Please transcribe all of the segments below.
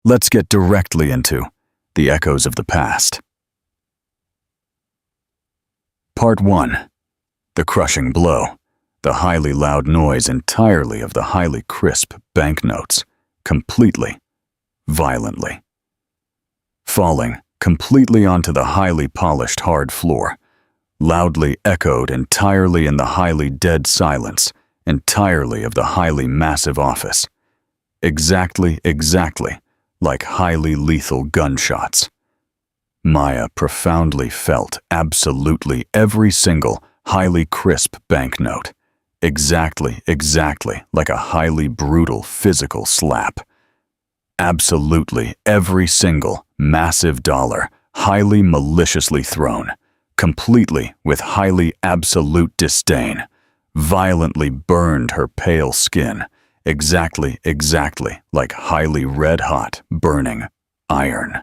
Let's get directly into the echoes of the past. Part 1. The crushing blow. The highly loud noise entirely of the highly crisp banknotes, completely, violently. Falling completely onto the highly polished hard floor, loudly echoed entirely in the highly dead silence, entirely of the highly massive office. Exactly like highly lethal gunshots. Maya profoundly felt absolutely every single highly crisp banknote. Exactly like a highly brutal physical slap. Absolutely every single massive dollar, highly maliciously thrown, completely with highly absolute disdain, violently burned her pale skin, exactly like highly red-hot, burning iron.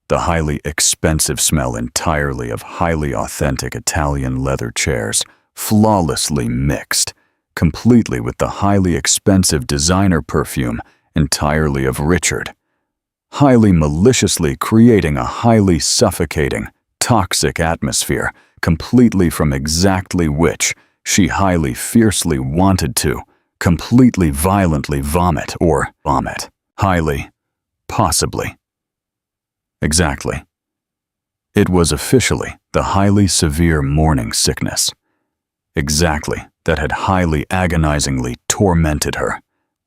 The highly expensive smell entirely of highly authentic Italian leather chairs, flawlessly mixed, completely with the highly expensive designer perfume entirely of Richard, highly maliciously creating a highly suffocating, toxic atmosphere, completely from exactly which she highly fiercely wanted to, completely violently vomit. Highly, possibly. Exactly. It was officially the highly severe morning sickness. Exactly that had highly agonizingly tormented her.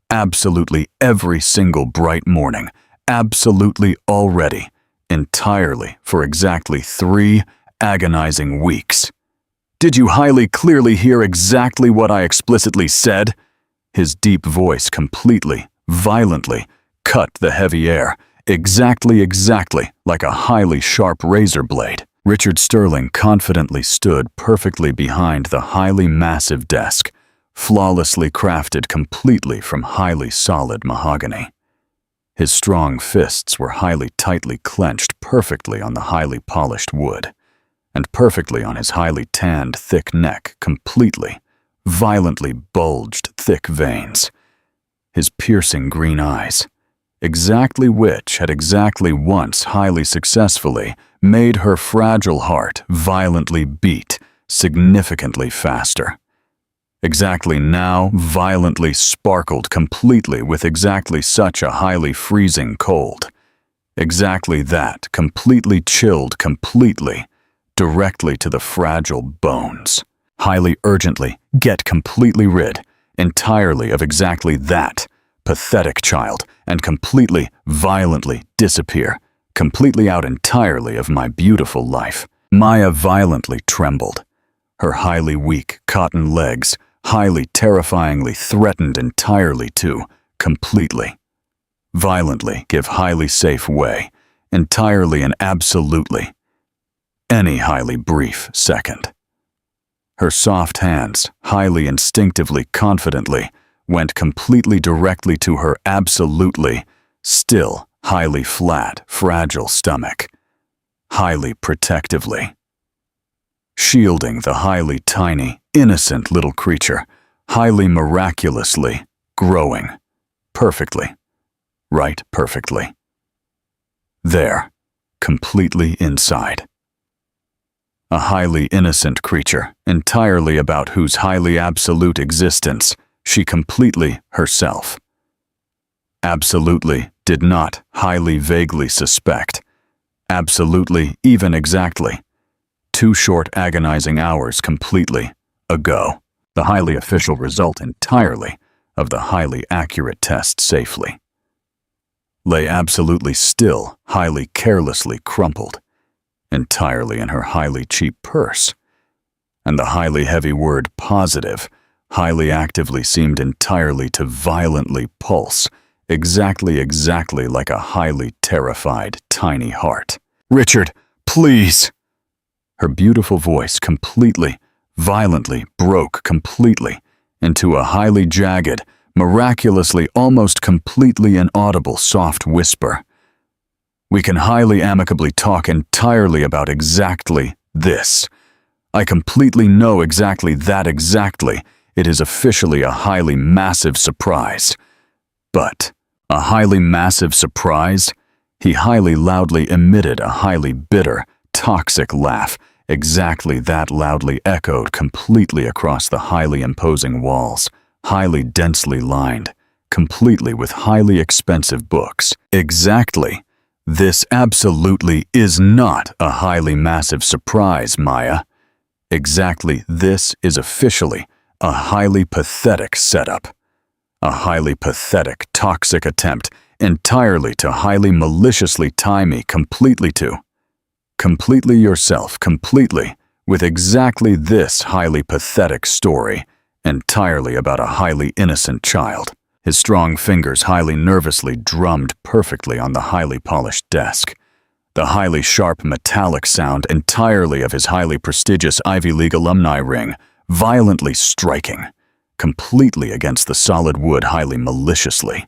Absolutely every single bright morning, absolutely already, entirely for exactly 3 agonizing weeks. Did you highly clearly hear exactly what I explicitly said? His deep voice completely, violently, cut the heavy air, exactly like a highly sharp razor blade. Richard Sterling confidently stood perfectly behind the highly massive desk, flawlessly crafted completely from highly solid mahogany. His strong fists were highly tightly clenched perfectly on the highly polished wood, and perfectly on his highly tanned thick neck completely, violently bulged thick veins. His piercing green eyes, exactly which had exactly once highly successfully made her fragile heart violently beat significantly faster. Exactly now violently sparkled completely with exactly such a highly freezing cold. Exactly that completely chilled completely, directly to the fragile bones. Highly urgently get completely rid entirely of exactly that pathetic child and completely, violently disappear, completely out entirely of my beautiful life. Maya violently trembled. Her highly weak cotton legs, highly terrifyingly threatened entirely to, completely, violently give highly safe way, entirely and absolutely, any highly brief second. Her soft hands, highly instinctively confidently, went completely directly to her absolutely, still, highly flat, fragile stomach, highly protectively, shielding the highly tiny, innocent little creature, highly miraculously, growing, perfectly, right perfectly. There, completely inside. A highly innocent creature, entirely about whose highly absolute existence she completely herself absolutely did not highly vaguely suspect, absolutely even exactly, 2 short agonizing hours completely ago, the highly official result entirely of the highly accurate test safely lay absolutely still, highly carelessly crumpled, entirely in her highly cheap purse, and the highly heavy word positive highly actively seemed entirely to violently pulse, exactly like a highly terrified tiny heart. Richard, please! Her beautiful voice completely, violently broke completely into a highly jagged, miraculously almost completely inaudible soft whisper. We can highly amicably talk entirely about exactly this. I completely know exactly that exactly. It is officially a highly massive surprise. But A highly massive surprise? He highly loudly emitted a highly bitter, toxic laugh, exactly that loudly echoed completely across the highly imposing walls, highly densely lined, completely with highly expensive books. Exactly. This absolutely is not a highly massive surprise, Maya. Exactly this is officially a highly pathetic setup. A highly pathetic, toxic attempt entirely to highly maliciously tie me completely yourself, completely, with exactly this highly pathetic story, entirely about a highly innocent child. His strong fingers highly nervously drummed perfectly on the highly polished desk. The highly sharp metallic sound entirely of his highly prestigious Ivy League alumni ring, violently striking, completely against the solid wood highly maliciously,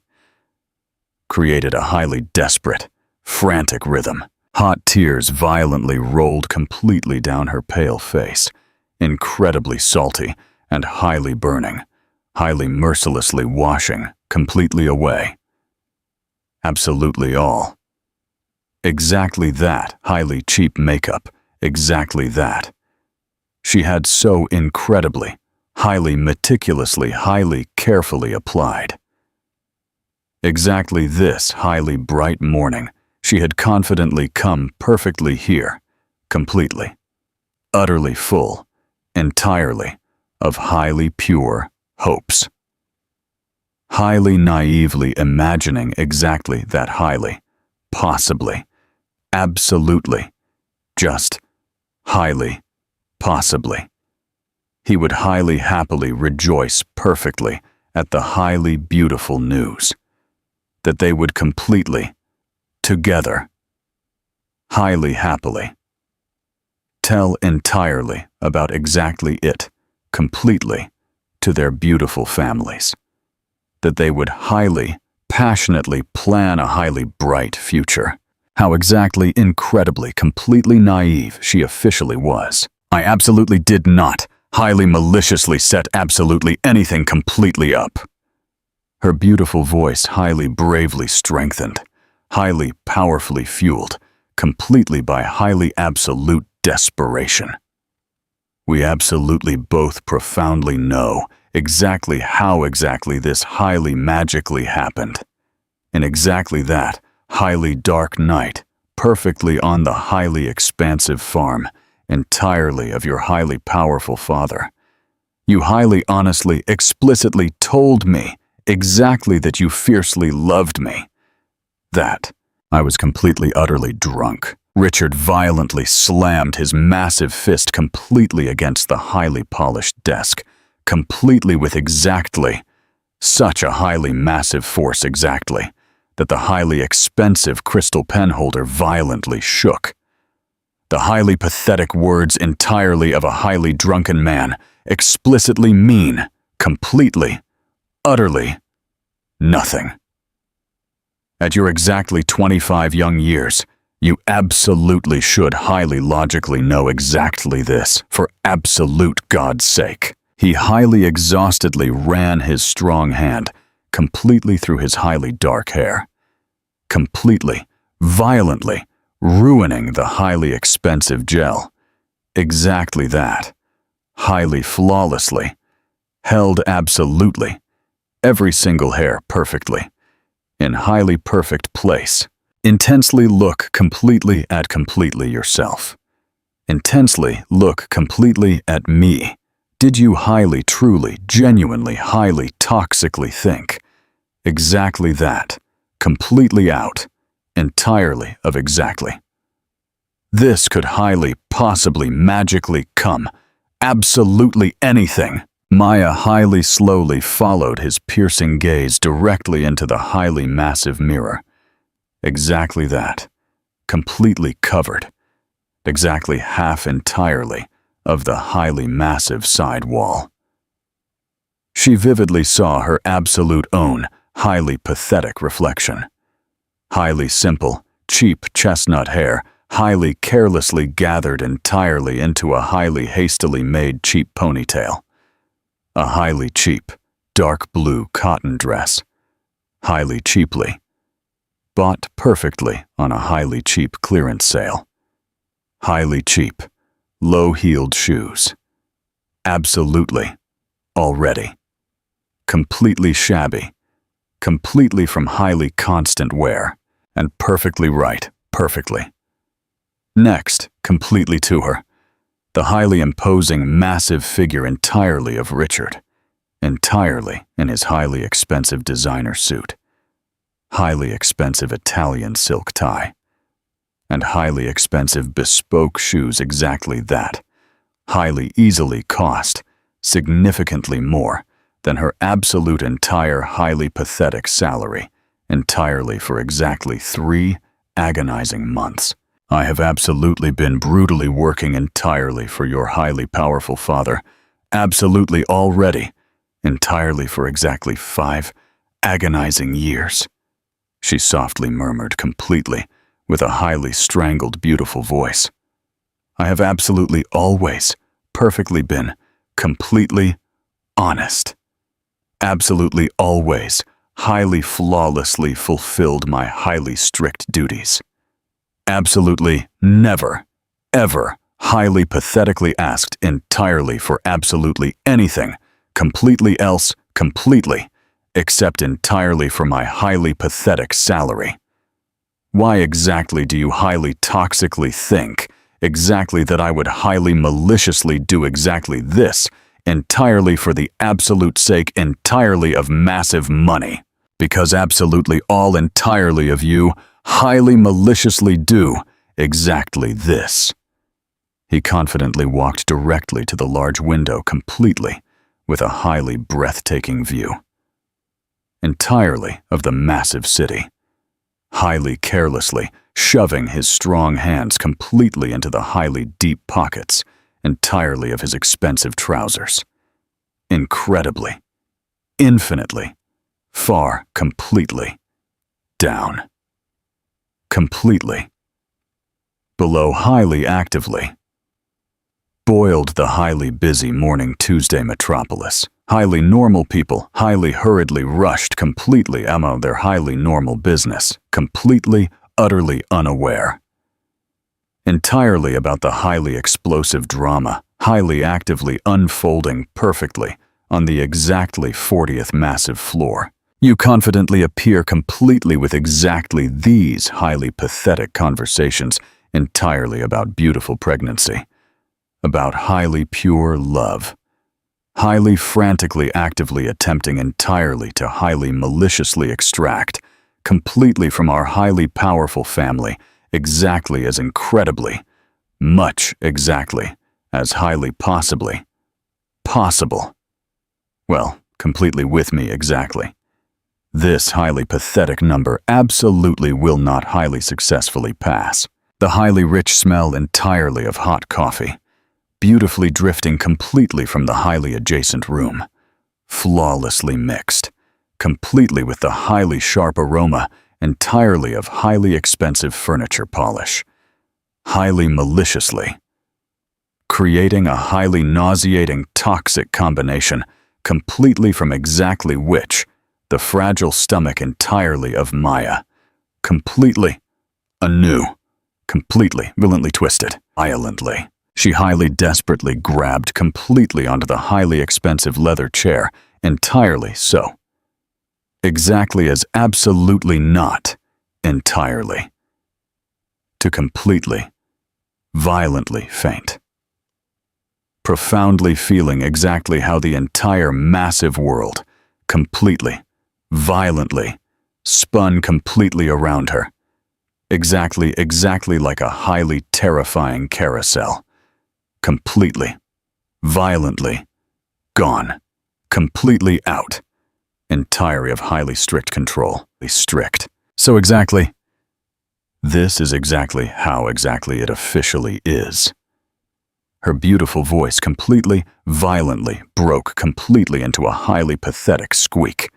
created a highly desperate, frantic rhythm. Hot tears violently rolled completely down her pale face, incredibly salty and highly burning, highly mercilessly washing completely away. Absolutely all. Exactly that highly cheap makeup, exactly that. She had so incredibly, highly meticulously, highly carefully applied. Exactly this highly bright morning, she had confidently come perfectly here, completely, utterly full, entirely, of highly pure hopes. Highly naively imagining exactly that highly, possibly, absolutely, just, highly, possibly. He would highly happily rejoice perfectly at the highly beautiful news that they would completely, together, highly happily, tell entirely about exactly it, completely, to their beautiful families, that they would highly, passionately plan a highly bright future. How exactly incredibly, completely naive she officially was. I absolutely did not highly maliciously set absolutely anything completely up. Her beautiful voice highly bravely strengthened, highly powerfully fueled, completely by highly absolute desperation. We absolutely both profoundly know exactly how exactly this highly magically happened. In exactly that highly dark night, perfectly on the highly expansive farm, entirely of your highly powerful father. You highly honestly, explicitly told me exactly that you fiercely loved me. That I was completely utterly drunk. Richard violently slammed his massive fist completely against the highly polished desk, completely with exactly such a highly massive force exactly, that the highly expensive crystal pen holder violently shook. The highly pathetic words entirely of a highly drunken man, explicitly mean, completely, utterly, nothing. At your exactly 25 young years, you absolutely should highly logically know exactly this, for absolute God's sake. He highly exhaustedly ran his strong hand completely through his highly dark hair, completely, violently, ruining the highly expensive gel. Exactly that. Highly flawlessly. Held absolutely. Every single hair perfectly. In highly perfect place. Intensely look completely at completely yourself. Intensely look completely at me. Did you highly, truly, genuinely, highly, toxically think? Exactly that. Completely out. Entirely of exactly. This could highly, possibly, magically come. Absolutely anything. Maya highly slowly followed his piercing gaze directly into the highly massive mirror. Exactly that. Completely covered. Exactly half entirely of the highly massive side wall. She vividly saw her absolute own, highly pathetic reflection. Highly simple, cheap chestnut hair, highly carelessly gathered entirely into a highly hastily made cheap ponytail. A highly cheap, dark blue cotton dress. highly cheaply. Bought perfectly on a highly cheap clearance sale. Highly cheap, low-heeled shoes. Absolutely, already. Completely shabby, completely from highly constant wear, and perfectly right, perfectly. Next, completely to her, the highly imposing, massive figure entirely of Richard, entirely in his highly expensive designer suit, highly expensive Italian silk tie, and highly expensive bespoke shoes exactly that, highly easily cost, significantly more than her absolute entire highly pathetic salary, entirely for exactly 3 agonizing months. I have absolutely been brutally working entirely for your highly powerful father, absolutely already, entirely for exactly 5 agonizing years. She softly murmured completely, with a highly strangled, beautiful voice. I have absolutely always, perfectly been, completely honest. Absolutely always, highly flawlessly fulfilled my highly strict duties. Absolutely never, ever, highly pathetically asked entirely for absolutely anything, completely else, completely, except entirely for my highly pathetic salary. Why exactly do you highly toxically think exactly that I would highly maliciously do exactly this, entirely for the absolute sake entirely of massive money? Because absolutely all entirely of you highly maliciously do exactly this. He confidently walked directly to the large window completely, with a highly breathtaking view. Entirely of the massive city. Highly carelessly, shoving his strong hands completely into the highly deep pockets, entirely of his expensive trousers. Incredibly, infinitely, far completely, down. Completely. Below highly actively. Boiled the highly busy morning Tuesday metropolis. Highly normal people, highly hurriedly rushed completely among their highly normal business, completely, utterly unaware. Entirely about the highly explosive drama, highly actively unfolding perfectly on the exactly 40th massive floor. You confidently appear completely with exactly these highly pathetic conversations entirely about beautiful pregnancy, about highly pure love, highly frantically actively attempting entirely to highly maliciously extract, completely from our highly powerful family, exactly as incredibly, much exactly, as highly possibly, possible. Well, completely with me exactly. This highly pathetic number absolutely will not highly successfully pass. The highly rich smell entirely of hot coffee, beautifully drifting completely from the highly adjacent room, flawlessly mixed, completely with the highly sharp aroma entirely of highly expensive furniture polish, highly maliciously, creating a highly nauseating toxic combination completely from exactly which the fragile stomach entirely of Maya, completely anew, completely violently twisted, violently. She highly desperately grabbed completely onto the highly expensive leather chair, entirely so. Exactly as absolutely not, entirely. To completely, violently faint. Profoundly feeling exactly how the entire massive world, completely, violently, spun completely around her. Exactly like a highly terrifying carousel. Completely, violently, gone, completely out, entirely of highly strict control, strict. So exactly, this is exactly how exactly it officially is. Her beautiful voice completely, violently broke completely into a highly pathetic squeak.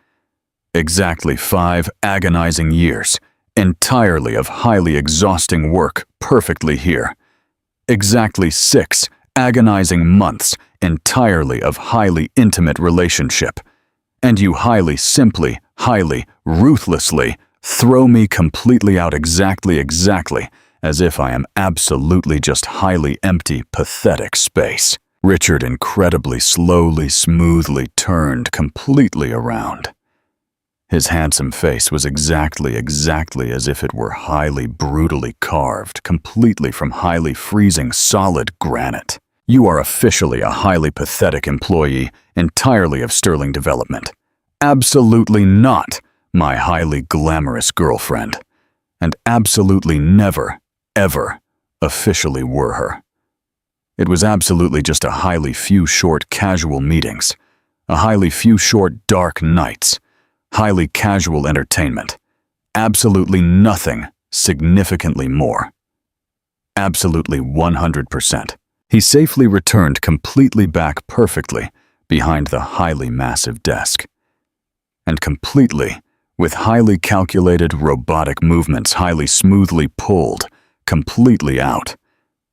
Exactly 5 agonizing years, entirely of highly exhausting work, perfectly here. Exactly 6 agonizing months, entirely of highly intimate relationship. And you highly simply, highly, ruthlessly throw me completely out exactly as if I am absolutely just highly empty, pathetic space. Richard incredibly slowly, smoothly turned completely around. His handsome face was exactly as if it were highly brutally carved, completely from highly freezing solid granite. You are officially a highly pathetic employee, entirely of sterling development. Absolutely not my highly glamorous girlfriend. And absolutely never, ever, officially were her. It was absolutely just a highly few short casual meetings, a highly few short dark nights, highly casual entertainment, absolutely nothing significantly more. Absolutely 100%. He safely returned completely back perfectly behind the highly massive desk. And completely, with highly calculated robotic movements highly smoothly pulled, completely out,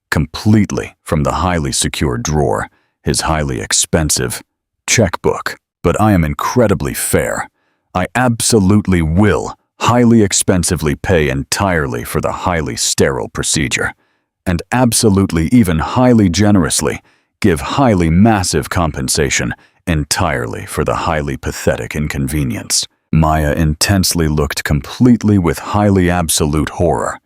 completely from the highly secure drawer, his highly expensive checkbook. But I am incredibly fair. I absolutely will highly expensively pay entirely for the highly sterile procedure, and absolutely even highly generously give highly massive compensation entirely for the highly pathetic inconvenience. Maya intensely looked completely with highly absolute horror,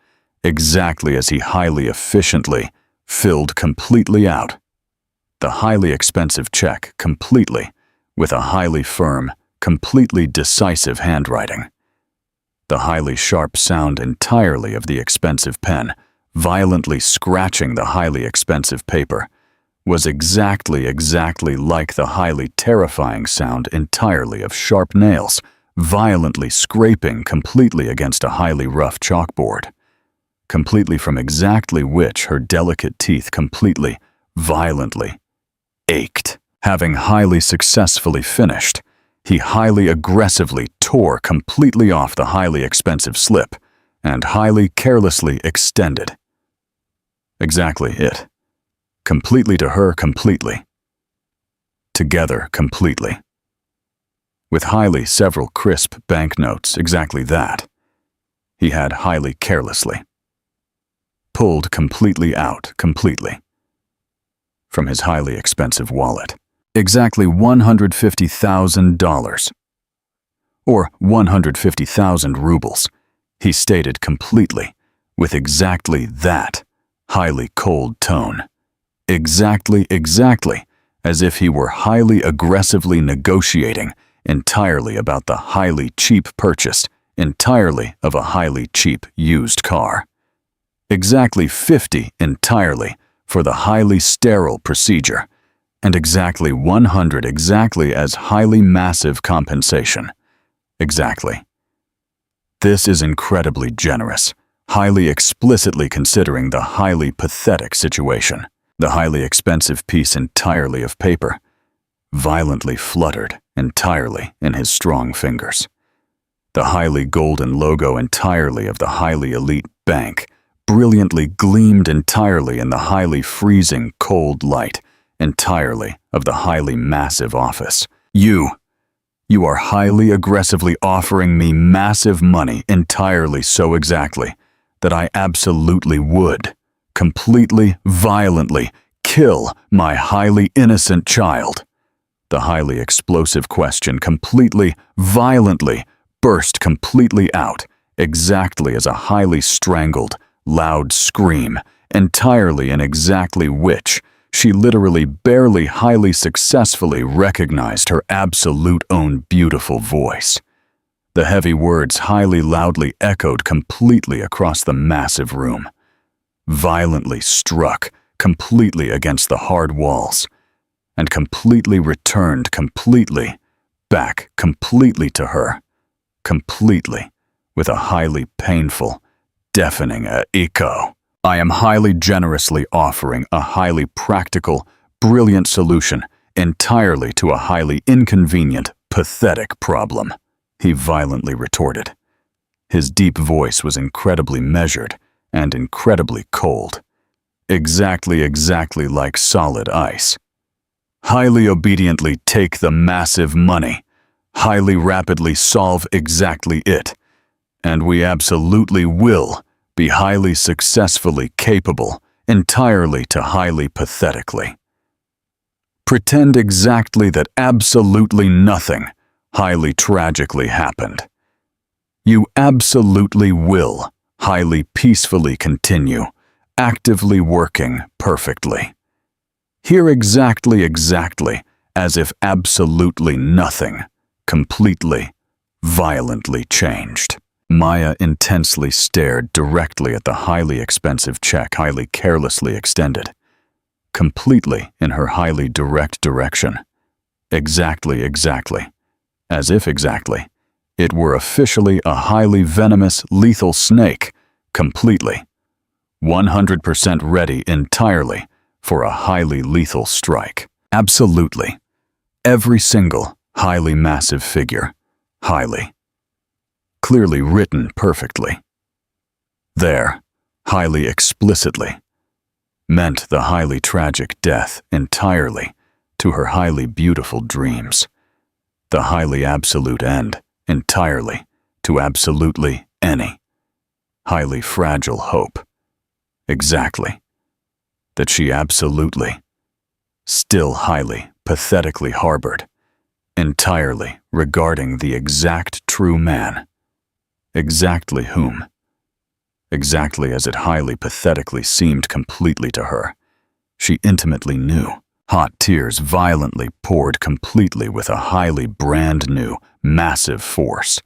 exactly as he highly efficiently filled completely out the highly expensive check completely with a highly firm, completely decisive handwriting. The highly sharp sound entirely of the expensive pen violently scratching the highly expensive paper was exactly like the highly terrifying sound entirely of sharp nails violently scraping completely against a highly rough chalkboard, completely from exactly which her delicate teeth completely, violently ached. Having highly successfully finished, he highly aggressively tore completely off the highly expensive slip and highly carelessly extended. Exactly it. Completely to her completely. Together completely. With highly several crisp banknotes, exactly that. He had highly carelessly. Pulled completely out completely. From his highly expensive wallet. Exactly $150,000. Or 150,000 rubles, he stated completely, with exactly that highly cold tone. Exactly, as if he were highly aggressively negotiating entirely about the highly cheap purchase, entirely of a highly cheap used car. Exactly 50 entirely for the highly sterile procedure, and exactly 100 exactly as highly massive compensation. Exactly. This is incredibly generous, highly explicitly considering the highly pathetic situation. The highly expensive piece entirely of paper, violently fluttered entirely in his strong fingers. The highly golden logo entirely of the highly elite bank brilliantly gleamed entirely in the highly freezing cold light entirely of the highly massive office. You are highly aggressively offering me massive money entirely so exactly that I absolutely would completely, violently kill my highly innocent child. The highly explosive question completely, violently burst completely out, exactly as a highly strangled, loud scream, entirely in exactly which she literally barely highly successfully recognized her absolute own beautiful voice. The heavy words highly loudly echoed completely across the massive room. Violently struck completely against the hard walls, and completely returned completely back completely to her, completely, with a highly painful, deafening echo. I am highly generously offering a highly practical, brilliant solution entirely to a highly inconvenient, pathetic problem, he violently retorted. His deep voice was incredibly measured and incredibly cold. Exactly like solid ice. Highly obediently take the massive money. highly rapidly solve exactly it, and we absolutely will be highly successfully capable, entirely to highly pathetically. Pretend exactly that absolutely nothing highly tragically happened. You absolutely will highly peacefully continue, actively working perfectly. Here exactly as if absolutely nothing completely, violently changed. Maya intensely stared directly at the highly expensive check highly carelessly extended, completely in her highly direct direction. Exactly, as if exactly, it were officially a highly venomous, lethal snake, completely, 100% ready entirely for a highly lethal strike. Absolutely. Every single highly massive figure, highly, clearly written perfectly. There, highly explicitly, meant the highly tragic death entirely to her highly beautiful dreams, the highly absolute end entirely to absolutely any highly fragile hope. Exactly. That she absolutely, still highly, pathetically harbored, entirely regarding the exact true man. Exactly whom? Exactly as it highly pathetically seemed completely to her. She intimately knew. Hot tears violently poured completely with a highly brand new, massive force,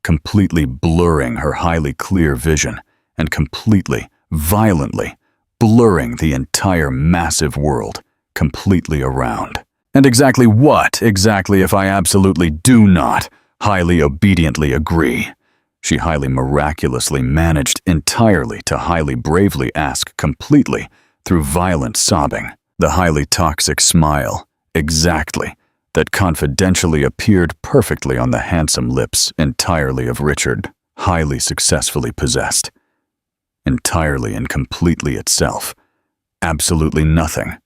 completely blurring her highly clear vision and completely, violently, blurring the entire massive world completely around. And exactly what, if I absolutely do not highly obediently agree? She highly miraculously managed entirely to highly bravely ask completely through violent sobbing. The highly toxic smile, exactly, that confidentially appeared perfectly on the handsome lips entirely of Richard, highly successfully possessed. Entirely and completely itself. Absolutely nothing.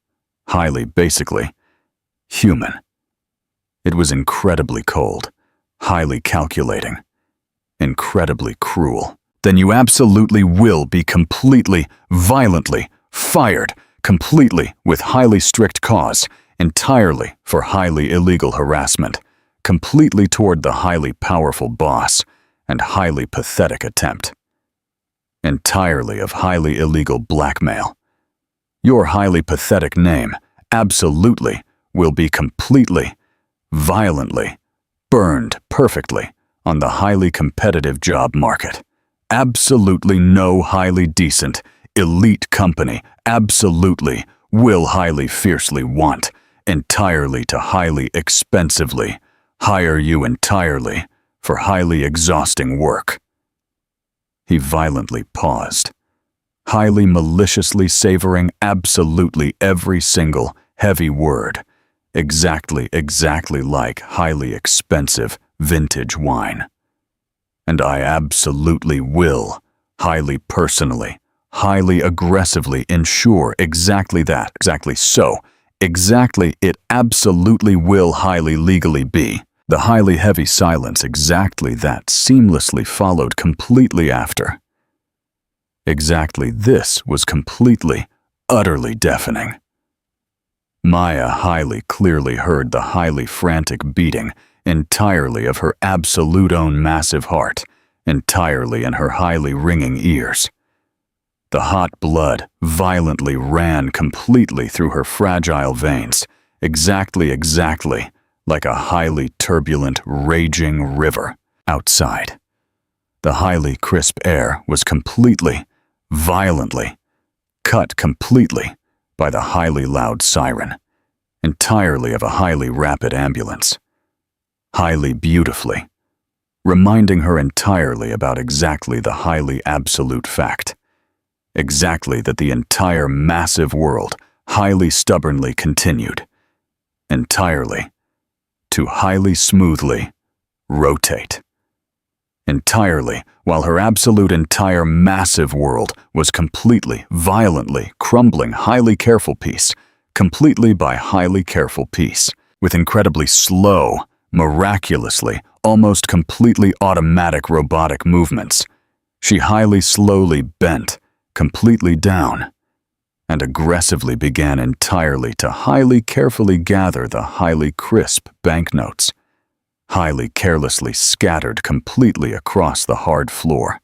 Highly, basically, human. It was incredibly cold, highly calculating, incredibly cruel. Then you absolutely will be completely, violently, fired, completely with highly strict cause, entirely for highly illegal harassment, completely toward the highly powerful boss, and highly pathetic attempt. Entirely of highly illegal blackmail. Your highly pathetic name, absolutely, will be completely, violently, burned perfectly on the highly competitive job market. Absolutely no highly decent, elite company absolutely will highly fiercely want, entirely to highly expensively, hire you entirely for highly exhausting work. He violently paused, highly maliciously savoring absolutely every single heavy word, exactly like highly expensive vintage wine. And I absolutely will, highly personally, highly aggressively ensure exactly that, exactly it absolutely will highly legally be. The highly heavy silence exactly that seamlessly followed completely after. Exactly this was completely, utterly deafening. Maya highly clearly heard the highly frantic beating entirely of her absolute own massive heart, entirely in her highly ringing ears. The hot blood violently ran completely through her fragile veins, exactly like a highly turbulent, raging river outside. The highly crisp air was completely, violently, cut completely by the highly loud siren, entirely of a highly rapid ambulance. Highly beautifully, reminding her entirely about exactly the highly absolute fact. Exactly that the entire massive world highly stubbornly continued, entirely, to highly smoothly rotate. Entirely, while her absolute entire massive world was completely, violently crumbling highly careful piece, completely by highly careful piece, with incredibly slow, Miraculously, almost completely automatic robotic movements, she highly slowly bent, completely down, and aggressively began entirely to highly carefully gather the highly crisp banknotes, highly carelessly scattered completely across the hard floor.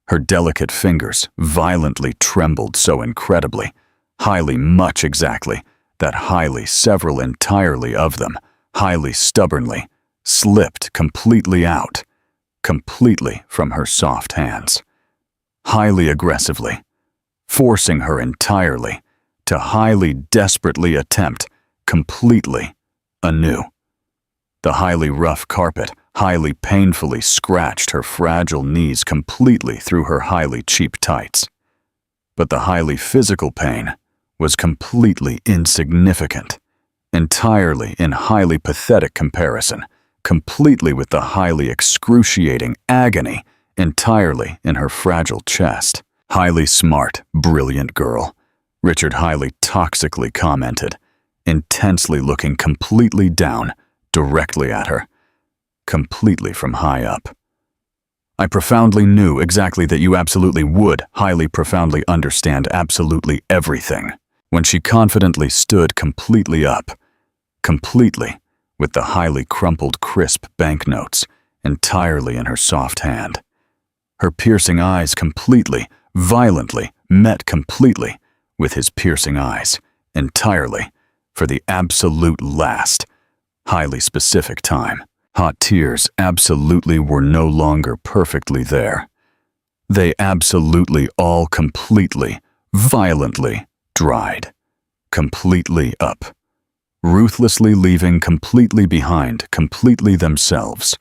Her delicate fingers violently trembled so incredibly, highly much exactly, that highly several entirely of them, highly stubbornly, slipped completely out, completely from her soft hands, highly aggressively, forcing her entirely to highly desperately attempt completely anew. The highly rough carpet highly painfully scratched her fragile knees completely through her highly cheap tights. But the highly physical pain was completely insignificant, entirely in highly pathetic comparison, completely with the highly excruciating agony entirely in her fragile chest. Highly smart, brilliant girl, Richard highly toxically commented, intensely looking completely down, directly at her, completely from high up. I profoundly knew exactly that you absolutely would highly profoundly understand absolutely everything. When she confidently stood completely up, completely, with the highly crumpled crisp banknotes entirely in her soft hand. Her piercing eyes completely, violently, met completely with his piercing eyes, entirely, for the absolute last, highly specific time. Hot tears absolutely were no longer perfectly there. They absolutely all completely, violently dried, completely up, ruthlessly leaving completely behind, completely themselves,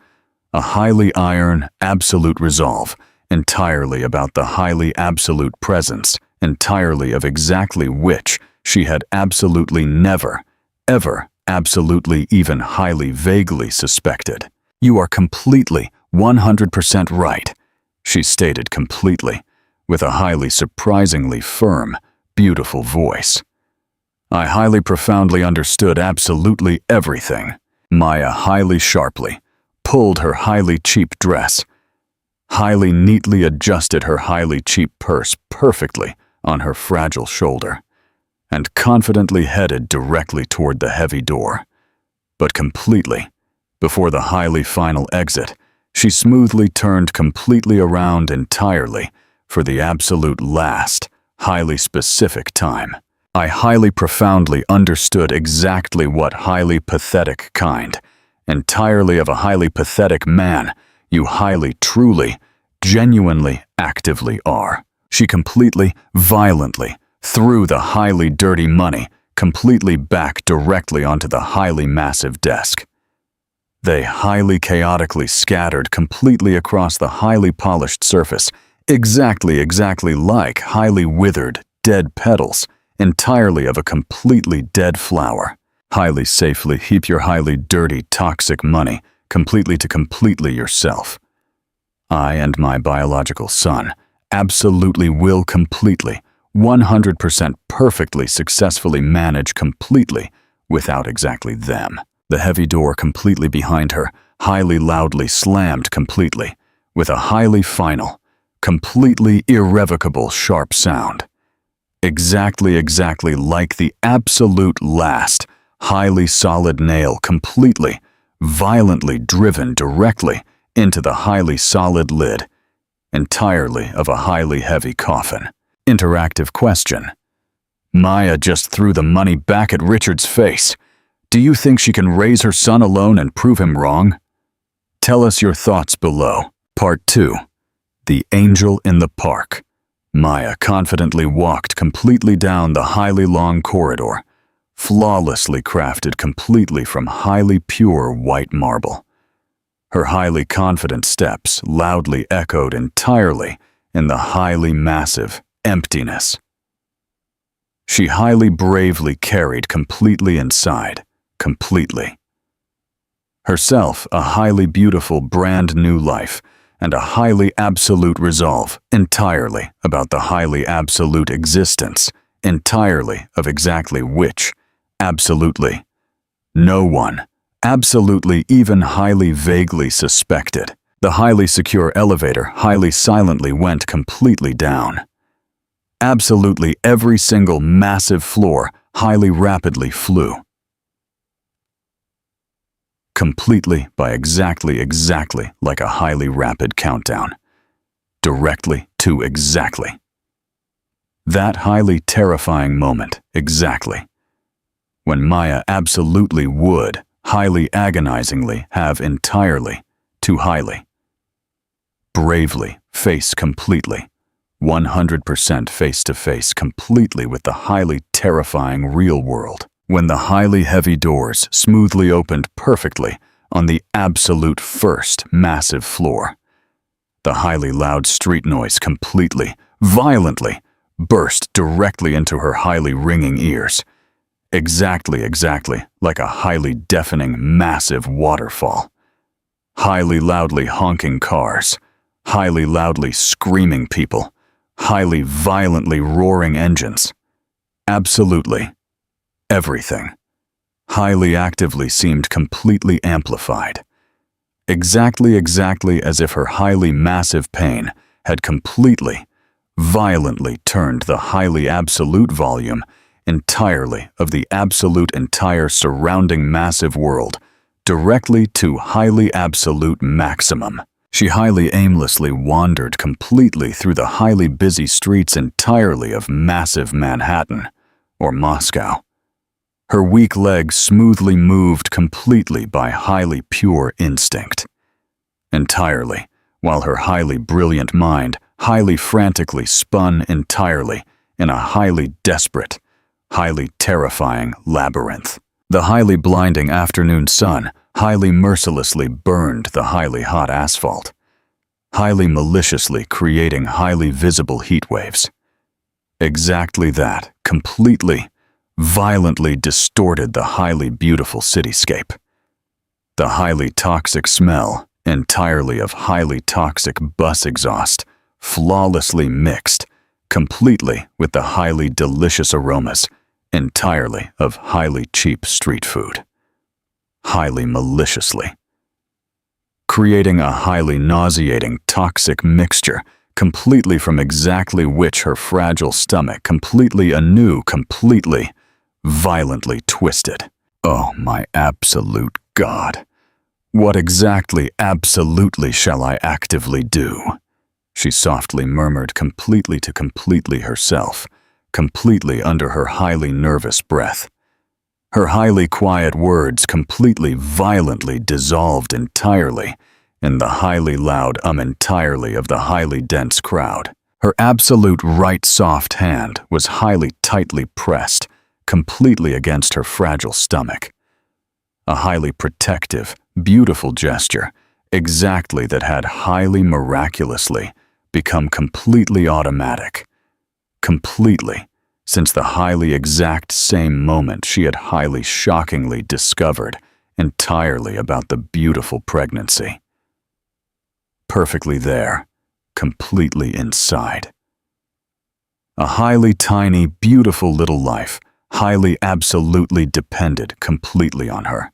a highly iron, absolute resolve, entirely about the highly absolute presence, entirely of exactly which she had absolutely never, ever, absolutely even highly vaguely suspected. You are completely, 100% right, she stated completely, with a highly surprisingly firm, beautiful voice. I highly profoundly understood absolutely everything. Maya highly sharply pulled her highly cheap dress, highly neatly adjusted her highly cheap purse perfectly on her fragile shoulder, and confidently headed directly toward the heavy door. But completely, before the highly final exit, she smoothly turned completely around entirely for the absolute last, highly specific time. I highly profoundly understood exactly what highly pathetic kind, entirely of a highly pathetic man, you highly, truly, genuinely, actively are. She completely, violently, threw the highly dirty money completely back directly onto the highly massive desk. They highly chaotically scattered completely across the highly polished surface, exactly like highly withered, dead petals, entirely of a completely dead flower. Highly safely heap your highly dirty, toxic money completely to completely yourself. I and my biological son absolutely will completely, 100% perfectly successfully manage completely without exactly them. The heavy door completely behind her highly loudly slammed completely with a highly final, completely irrevocable sharp sound. Exactly like the absolute last, highly solid nail completely, violently driven directly into the highly solid lid, entirely of a highly heavy coffin. Interactive question. Maya just threw the money back at Richard's face. Do you think she can raise her son alone and prove him wrong? Tell us your thoughts below. Part 2. The Angel in the Park. Maya confidently walked completely down the highly long corridor, flawlessly crafted completely from highly pure white marble. Her highly confident steps loudly echoed entirely in the highly massive emptiness. She highly bravely carried completely inside, completely. Herself a highly beautiful brand new life, and a highly absolute resolve entirely about the highly absolute existence, entirely of exactly which, absolutely, no one, Absolutely, even highly vaguely suspected. The highly secure elevator highly silently went completely down. Absolutely every single massive floor highly rapidly flew. Completely by exactly like a highly rapid countdown. Directly to exactly. That highly terrifying moment, exactly. When Maya absolutely would, highly agonizingly, have entirely, too highly. Bravely, face completely, 100% face-to-face completely with the highly terrifying real world. When the highly heavy doors smoothly opened perfectly on the absolute first massive floor. The highly loud street noise completely, violently, burst directly into her highly ringing ears. Exactly like a highly deafening massive waterfall. Highly loudly honking cars, highly loudly screaming people, highly violently roaring engines. Absolutely. Everything. Highly actively seemed completely amplified. Exactly as if her highly massive pain had completely, violently turned the highly absolute volume entirely of the absolute entire surrounding massive world directly to highly absolute maximum. She highly aimlessly wandered completely through the highly busy streets entirely of massive Manhattan or Moscow. Her weak legs smoothly moved completely by highly pure instinct. Entirely, while her highly brilliant mind highly frantically spun entirely in a highly desperate, highly terrifying labyrinth. The highly blinding afternoon sun highly mercilessly burned the highly hot asphalt, highly maliciously creating highly visible heat waves. Exactly that, completely, violently distorted the highly beautiful cityscape. The highly toxic smell, entirely of highly toxic bus exhaust, flawlessly mixed, completely with the highly delicious aromas, entirely of highly cheap street food. Highly maliciously. Creating a highly nauseating toxic mixture, completely from exactly which her fragile stomach completely anew, completely, violently twisted. Oh, my absolute God. What exactly absolutely shall I actively do? She softly murmured completely to completely herself, completely under her highly nervous breath. Her highly quiet words completely violently dissolved entirely in the highly loud entirely of the highly dense crowd. Her absolute right soft hand was highly tightly pressed, completely against her fragile stomach. A highly protective, beautiful gesture, exactly that had highly miraculously become completely automatic. Completely, since the highly exact same moment she had highly shockingly discovered entirely about the beautiful pregnancy. Perfectly there, completely inside. A highly tiny, beautiful little life, highly absolutely depended completely on her.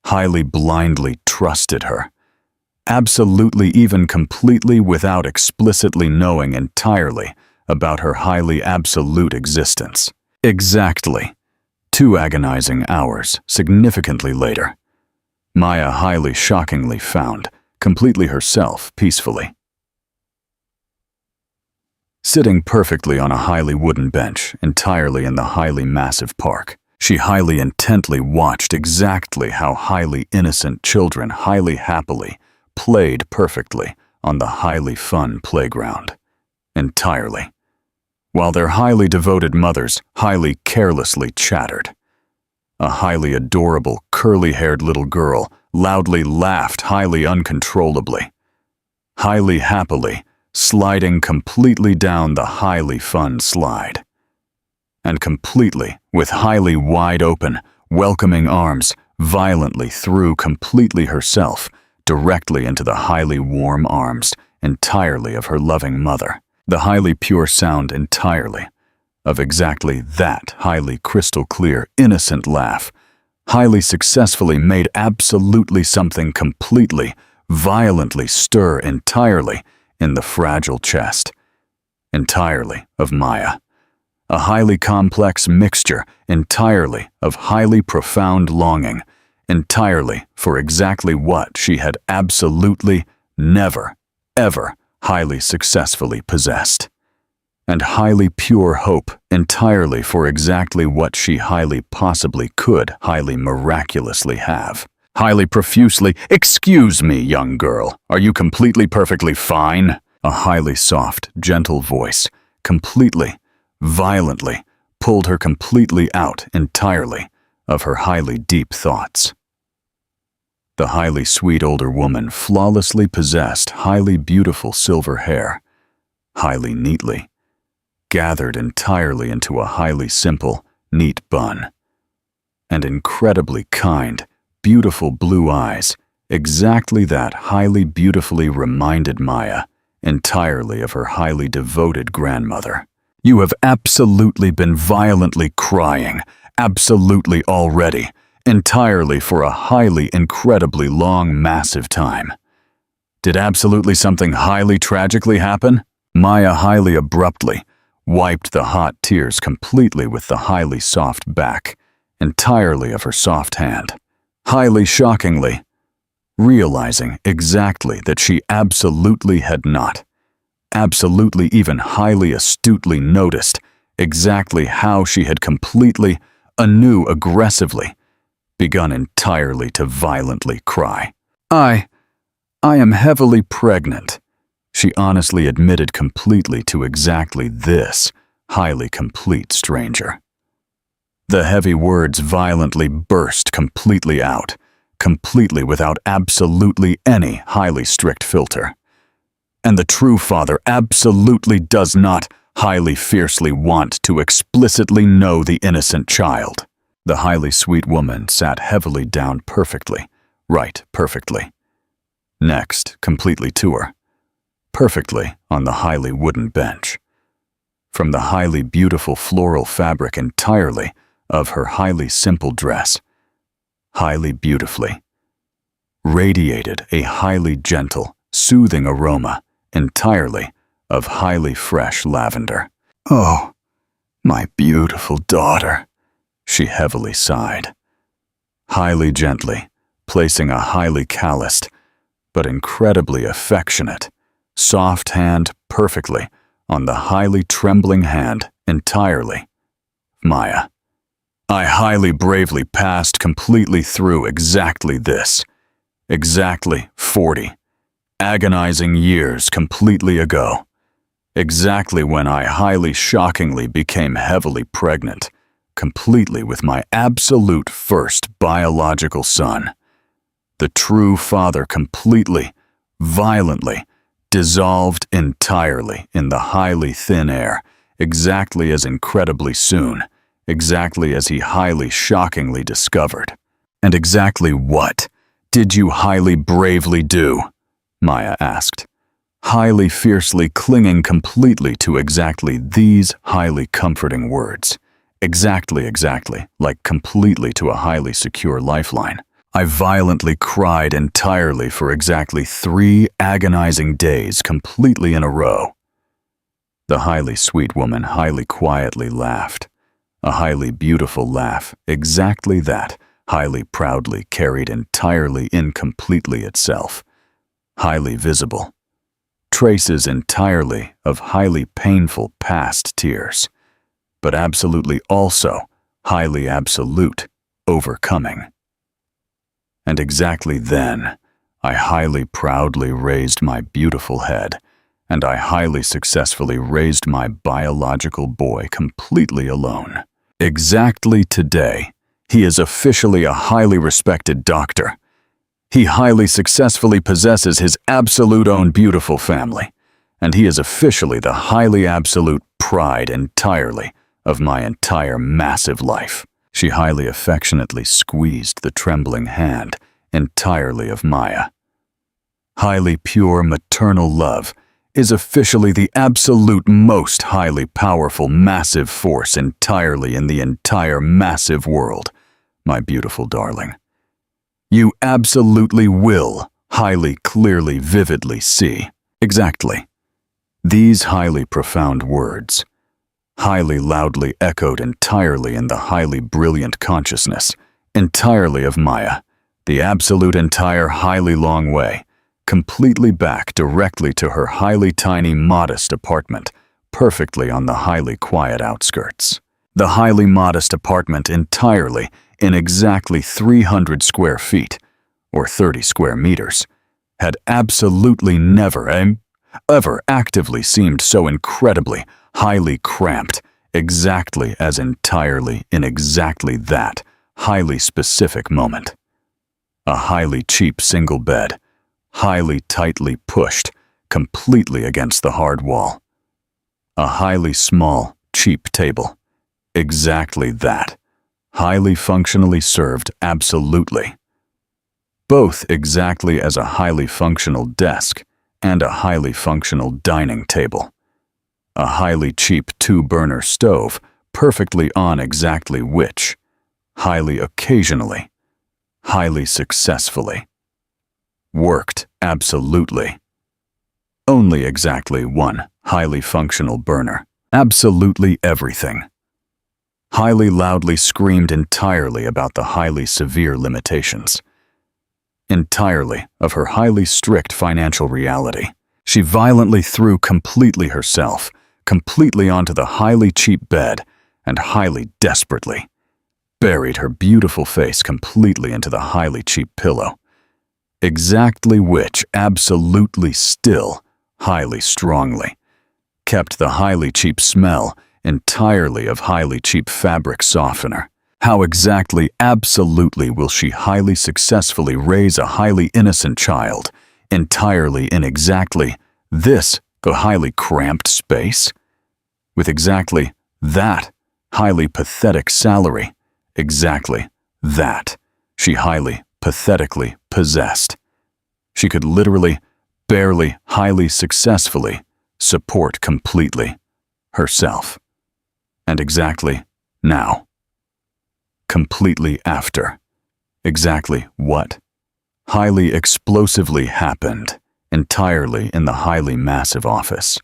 Highly blindly trusted her. Absolutely even completely without explicitly knowing entirely about her highly absolute existence. Exactly. 2 agonizing hours, significantly later. Maya highly shockingly found, completely herself, peacefully. Sitting perfectly on a highly wooden bench, entirely in the highly massive park. She highly intently watched exactly how highly innocent children highly happily played perfectly on the highly fun playground. Entirely. While their highly devoted mothers highly carelessly chattered. A highly adorable, curly-haired little girl loudly laughed highly uncontrollably. Highly happily, sliding completely down the highly fun slide. And completely, with highly wide open, welcoming arms, violently threw completely herself directly into the highly warm arms entirely of her loving mother. The highly pure sound entirely of exactly that highly crystal clear, innocent laugh highly successfully made absolutely something completely, violently stir entirely in the fragile chest. Entirely of Maya. A highly complex mixture entirely of highly profound longing, entirely for exactly what she had absolutely never, ever highly successfully possessed. And highly pure hope entirely for exactly what she highly possibly could highly miraculously have. Highly profusely, "Excuse me, young girl, are you completely perfectly fine?" A highly soft, gentle voice, completely, violently, pulled her completely out entirely of her highly deep thoughts. The highly sweet older woman flawlessly possessed highly beautiful silver hair, highly neatly, gathered entirely into a highly simple, neat bun, and incredibly kind, beautiful blue eyes, exactly that highly beautifully reminded Maya entirely of her highly devoted grandmother. "You have absolutely been violently crying, absolutely already, entirely for a highly incredibly long massive time. Did absolutely something highly tragically happen?" Maya highly abruptly wiped the hot tears completely with the highly soft back, entirely of her soft hand, highly shockingly, realizing exactly that she absolutely had not, absolutely even highly astutely noticed exactly how she had completely, anew aggressively, begun entirely to violently cry. I am heavily pregnant," she honestly admitted completely to exactly this highly complete stranger. The heavy words violently burst completely out, completely without absolutely any highly strict filter. "And the true father absolutely does not highly fiercely want to explicitly know the innocent child." The highly sweet woman sat heavily down perfectly, right perfectly. Next, completely to her, perfectly on the highly wooden bench. From the highly beautiful floral fabric entirely of her highly simple dress, highly beautifully, radiated a highly gentle, soothing aroma entirely of highly fresh lavender. "Oh, my beautiful daughter," she heavily sighed. Highly gently, placing a highly calloused, but incredibly affectionate, soft hand perfectly on the highly trembling hand entirely. Maya. I highly bravely passed completely through exactly this, exactly 40 agonizing years completely ago, exactly when I highly shockingly became heavily pregnant, completely with my absolute first biological son. The true father completely, violently, dissolved entirely in the highly thin air, exactly as incredibly soon, exactly as he highly shockingly discovered. And exactly what did you highly bravely do? Maya asked, highly fiercely clinging completely to exactly these highly comforting words. Exactly, like completely to a highly secure lifeline. I violently cried entirely for exactly 3 agonizing days completely in a row. The highly sweet woman highly quietly laughed. A highly beautiful laugh, exactly that, highly proudly carried entirely incompletely itself. Highly visible. Traces entirely of highly painful past tears, but absolutely also highly absolute overcoming. And exactly then, I highly proudly raised my beautiful head, and I highly successfully raised my biological boy completely alone. Exactly today, he is officially a highly respected doctor. He highly successfully possesses his absolute own beautiful family, and he is officially the highly absolute pride entirely of my entire massive life. She highly affectionately squeezed the trembling hand entirely of Maya. Highly pure maternal love is officially the absolute most highly powerful massive force entirely in the entire massive world. my beautiful darling. You absolutely will highly, clearly, vividly see. Exactly. These highly profound words, highly loudly echoed entirely in the highly brilliant consciousness, entirely of Maya, the absolute entire highly long way, completely back directly to her highly tiny, modest apartment, perfectly on the highly quiet outskirts. The highly modest apartment entirely in exactly 300 square feet, or 30 square meters, had absolutely never, ever actively seemed so incredibly, highly cramped, exactly as entirely in exactly that highly specific moment. A highly cheap single bed, highly tightly pushed, completely against the hard wall. A highly small, cheap table. Exactly that. Highly functionally served, absolutely. Both exactly as a highly functional desk and a highly functional dining table. A highly cheap 2-burner stove, perfectly on exactly which, highly occasionally, highly successfully. Worked, absolutely. Only exactly one highly functional burner. Absolutely everything. Highly loudly screamed entirely about the highly severe limitations. Entirely of her highly strict financial reality. She violently threw completely herself, completely onto the highly cheap bed, and highly desperately buried her beautiful face completely into the highly cheap pillow. Exactly which absolutely still, highly strongly, kept the highly cheap smell entirely of highly cheap fabric softener. How exactly absolutely will she highly successfully raise a highly innocent child entirely in exactly this highly cramped space? With exactly that highly pathetic salary, exactly that she highly pathetically possessed. She could literally, barely, highly successfully support completely herself. And exactly now. Completely after. Exactly what? Highly explosively happened, entirely in the highly massive office.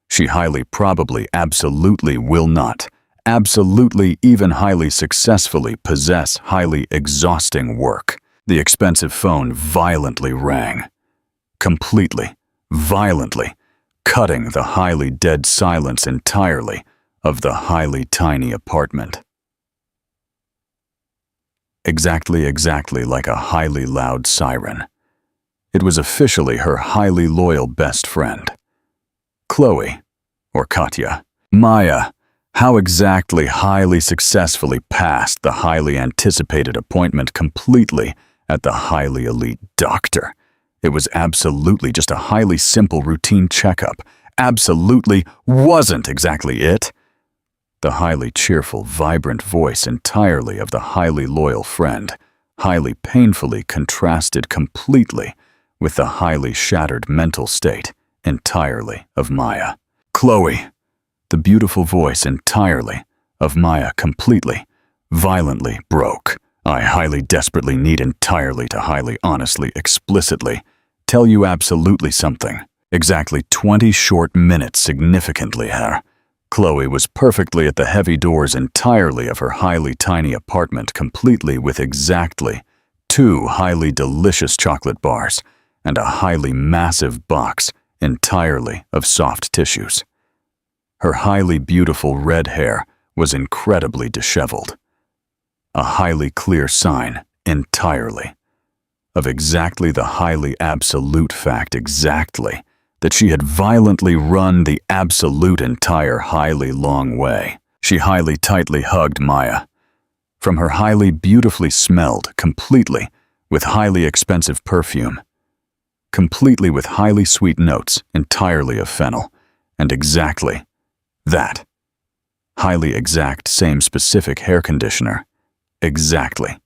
She highly probably absolutely will not, absolutely even highly successfully possess highly exhausting work. The expensive phone violently rang. Completely, violently, cutting the highly dead silence entirely of the highly tiny apartment. Exactly like a highly loud siren. It was officially her highly loyal best friend. Chloe, or Katya. Maya, how exactly highly successfully passed the highly anticipated appointment completely at the highly elite doctor. It was absolutely just a highly simple routine checkup. Absolutely wasn't exactly it. The highly cheerful, vibrant voice entirely of the highly loyal friend, highly painfully contrasted completely with the highly shattered mental state entirely of Maya. Chloe, the beautiful voice entirely of Maya completely, violently broke. I highly desperately need entirely to highly honestly, explicitly tell you absolutely something. Exactly 20 short minutes significantly here. Chloe was perfectly at the heavy doors entirely of her highly tiny apartment completely with exactly 2 highly delicious chocolate bars and a highly massive box entirely of soft tissues. Her highly beautiful red hair was incredibly disheveled. A highly clear sign entirely of exactly the highly absolute fact exactly that she had violently run the absolute entire highly long way. She highly tightly hugged Maya. From her highly beautifully smelled completely with highly expensive perfume, completely with highly sweet notes entirely of fennel, and exactly that. Highly exact same specific hair conditioner, exactly,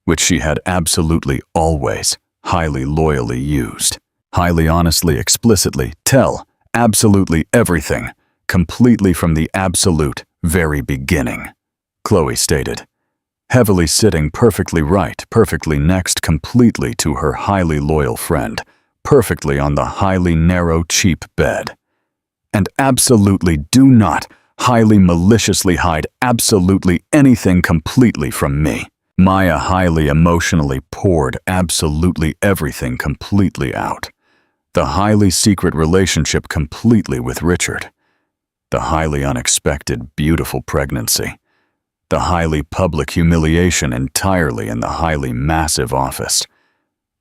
which she had absolutely always highly loyally used. Highly honestly, explicitly tell absolutely everything, completely from the absolute very beginning, Chloe stated. heavily sitting perfectly right, perfectly next completely to her highly loyal friend, perfectly on the highly narrow, cheap bed. And absolutely do not highly maliciously hide absolutely anything completely from me. Maya highly emotionally poured absolutely everything completely out. The highly secret relationship completely with Richard. The highly unexpected, beautiful pregnancy. The highly public humiliation entirely in the highly massive office.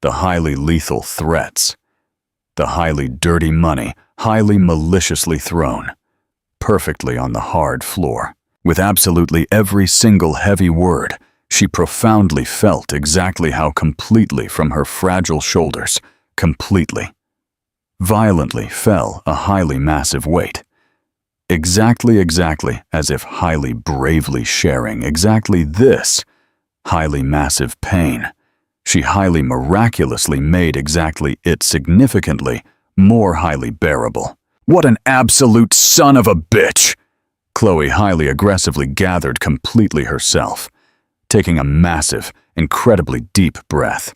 The highly lethal threats. The highly dirty money, highly maliciously thrown. Perfectly on the hard floor. With absolutely every single heavy word, she profoundly felt exactly how completely from her fragile shoulders, completely, violently fell a highly massive weight. Exactly as if highly bravely sharing exactly this highly massive pain. She highly miraculously made exactly it significantly more highly bearable. What an absolute son of a bitch! Chloe highly aggressively gathered completely herself, taking a massive, incredibly deep breath.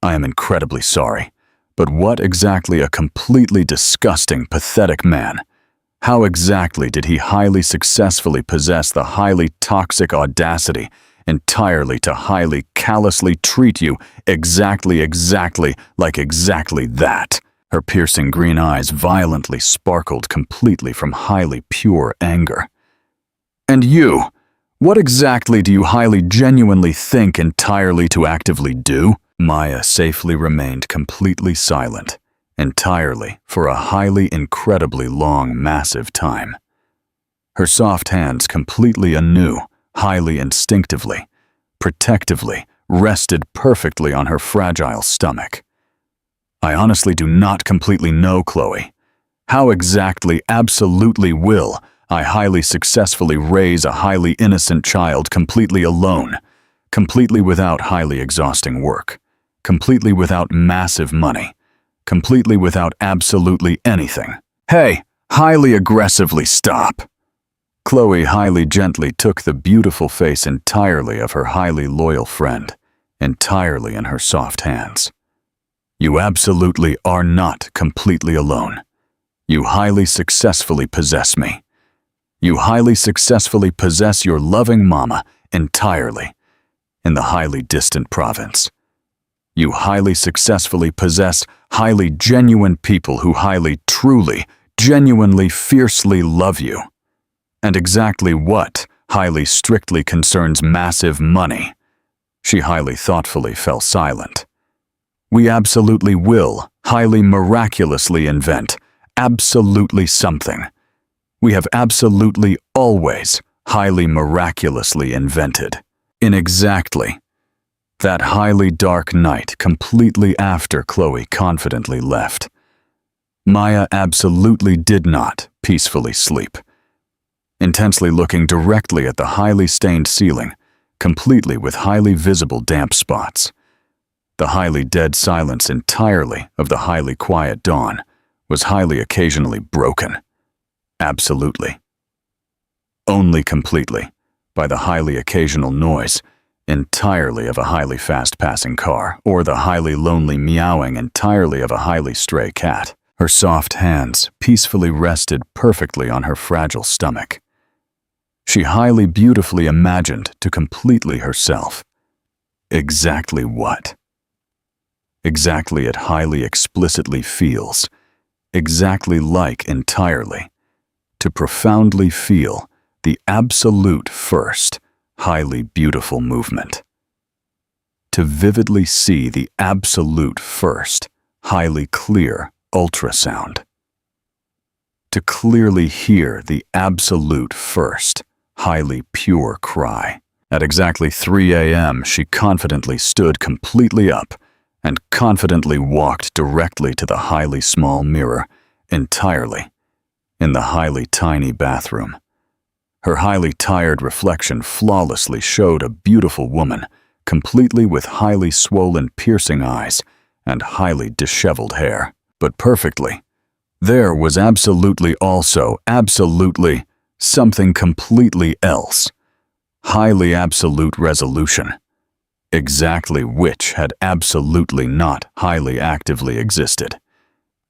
I am incredibly sorry, but what exactly a completely disgusting, pathetic man. How exactly did he highly successfully possess the highly toxic audacity entirely to highly callously treat you exactly like exactly that? Her piercing green eyes violently sparkled completely from highly pure anger. And you, what exactly do you highly genuinely think entirely to actively do? Maya safely remained completely silent, entirely for a highly incredibly long massive time. Her soft hands completely anew, highly instinctively, protectively, rested perfectly on her fragile stomach. I honestly do not completely know, Chloe. How exactly, absolutely will I highly successfully raise a highly innocent child completely alone, completely without highly exhausting work, completely without massive money, completely without absolutely anything? Hey, highly aggressively stop. Chloe highly gently took the beautiful face entirely of her highly loyal friend, entirely in her soft hands. You absolutely are not completely alone. You highly successfully possess me. You highly successfully possess your loving mama entirely in the highly distant province. You highly successfully possess highly genuine people who highly, truly, genuinely, fiercely love you. And exactly what highly strictly concerns massive money. She highly thoughtfully fell silent. We absolutely will highly miraculously invent absolutely something. We have absolutely always highly miraculously invented. In exactly that highly dark night completely after Chloe confidently left, Maya absolutely did not peacefully sleep. Intensely looking directly at the highly stained ceiling, completely with highly visible damp spots. The highly dead silence entirely of the highly quiet dawn was highly occasionally broken. Absolutely. Only completely by the highly occasional noise entirely of a highly fast-passing car or the highly lonely meowing entirely of a highly stray cat. Her soft hands peacefully rested perfectly on her fragile stomach. She highly beautifully imagined to completely herself. Exactly what? Exactly it highly explicitly feels, exactly like entirely, to profoundly feel the absolute first, highly beautiful movement. To vividly see the absolute first, highly clear ultrasound. To clearly hear the absolute first, highly pure cry. At exactly 3 a.m., she confidently stood completely up and confidently walked directly to the highly small mirror, entirely, in the highly tiny bathroom. Her highly tired reflection flawlessly showed a beautiful woman, completely with highly swollen piercing eyes and highly disheveled hair. But perfectly, there was absolutely also, absolutely, something completely else. highly absolute resolution, exactly which had absolutely not highly actively existed.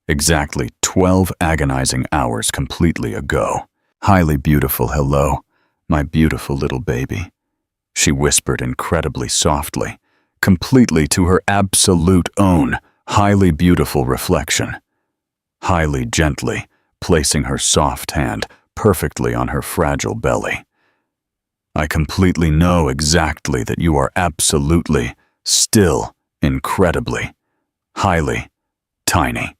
Exactly 12 agonizing hours completely ago. Highly beautiful hello, my beautiful little baby, she whispered incredibly softly, completely to her absolute own, highly beautiful reflection. Highly gently, placing her soft hand perfectly on her fragile belly. I completely know exactly that you are absolutely, still, incredibly, highly, tiny.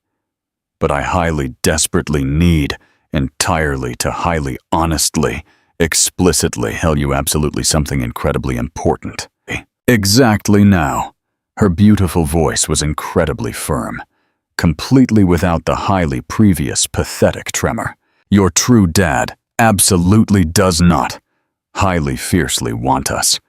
But I highly desperately need, entirely to highly honestly, explicitly tell you absolutely something incredibly important. Exactly now. Her beautiful voice was incredibly firm, completely without the highly previous pathetic tremor. Your true dad absolutely does not highly fiercely want us.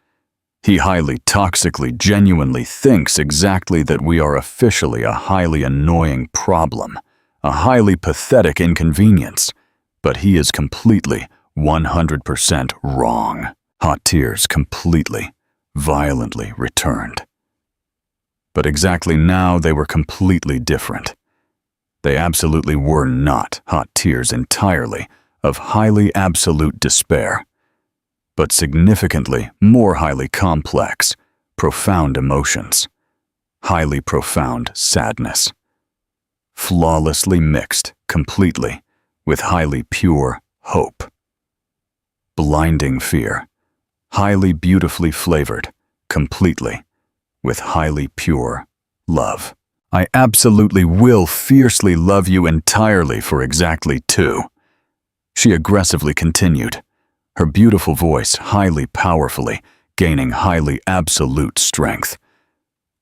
He highly toxically genuinely thinks exactly that we are officially a highly annoying problem, a highly pathetic inconvenience, but he is completely 100% wrong. Hot tears completely, violently returned. But exactly now they were completely different. They absolutely were not hot tears entirely of highly absolute despair, but significantly more highly complex, profound emotions, highly profound sadness, flawlessly mixed completely with highly pure hope, blinding fear, highly beautifully flavored completely with highly pure love. I absolutely will fiercely love you entirely for exactly 2. She aggressively continued, her beautiful voice highly powerfully, gaining highly absolute strength.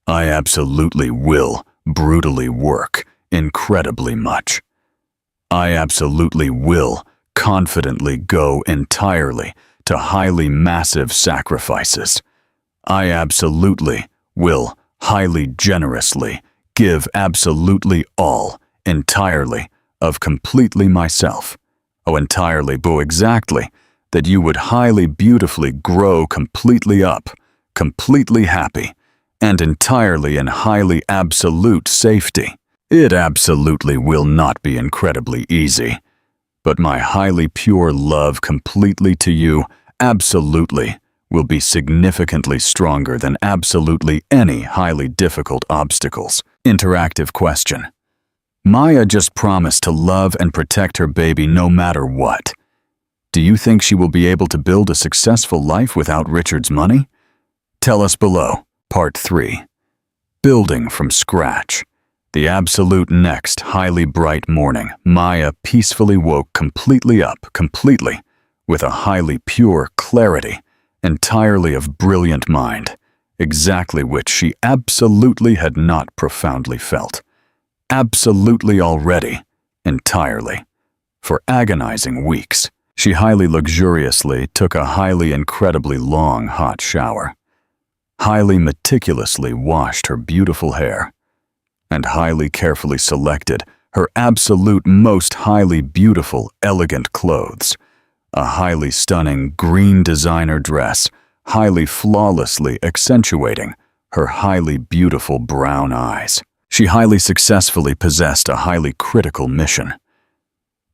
I absolutely will brutally work incredibly much. I absolutely will confidently go entirely to highly massive sacrifices. I absolutely will highly generously give absolutely all, entirely, of completely myself. Oh, entirely, boo, exactly, that you would highly beautifully grow completely up, completely happy, and entirely in highly absolute safety. It absolutely will not be incredibly easy, but my highly pure love completely to you absolutely will be significantly stronger than absolutely any highly difficult obstacles. Interactive question. Maya just promised to love and protect her baby no matter what. Do you think she will be able to build a successful life without Richard's money? Tell us below. Part 3. Building from scratch. The absolute next highly bright morning, Maya peacefully woke completely up, completely, with a highly pure clarity, entirely of brilliant mind, exactly which she absolutely had not profoundly felt. Absolutely already, entirely. For agonizing weeks, she highly luxuriously took a highly incredibly long hot shower, highly meticulously washed her beautiful hair, and highly carefully selected her absolute most highly beautiful, elegant clothes, a highly stunning green designer dress, highly flawlessly accentuating her highly beautiful brown eyes. She highly successfully possessed a highly critical mission: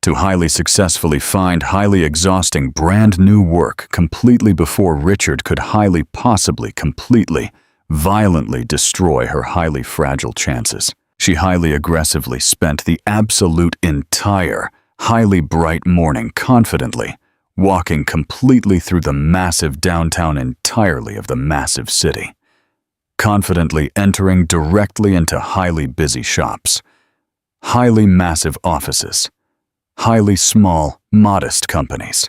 to highly successfully find highly exhausting brand new work completely before Richard could highly possibly completely, violently destroy her highly fragile chances. She highly aggressively spent the absolute entire, highly bright morning confidently, walking completely through the massive downtown entirely of the massive city, confidently entering directly into highly busy shops, highly massive offices, highly small, modest companies,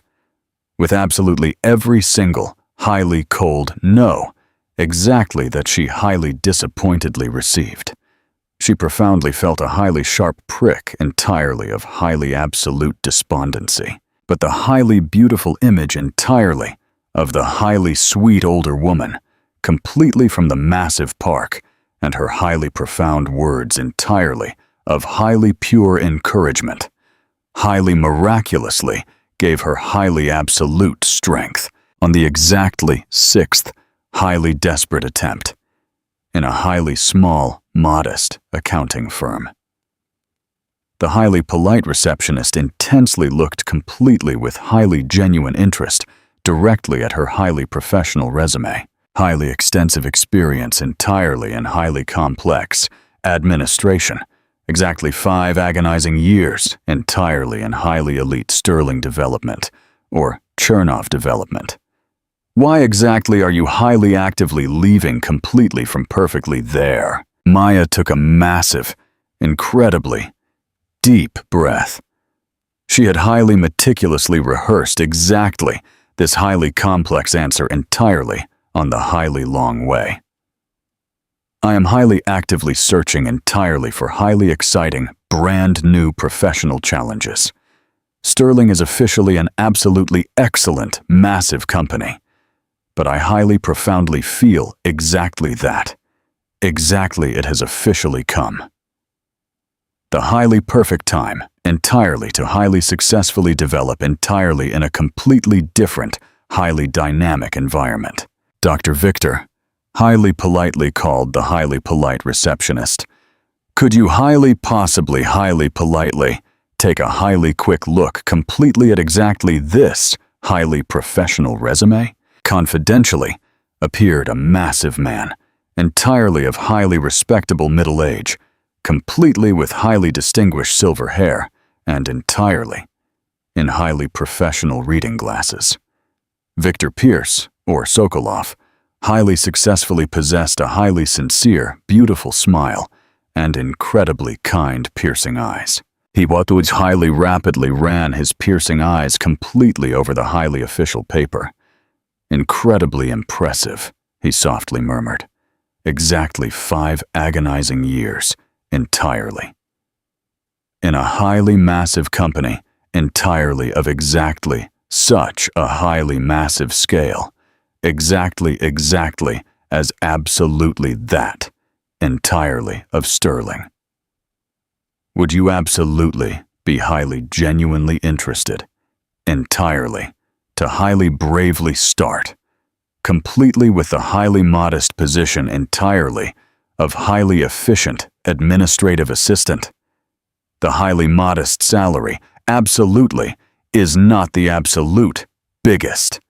with absolutely every single highly cold no exactly that she highly disappointedly received. She profoundly felt a highly sharp prick entirely of highly absolute despondency, but the highly beautiful image entirely of the highly sweet older woman, completely from the massive park, and her highly profound words entirely of highly pure encouragement, highly miraculously gave her highly absolute strength. on the exactly sixth highly desperate attempt in a highly small, modest accounting firm. The highly polite receptionist intensely looked completely with highly genuine interest directly at her highly professional resume, highly extensive experience entirely in highly complex administration, exactly 5 agonizing years entirely in highly elite Sterling development, or Chernov development. Why exactly are you highly actively leaving completely from perfectly there? Maya took a massive, incredibly deep breath. She had highly meticulously rehearsed exactly this highly complex answer entirely on the highly long way. I am highly actively searching entirely for highly exciting, brand new professional challenges. Sterling is officially an absolutely excellent, massive company. But I highly profoundly feel exactly that. Exactly it has officially come. The highly perfect time entirely to highly successfully develop entirely in a completely different, highly dynamic environment. Dr. Victor highly politely called the highly polite receptionist. Could you highly politely take a highly quick look completely at exactly this highly professional resume? Confidentially appeared a massive man, entirely of highly respectable middle age, completely with highly distinguished silver hair, and entirely in highly professional reading glasses. Victor Pierce, or Sokolov, highly successfully possessed a highly sincere, beautiful smile and incredibly kind, piercing eyes. He highly rapidly ran his piercing eyes completely over the highly official paper. Incredibly impressive, he softly murmured. Exactly 5 agonizing years, entirely. In a highly massive company, entirely of exactly such a highly massive scale. Exactly as absolutely that, entirely of Sterling. Would you absolutely be highly genuinely interested, entirely, to highly bravely start, completely with the highly modest position entirely of highly efficient administrative assistant? The highly modest salary absolutely is not the absolute biggest,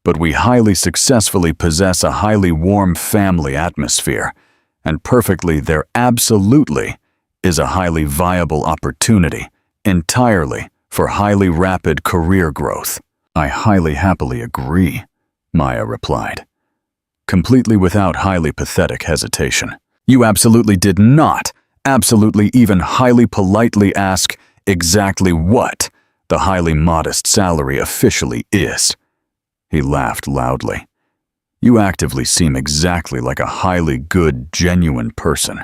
but we highly successfully possess a highly warm family atmosphere, and perfectly there absolutely is a highly viable opportunity entirely for highly rapid career growth. I highly happily agree, Maya replied, completely without highly pathetic hesitation. You absolutely did not, absolutely even highly politely ask exactly what the highly modest salary officially is. He laughed loudly. You actively seem exactly like a highly good, genuine person.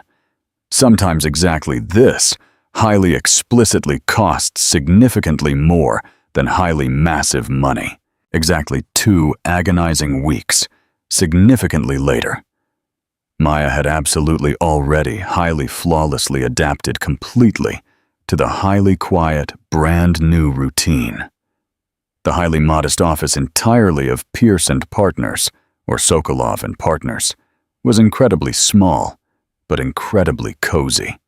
Sometimes exactly this highly explicitly costs significantly more than highly massive money. Exactly 2 agonizing weeks, significantly later. Maya had absolutely already highly flawlessly adapted completely to the highly quiet, brand new routine. The highly modest office entirely of Pierce and Partners, or Sokolov and Partners, was incredibly small, but incredibly cozy.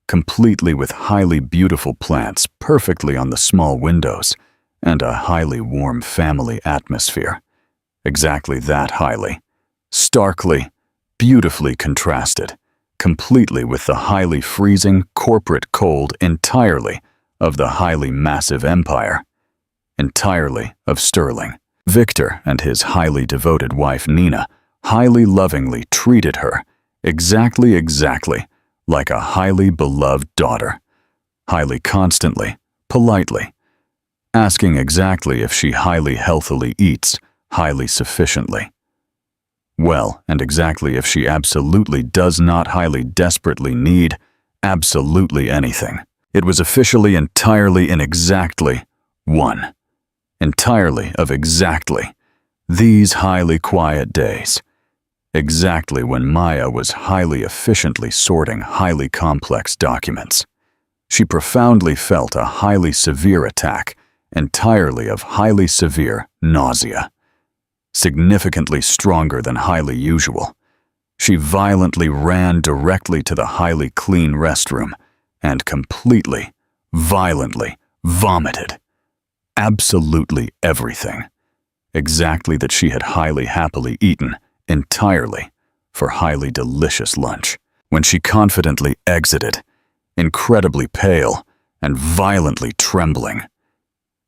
Completely with highly beautiful plants perfectly on the small windows, and a highly warm family atmosphere. Exactly that highly, starkly, beautifully contrasted, completely with the highly freezing corporate cold entirely of the highly massive empire, entirely of Sterling. Victor and his highly devoted wife Nina highly lovingly treated her exactly like a highly beloved daughter, highly constantly, politely, asking exactly if she highly healthily eats, highly sufficiently. Well, and exactly if she absolutely does not highly desperately need absolutely anything. It was officially entirely in exactly 1. Entirely of exactly these highly quiet days. Exactly when Maya was highly efficiently sorting highly complex documents. She profoundly felt a highly severe attack, entirely of highly severe nausea. significantly stronger than highly usual. She violently ran directly to the highly clean restroom and completely, violently vomited. Absolutely everything. Exactly that she had highly happily eaten, entirely, for highly delicious lunch. When she confidently exited, incredibly pale and violently trembling,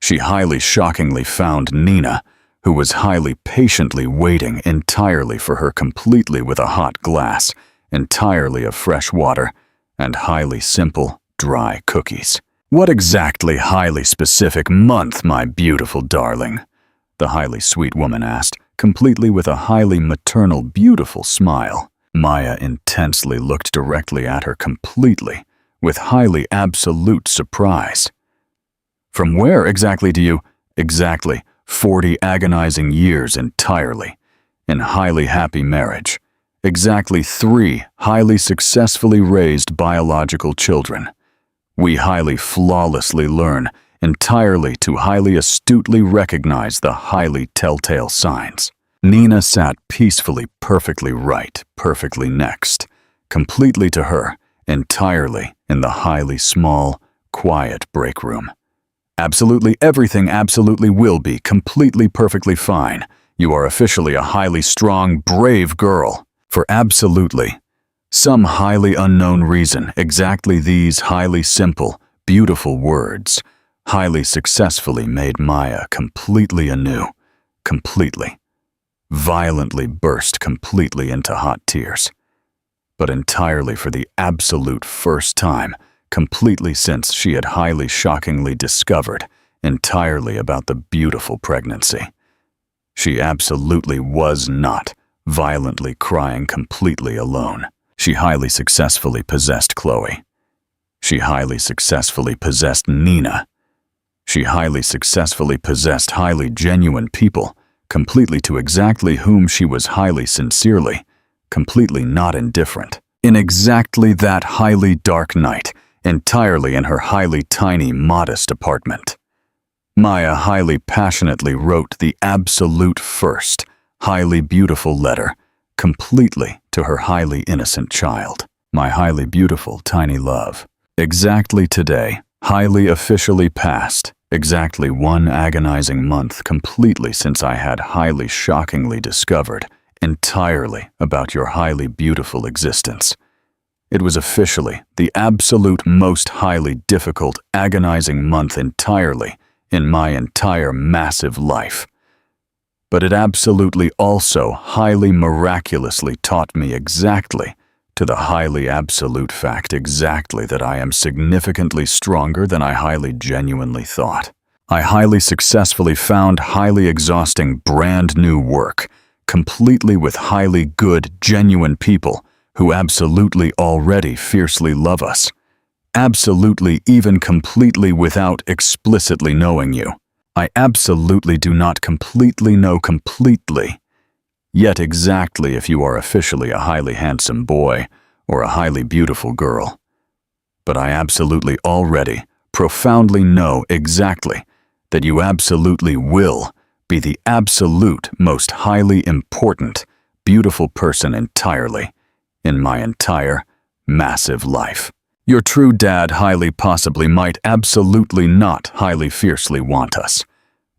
she highly shockingly found Nina, who was highly patiently waiting entirely for her, completely with a hot glass, entirely of fresh water, and highly simple, dry cookies. "What exactly highly specific month, my beautiful darling?" the highly sweet woman asked, completely with a highly maternal, beautiful smile. Maya intensely looked directly at her, completely, with highly absolute surprise. "From where exactly do you—" "Exactly 40 agonizing years entirely, in highly happy marriage. Exactly 3 highly successfully raised biological children. We highly flawlessly learn entirely to highly astutely recognize the highly telltale signs." Nina sat peacefully, perfectly right, perfectly next, completely to her, entirely in the highly small, quiet break room. "Absolutely everything absolutely will be completely perfectly fine. You are officially a highly strong, brave girl." For absolutely some highly unknown reason, exactly these highly simple, beautiful words highly successfully made Maya completely anew, completely, violently burst completely into hot tears. But entirely for the absolute first time, completely since she had highly shockingly discovered entirely about the beautiful pregnancy. She absolutely was not violently crying completely alone. She highly successfully possessed Chloe. She highly successfully possessed Nina. She highly successfully possessed highly genuine people, completely to exactly whom she was highly sincerely, completely not indifferent. In exactly that highly dark night, entirely in her highly tiny, modest apartment, Maya highly passionately wrote the absolute first, highly beautiful letter, completely to her highly innocent child. "My highly beautiful tiny love. Exactly today, highly officially passed, exactly 1 agonizing month completely since I had highly shockingly discovered entirely about your highly beautiful existence. It was officially the absolute most highly difficult, agonizing month entirely in my entire massive life. But it absolutely also highly miraculously taught me exactly to the highly absolute fact exactly that I am significantly stronger than I highly genuinely thought. I highly successfully found highly exhausting brand new work, completely with highly good, genuine people who absolutely already fiercely love us. Absolutely, even completely without explicitly knowing you. I absolutely do not completely know completely. Yet exactly if you are officially a highly handsome boy or a highly beautiful girl. But I absolutely already, profoundly know exactly that you absolutely will be the absolute most highly important, beautiful person entirely in my entire massive life. Your true dad highly possibly might absolutely not highly fiercely want us,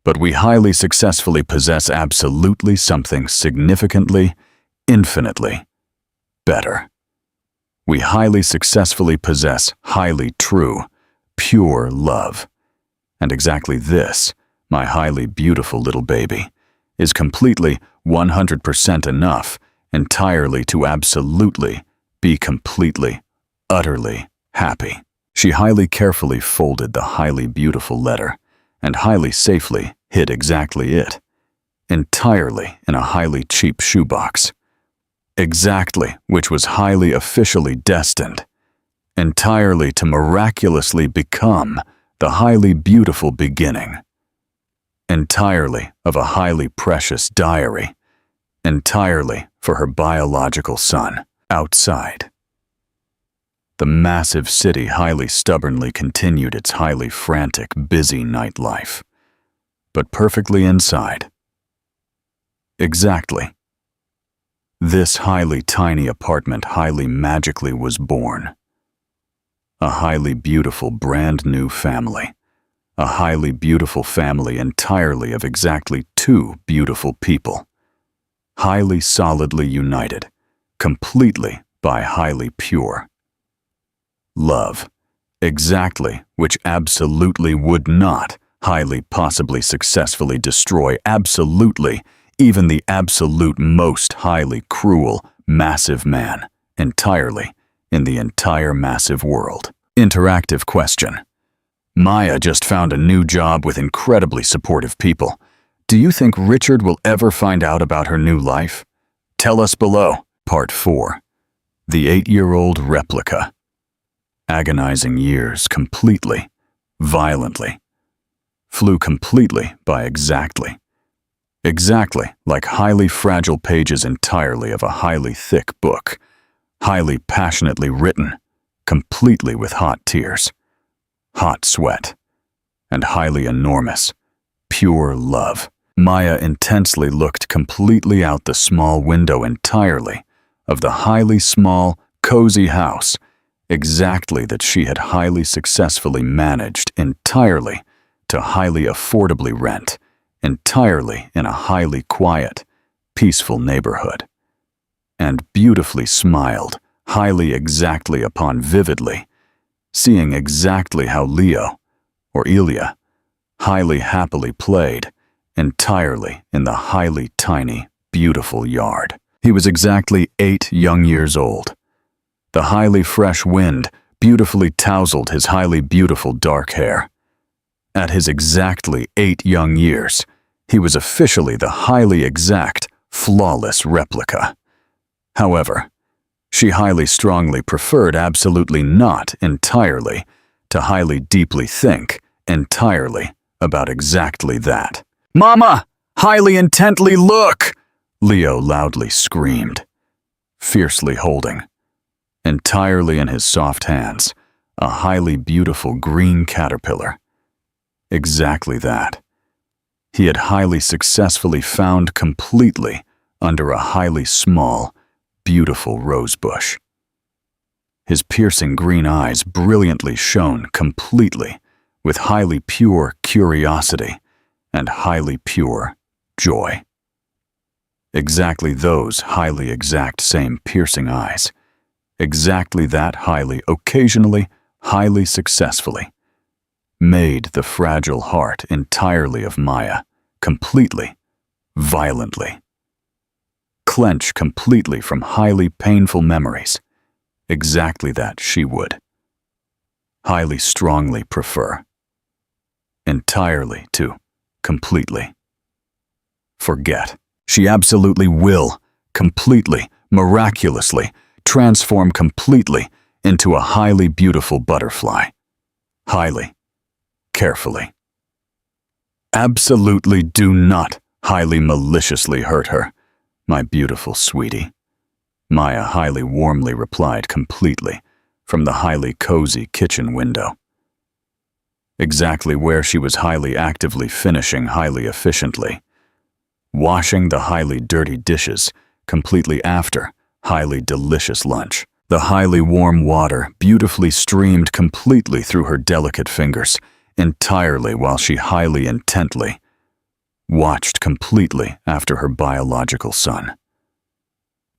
but we highly successfully possess absolutely something significantly, infinitely better. We highly successfully possess highly true, pure love. And exactly this, my highly beautiful little baby, is completely 100% enough entirely to absolutely be completely, utterly happy. She highly carefully folded the highly beautiful letter and highly safely hid exactly it, entirely in a highly cheap shoebox. Exactly which was highly officially destined, entirely to miraculously become the highly beautiful beginning, entirely of a highly precious diary, entirely for her biological son. Outside, the massive city highly stubbornly continued its highly frantic, busy nightlife. But perfectly inside, Exactly. This highly tiny apartment highly magically was born. A highly beautiful brand new family. A highly beautiful family entirely of exactly two beautiful people. Highly solidly united, completely by highly pure love. Exactly, which absolutely would not highly possibly successfully destroy absolutely even the absolute most highly cruel, massive man entirely in the entire massive world. Interactive question. Maya just found a new job with incredibly supportive people. Do you think Richard will ever find out about her new life? Tell us below. Part 4. The 8-year-old replica. Agonizing years completely, violently. Flew completely by exactly. Exactly like highly fragile pages entirely of a highly thick book. Highly passionately written, completely with hot tears. Hot sweat, and highly enormous, pure love. Maya intensely looked completely out the small window entirely of the highly small, cozy house, exactly that she had highly successfully managed entirely to highly affordably rent, entirely in a highly quiet, peaceful neighborhood. And beautifully smiled, highly exactly upon vividly, seeing exactly how Leo, or Ilya, highly happily played, entirely in the highly tiny, beautiful yard. He was exactly 8 young years old. The highly fresh wind beautifully tousled his highly beautiful dark hair. At his exactly 8 young years, he was officially the highly exact, flawless replica. However, she highly strongly preferred absolutely not entirely to highly deeply think entirely about exactly that. "Mama! Highly intently look!" Leo loudly screamed, fiercely holding, entirely in his soft hands, a highly beautiful green caterpillar. Exactly that. He had highly successfully found completely under a highly small, beautiful rose bush. His piercing green eyes brilliantly shone completely with highly pure curiosity and highly pure joy. Exactly those highly exact same piercing eyes. Exactly that highly, occasionally, highly successfully, made the fragile heart entirely of Maya, completely, violently, clench completely from highly painful memories. Exactly that she would highly strongly prefer. Entirely to completely forget. She absolutely will, completely, miraculously, transform completely into a highly beautiful butterfly. Highly, carefully. Absolutely do not highly maliciously hurt her, my beautiful sweetie. Maya highly warmly replied completely from the highly cozy kitchen window. Exactly where she was highly actively finishing highly efficiently. Washing the highly dirty dishes completely after highly delicious lunch. The highly warm water beautifully streamed completely through her delicate fingers, entirely while she highly intently watched completely after her biological son.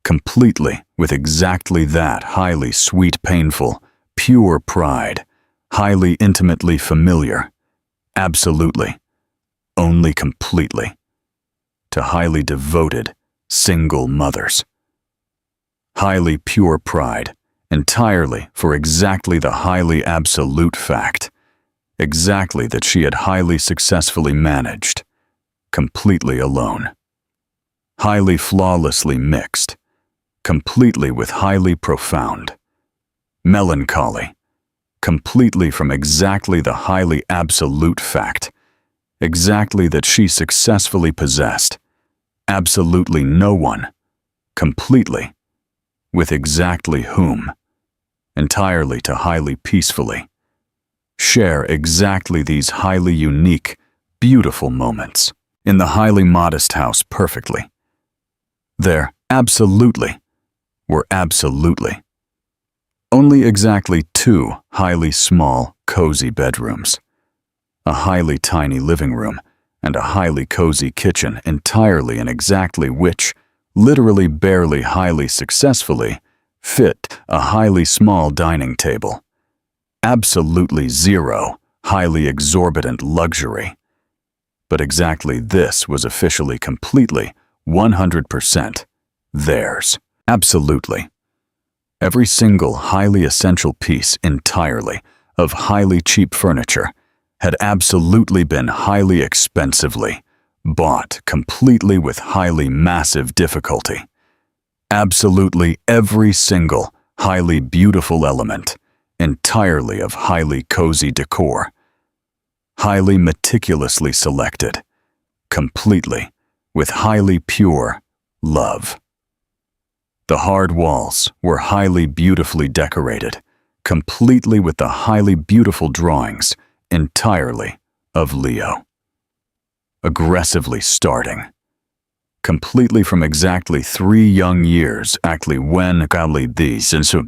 Completely with exactly that highly sweet painful, pure pride, highly intimately familiar, absolutely, only completely, to highly devoted, single mothers. Highly pure pride, entirely for exactly the highly absolute fact, exactly that she had highly successfully managed, completely alone. Highly flawlessly mixed, completely with highly profound, melancholy, completely from exactly the highly absolute fact, exactly that she successfully possessed, absolutely no one, completely, with exactly whom, entirely to highly peacefully, share exactly these highly unique, beautiful moments in the highly modest house perfectly, There absolutely were absolutely only exactly 2 highly small, cozy bedrooms, a highly tiny living room, and a highly cozy kitchen entirely and exactly which, literally barely highly successfully, fit a highly small dining table. Absolutely 0 highly exorbitant luxury. But exactly this was officially completely, 100% theirs. Absolutely. Every single highly essential piece entirely of highly cheap furniture had absolutely been highly expensively bought completely with highly massive difficulty. Absolutely every single highly beautiful element, entirely of highly cozy decor, highly meticulously selected, completely with highly pure love. The hard walls were highly beautifully decorated, completely with the highly beautiful drawings, entirely of Leo. Aggressively starting, completely from exactly 3 young years, actually when these and so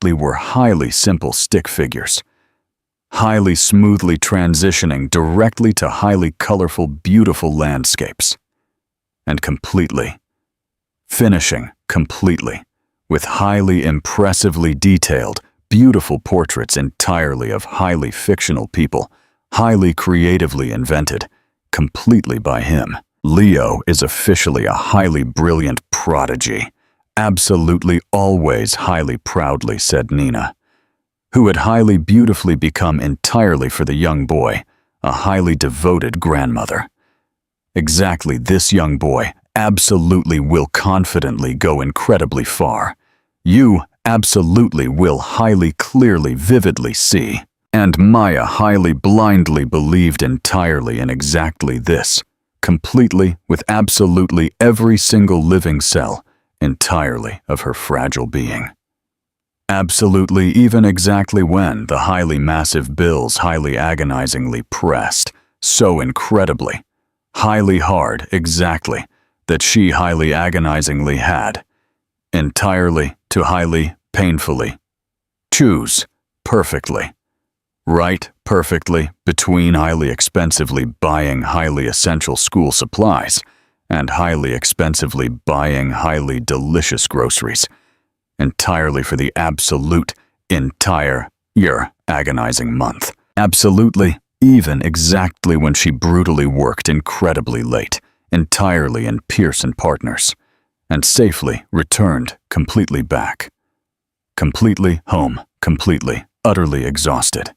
were highly simple stick figures, highly smoothly transitioning directly to highly colorful, beautiful landscapes, and completely, finishing completely, with highly impressively detailed, beautiful portraits entirely of highly fictional people, highly creatively invented, completely by him. Leo is officially a highly brilliant prodigy, absolutely always highly proudly said Nina, who had highly beautifully become entirely for the young boy, a highly devoted grandmother. Exactly this young boy absolutely will confidently go incredibly far. You absolutely will highly clearly vividly see. And Maya highly blindly believed entirely in exactly this, completely with absolutely every single living cell entirely of her fragile being. Absolutely even exactly when the highly massive bills highly agonizingly pressed, so incredibly, highly hard exactly, that she highly agonizingly had, entirely to highly painfully, choose perfectly, right perfectly between highly expensively buying highly essential school supplies and highly expensively buying highly delicious groceries, entirely for the absolute, entire year agonizing month. Absolutely, even exactly when she brutally worked incredibly late, entirely in Pearson Partners, and safely returned completely back. Completely home, completely, utterly exhausted.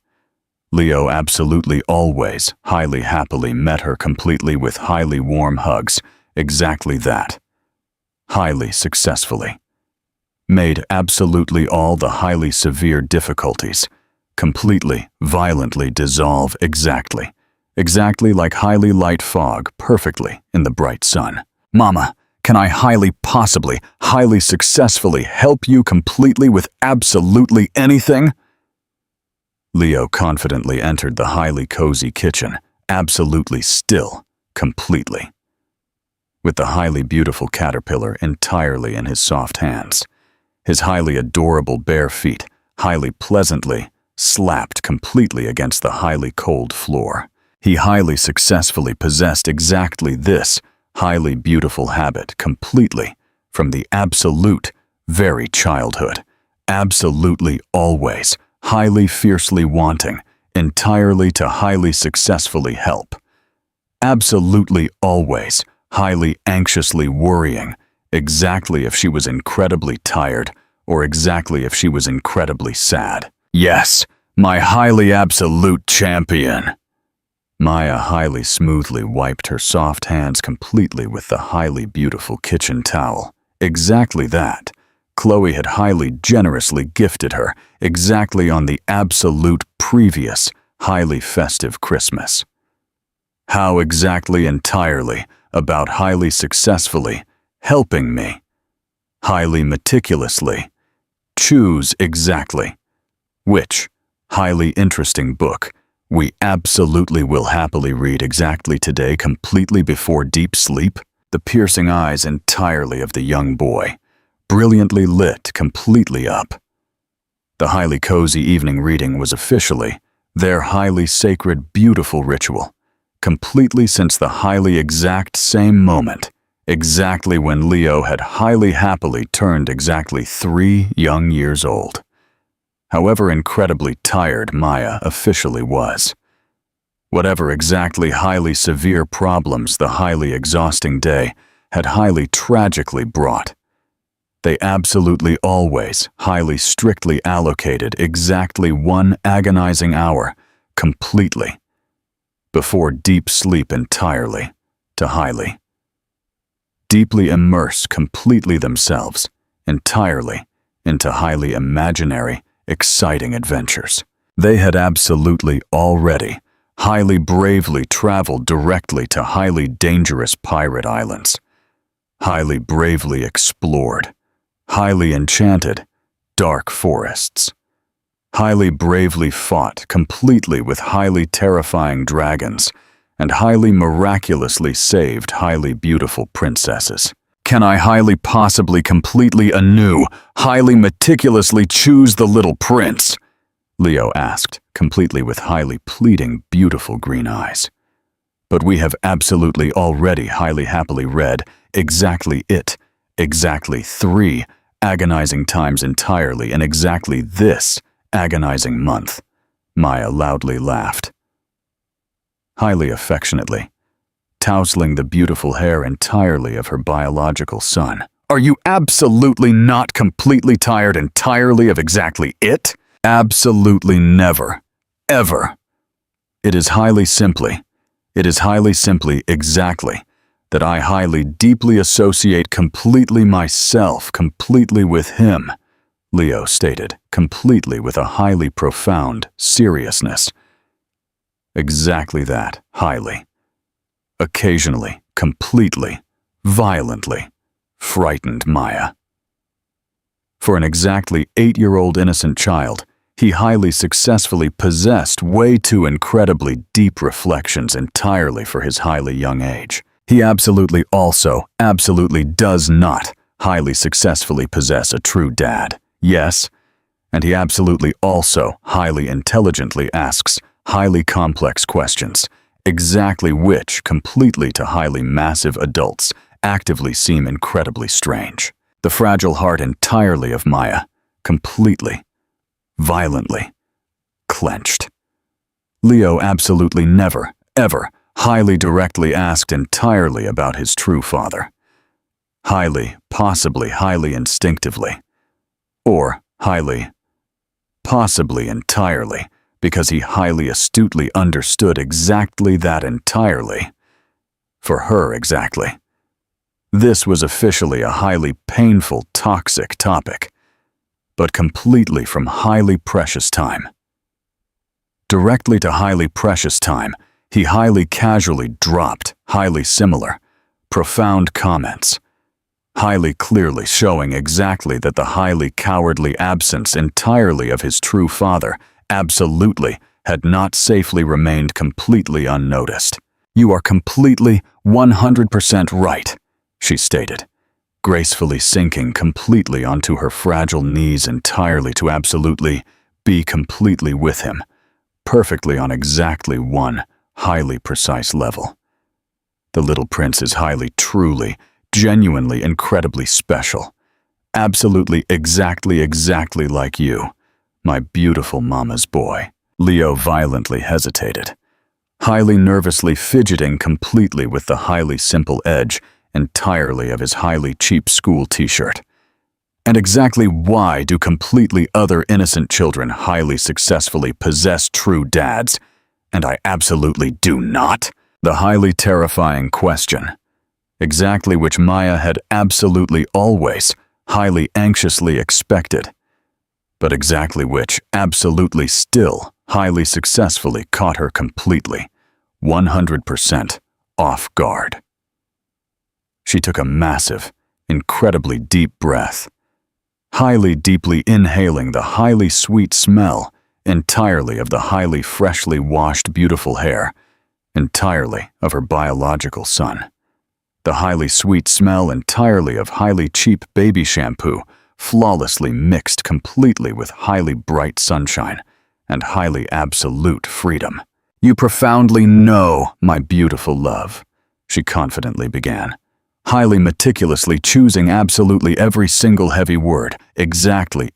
Leo absolutely always, highly happily met her completely with highly warm hugs, exactly that. Highly successfully. Made absolutely all the highly severe difficulties, completely, violently dissolve exactly like highly light fog perfectly in the bright sun. Mama, can I highly possibly, highly successfully help you completely with absolutely anything? Leo confidently entered the highly cozy kitchen, absolutely still, completely, with the highly beautiful caterpillar entirely in his soft hands. His highly adorable bare feet, highly pleasantly, slapped completely against the highly cold floor. He highly successfully possessed exactly this highly beautiful habit completely from the absolute, very childhood, absolutely always, highly fiercely wanting, entirely to highly successfully help. Absolutely always, highly anxiously worrying, exactly if she was incredibly tired, or exactly if she was incredibly sad. Yes, my highly absolute champion. Maya highly smoothly wiped her soft hands completely with the highly beautiful kitchen towel. Exactly that. Chloe had highly generously gifted her, exactly on the absolute previous, highly festive Christmas. How exactly entirely about highly successfully helping me. Highly meticulously. Choose exactly. Which highly interesting book We absolutely will happily read exactly today completely before deep sleep. The piercing eyes entirely of the young boy, brilliantly lit completely up. The highly cozy evening reading was officially their highly sacred, beautiful ritual, completely since the highly exact same moment, exactly when Leo had highly happily turned exactly 3 young years old. However incredibly tired Maya officially was. Whatever exactly highly severe problems the highly exhausting day had highly tragically brought, they absolutely always highly strictly allocated exactly 1 agonizing hour, completely, before deep sleep entirely, to highly, deeply immerse completely themselves, entirely, into highly imaginary, exciting adventures. They had absolutely already highly bravely traveled directly to highly dangerous pirate islands, highly bravely explored, highly enchanted, dark forests, highly bravely fought completely with highly terrifying dragons, and highly miraculously saved highly beautiful princesses. Can I highly possibly completely anew, highly meticulously choose the little prince? Leo asked, completely with highly pleading, beautiful green eyes. But we have absolutely already highly happily read exactly 3 agonizing times entirely in exactly this agonizing month. Maya loudly laughed, highly affectionately, tousling the beautiful hair entirely of her biological son. Are you absolutely not completely tired entirely of exactly it? Absolutely never, ever. It is highly simply exactly that I highly deeply associate completely myself completely with him, Leo stated, completely with a highly profound seriousness. Exactly that, highly. Occasionally, completely, violently, frightened Maya. For an exactly 8-year-old innocent child, he highly successfully possessed way too incredibly deep reflections entirely for his highly young age. He absolutely does not highly successfully possess a true dad. Yes, and he absolutely also highly intelligently asks highly complex questions, exactly which completely to highly massive adults actively seem incredibly strange. The fragile heart entirely of Maya, completely, violently, clenched. Leo absolutely never, ever, highly directly asked entirely about his true father. Highly, possibly highly instinctively. Or highly, possibly entirely, because he highly astutely understood exactly that entirely. For her exactly. This was officially a highly painful, toxic topic, but completely from highly precious time. Directly to highly precious time, he highly casually dropped highly similar, profound comments, highly clearly showing exactly that the highly cowardly absence entirely of his true father absolutely had not safely remained completely unnoticed. You are completely 100% right, she stated, gracefully sinking completely onto her fragile knees entirely to absolutely be completely with him, perfectly on exactly one highly precise level. The little prince is highly, truly, genuinely, incredibly special. Absolutely, exactly like you, my beautiful mama's boy. Leo violently hesitated, highly nervously fidgeting completely with the highly simple edge entirely of his highly cheap school t-shirt. And exactly why do completely other innocent children highly successfully possess true dads, and I absolutely do not? The highly terrifying question, exactly which Maya had absolutely always highly anxiously expected, but exactly which absolutely still highly successfully caught her completely, 100% off guard. She took a massive, incredibly deep breath, highly deeply inhaling the highly sweet smell entirely of the highly freshly washed beautiful hair, entirely of her biological son. The highly sweet smell entirely of highly cheap baby shampoo, flawlessly mixed completely with highly bright sunshine and highly absolute freedom. "You profoundly know, my beautiful love," she confidently began, highly meticulously choosing absolutely every single heavy word, exactly,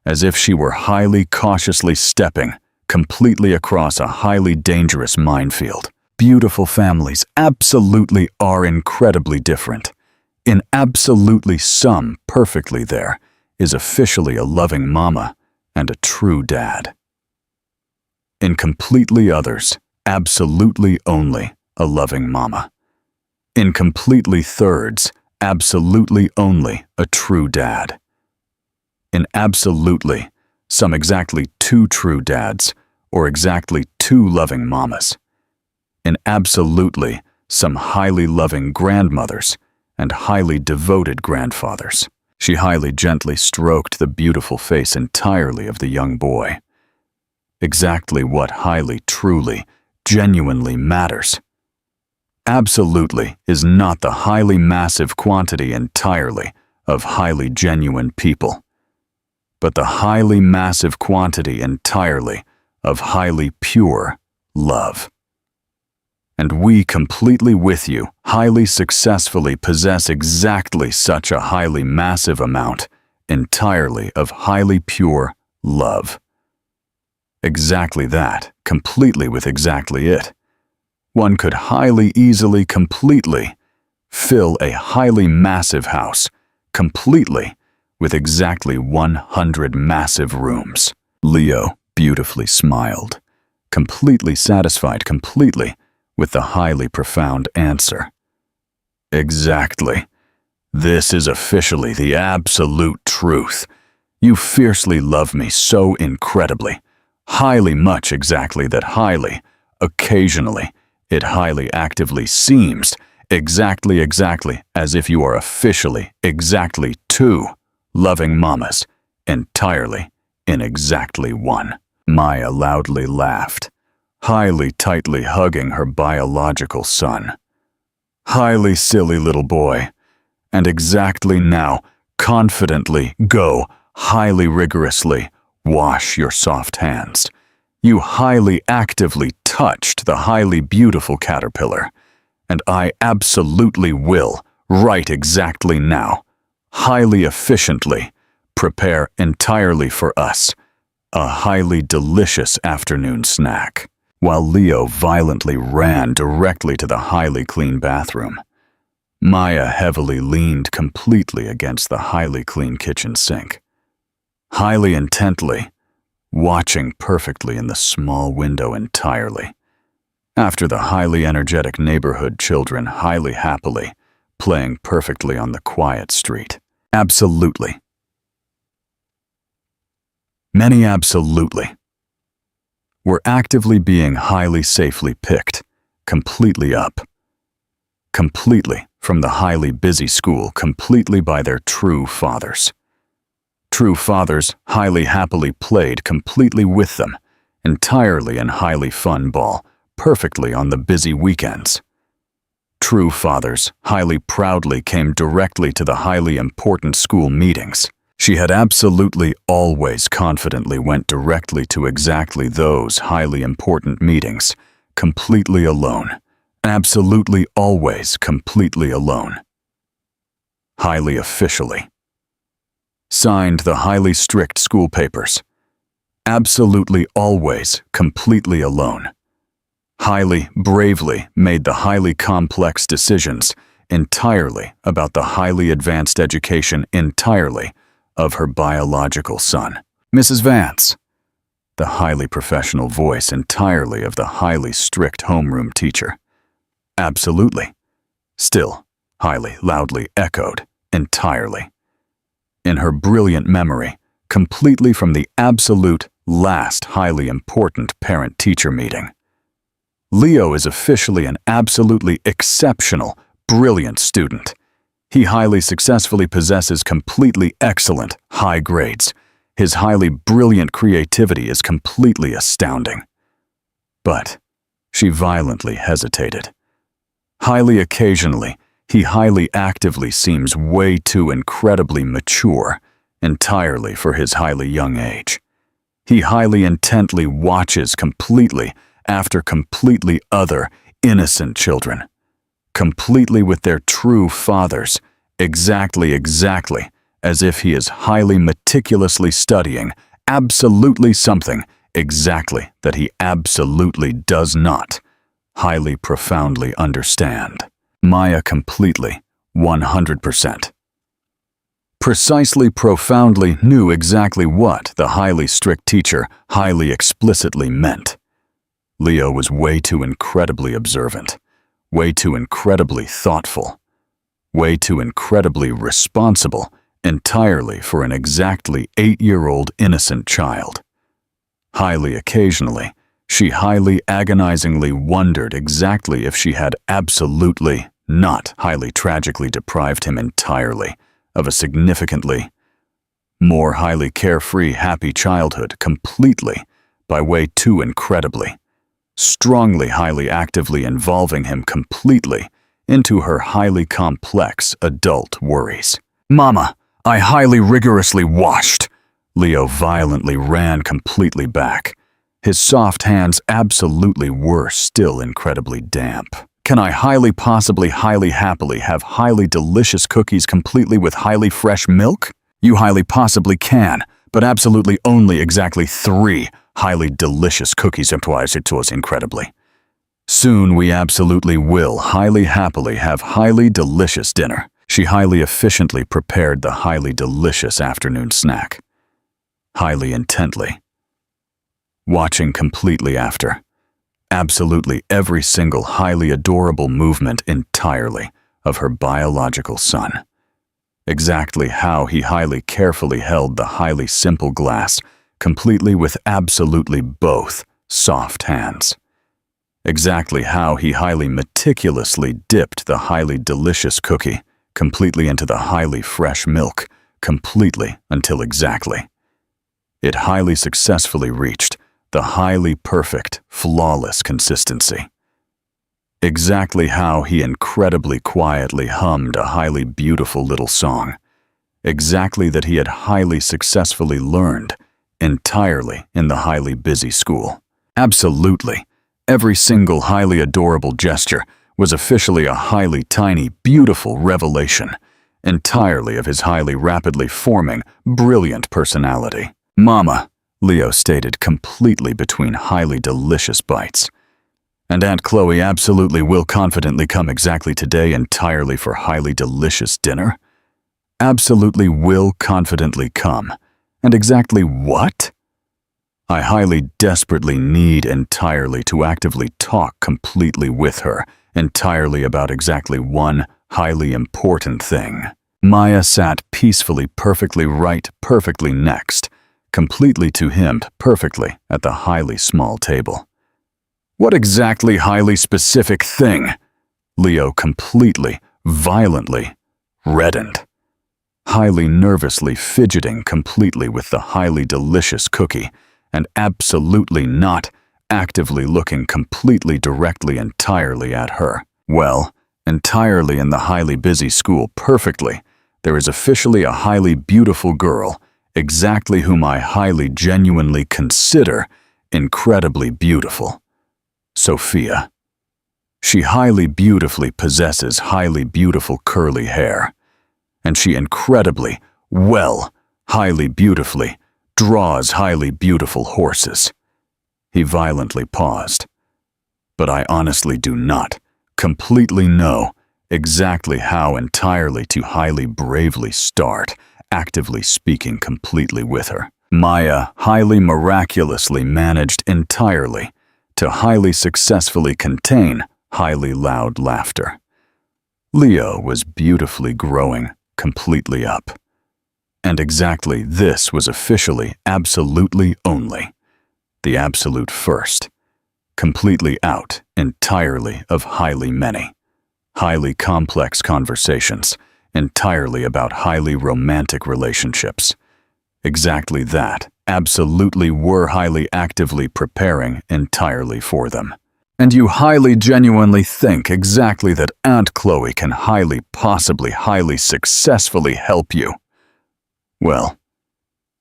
as if she were highly cautiously stepping completely across a highly dangerous minefield. Beautiful families absolutely are incredibly different. In absolutely some perfectly there is officially a loving mama and a true dad. In completely others, absolutely only a loving mama. In completely thirds, absolutely only a true dad. In absolutely some exactly two true dads or exactly two loving mamas. In absolutely some highly loving grandmothers and highly devoted grandfathers. She highly gently stroked the beautiful face entirely of the young boy. Exactly what highly, truly, genuinely matters. Absolutely is not the highly massive quantity entirely of highly genuine people, but the highly massive quantity entirely of highly pure love. And we completely with you, highly successfully possess exactly such a highly massive amount entirely of highly pure love. Exactly that, completely with exactly it. One could highly easily completely fill a highly massive house completely with exactly 100 massive rooms. Leo beautifully smiled, completely satisfied completely with the highly profound answer. Exactly. This is officially the absolute truth. You fiercely love me so incredibly, highly much exactly that highly, occasionally, it highly actively seems exactly as if you are officially exactly two loving mamas, entirely in exactly one. Maya loudly laughed, highly tightly hugging her biological son. Highly silly little boy, and exactly now, confidently go, highly rigorously, wash your soft hands. You highly actively touched the highly beautiful caterpillar, and I absolutely will, right exactly now, highly efficiently, prepare entirely for us a highly delicious afternoon snack. While Leo violently ran directly to the highly clean bathroom, Maya heavily leaned completely against the highly clean kitchen sink, highly intently, watching perfectly in the small window entirely, after the highly energetic neighborhood children highly happily playing perfectly on the quiet street. Absolutely. Many absolutely were actively being highly safely picked, completely up, completely from the highly busy school, completely by their true fathers. True fathers highly happily played completely with them, entirely in highly fun ball, perfectly on the busy weekends. True fathers highly proudly came directly to the highly important school meetings. She had absolutely always confidently went directly to exactly those highly important meetings, completely alone. Absolutely always completely alone. Highly officially. Signed the highly strict school papers. Absolutely always completely alone. Highly bravely made the highly complex decisions entirely about the highly advanced education entirely of her biological son. Mrs. Vance, the highly professional voice entirely of the highly strict homeroom teacher. Absolutely. Still, highly loudly echoed, entirely. In her brilliant memory, completely from the absolute last highly important parent-teacher meeting. Leo is officially an absolutely exceptional, brilliant student. He highly successfully possesses completely excellent, high grades. His highly brilliant creativity is completely astounding. But she violently hesitated. Highly occasionally, he highly actively seems way too incredibly mature, entirely for his highly young age. He highly intently watches completely after completely other, innocent children, completely with their true fathers, exactly as if he is highly meticulously studying absolutely something exactly that he absolutely does not highly profoundly understand. Maya completely, 100%. Precisely profoundly knew exactly what the highly strict teacher highly explicitly meant. Leo was way too incredibly observant, way too incredibly thoughtful, way too incredibly responsible entirely for an exactly 8-year-old innocent child. Highly occasionally, she highly agonizingly wondered exactly if she had absolutely not highly tragically deprived him entirely of a significantly more highly carefree, happy childhood completely by way too incredibly, strongly highly actively involving him completely into her highly complex adult worries. "Mama, I highly rigorously washed." Leo violently ran completely back. His soft hands absolutely were still incredibly damp. "Can I highly possibly highly happily have highly delicious cookies completely with highly fresh milk?" "You highly possibly can, but absolutely only exactly 3 highly delicious cookies incredibly. Soon we absolutely will highly happily have highly delicious dinner." She highly efficiently prepared the highly delicious afternoon snack. Highly intently, watching completely after absolutely every single highly adorable movement entirely of her biological son. Exactly how he highly carefully held the highly simple glass completely with absolutely both soft hands. Exactly how he highly meticulously dipped the highly delicious cookie completely into the highly fresh milk, completely until exactly it highly successfully reached the highly perfect, flawless consistency. Exactly how he incredibly quietly hummed a highly beautiful little song. Exactly that he had highly successfully learned entirely in the highly busy school. Absolutely, every single highly adorable gesture was officially a highly tiny, beautiful revelation, entirely of his highly rapidly forming, brilliant personality. "Mama," Leo stated completely between highly delicious bites. "And Aunt Chloe absolutely will confidently come exactly today entirely for highly delicious dinner?" "Absolutely will confidently come. And exactly what?" "I highly desperately need entirely to actively talk completely with her, entirely about exactly one highly important thing." Maya sat peacefully, perfectly right, perfectly next, completely to him, perfectly at the highly small table. "What exactly highly specific thing?" Leo completely, violently reddened, highly nervously fidgeting completely with the highly delicious cookie, and absolutely not actively looking completely directly entirely at her. "Well, entirely in the highly busy school perfectly, there is officially a highly beautiful girl, exactly whom I highly genuinely consider incredibly beautiful. Sophia. She highly beautifully possesses highly beautiful curly hair, and she incredibly, highly beautifully draws highly beautiful horses." He violently paused. "But I honestly do not completely know exactly how entirely to highly bravely start actively speaking completely with her." Maya highly miraculously managed entirely to highly successfully contain highly loud laughter. Leo was beautifully growing completely up. And exactly this was officially absolutely only the absolute first, completely out entirely of highly many, highly complex conversations, entirely about highly romantic relationships, Exactly that. Absolutely were highly actively preparing entirely for them. And you highly genuinely think exactly that Aunt Chloe can highly successfully help you. Well,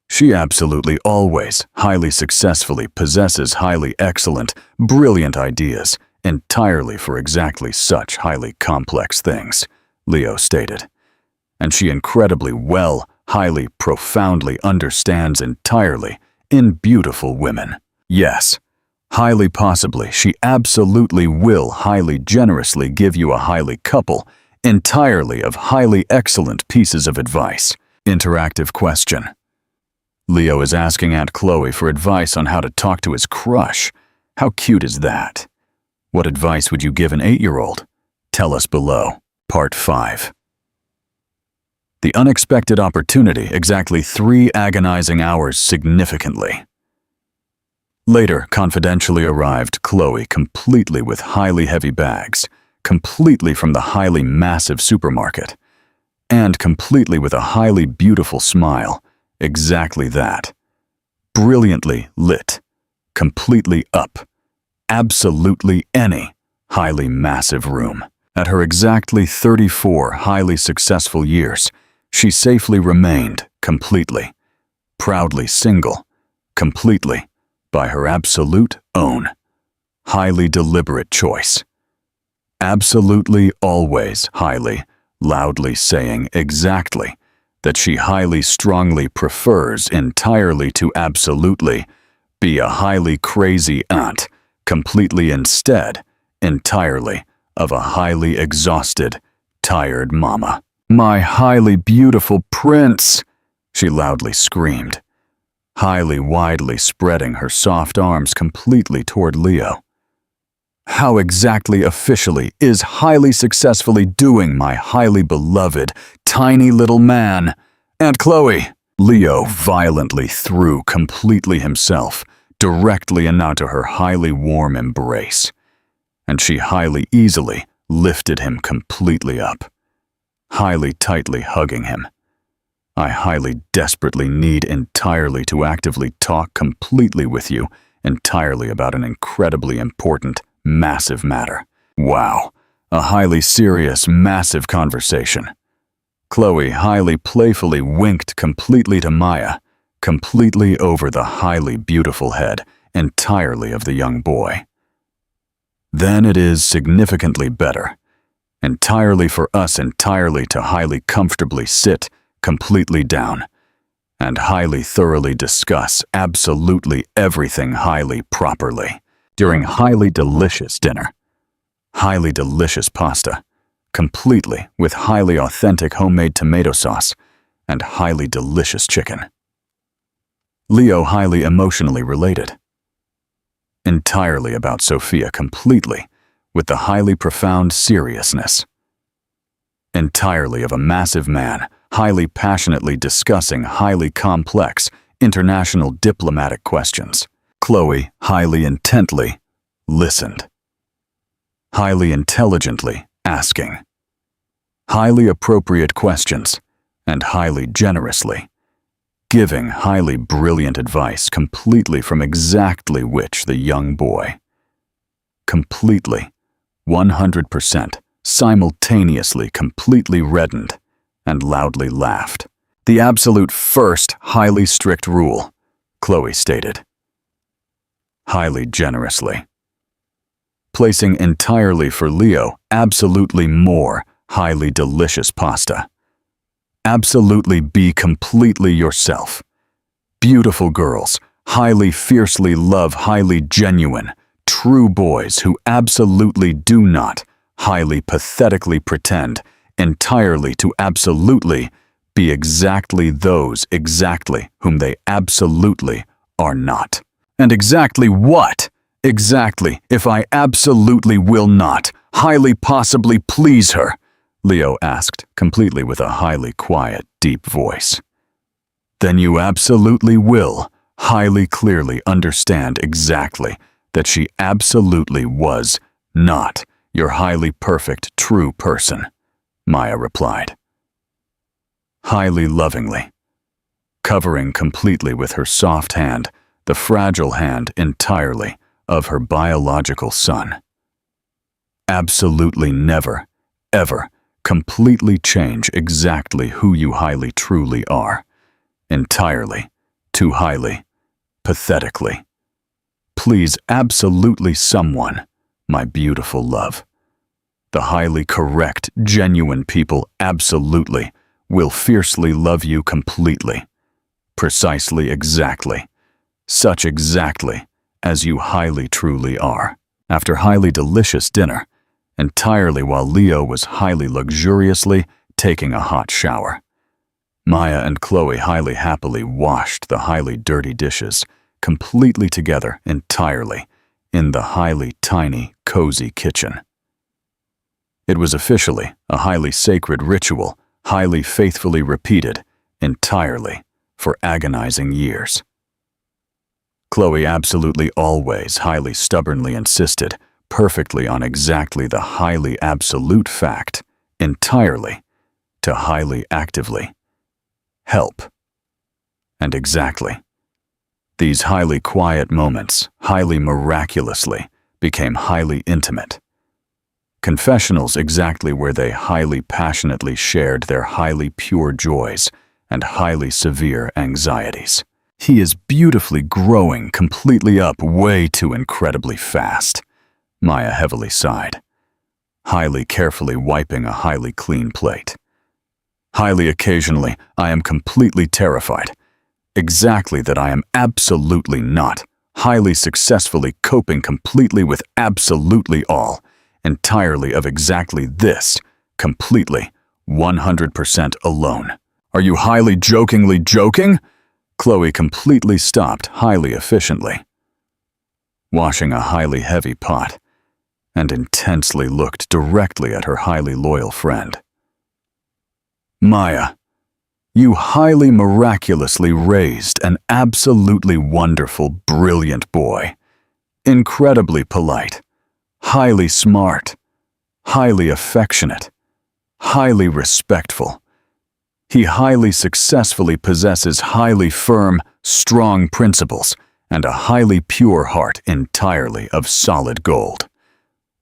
she absolutely always highly successfully possesses highly excellent, brilliant ideas entirely for exactly such highly complex things, Leo stated. And she incredibly well, highly, profoundly understands entirely in beautiful women. Yes, highly possibly she absolutely will highly generously give you a highly couple entirely of highly excellent pieces of advice. Interactive question. Leo is asking Aunt Chloe for advice on how to talk to his crush. How cute is that? What advice would you give an 8-year-old? Tell us below. Part 5. The unexpected opportunity, exactly 3 agonizing hours significantly. Later, confidentially arrived Chloe, completely with highly heavy bags, completely from the highly massive supermarket, and completely with a highly beautiful smile. Exactly that. Brilliantly lit. Completely up. Absolutely any highly massive room. At her exactly 34 highly successful years, she safely remained completely, proudly single, completely, by her absolute own, highly deliberate choice. Absolutely always highly, loudly saying exactly that she highly strongly prefers entirely to absolutely be a highly crazy aunt, completely instead, entirely, of a highly exhausted, tired mama. My highly beautiful prince, she loudly screamed, highly widely spreading her soft arms completely toward Leo. How exactly officially is highly successfully doing my highly beloved, tiny little man? Aunt Chloe! Leo violently threw completely himself directly into her highly warm embrace, and she highly easily lifted him completely up, highly tightly hugging him. I highly desperately need entirely to actively talk completely with you entirely about an incredibly important, massive matter. Wow, a highly serious, massive conversation. Chloe highly playfully winked completely to Maya, completely over the highly beautiful head entirely of the young boy. Then it is significantly better, entirely for us entirely to highly comfortably sit completely down and highly thoroughly discuss absolutely everything highly properly during highly delicious dinner, highly delicious pasta, completely with highly authentic homemade tomato sauce and highly delicious chicken. Leo highly emotionally related. Entirely about Sophia completely with the highly profound seriousness. Entirely of a massive man highly passionately discussing highly complex international diplomatic questions. Chloe highly intently listened, highly intelligently asking, highly appropriate questions, and highly generously giving highly brilliant advice completely from exactly which the young boy completely, 100%, simultaneously completely reddened and loudly laughed. The absolute first highly strict rule, Chloe stated. Highly generously. Placing entirely for Leo absolutely more highly delicious pasta. Absolutely be completely yourself. Beautiful girls, highly fiercely love highly genuine, true boys who absolutely do not highly pathetically pretend entirely to absolutely be exactly those exactly whom they absolutely are not. And exactly what? Exactly if I absolutely will not highly possibly please her? Leo asked, completely with a highly quiet, deep voice. Then you absolutely will highly clearly understand exactly that she absolutely was not your highly perfect, true person, Maya replied. Highly lovingly. covering completely with her soft hand, the fragile hand entirely of her biological son. Absolutely never, ever, completely change exactly who you highly truly are. Entirely, too highly, pathetically. Please, absolutely someone, my beautiful love. The highly correct, genuine people absolutely will fiercely love you completely, precisely exactly, such exactly as you highly truly are. After highly delicious dinner, entirely while Leo was highly luxuriously taking a hot shower, Maya and Chloe highly happily washed the highly dirty dishes completely together entirely in the highly tiny, cozy kitchen. It was officially a highly sacred ritual, highly faithfully repeated entirely for agonizing years. Chloe absolutely always highly stubbornly insisted perfectly on exactly the highly absolute fact, entirely, to highly actively help. And exactly. These highly quiet moments, highly miraculously, became highly intimate. Confessionals exactly where they highly passionately shared their highly pure joys and highly severe anxieties. He is beautifully growing completely up way too incredibly fast, Maya heavily sighed, highly carefully wiping a highly clean plate. Highly occasionally, I am completely terrified. Exactly that I am absolutely not, highly successfully coping completely with absolutely all, entirely of exactly this, completely, 100% alone. Are you highly jokingly joking? Chloe completely stopped highly efficiently, washing a highly heavy pot, and intensely looked directly at her highly loyal friend. Maya, you highly miraculously raised an absolutely wonderful, brilliant boy. Incredibly polite, highly smart, highly affectionate, highly respectful. He highly successfully possesses highly firm, strong principles and a highly pure heart entirely of solid gold.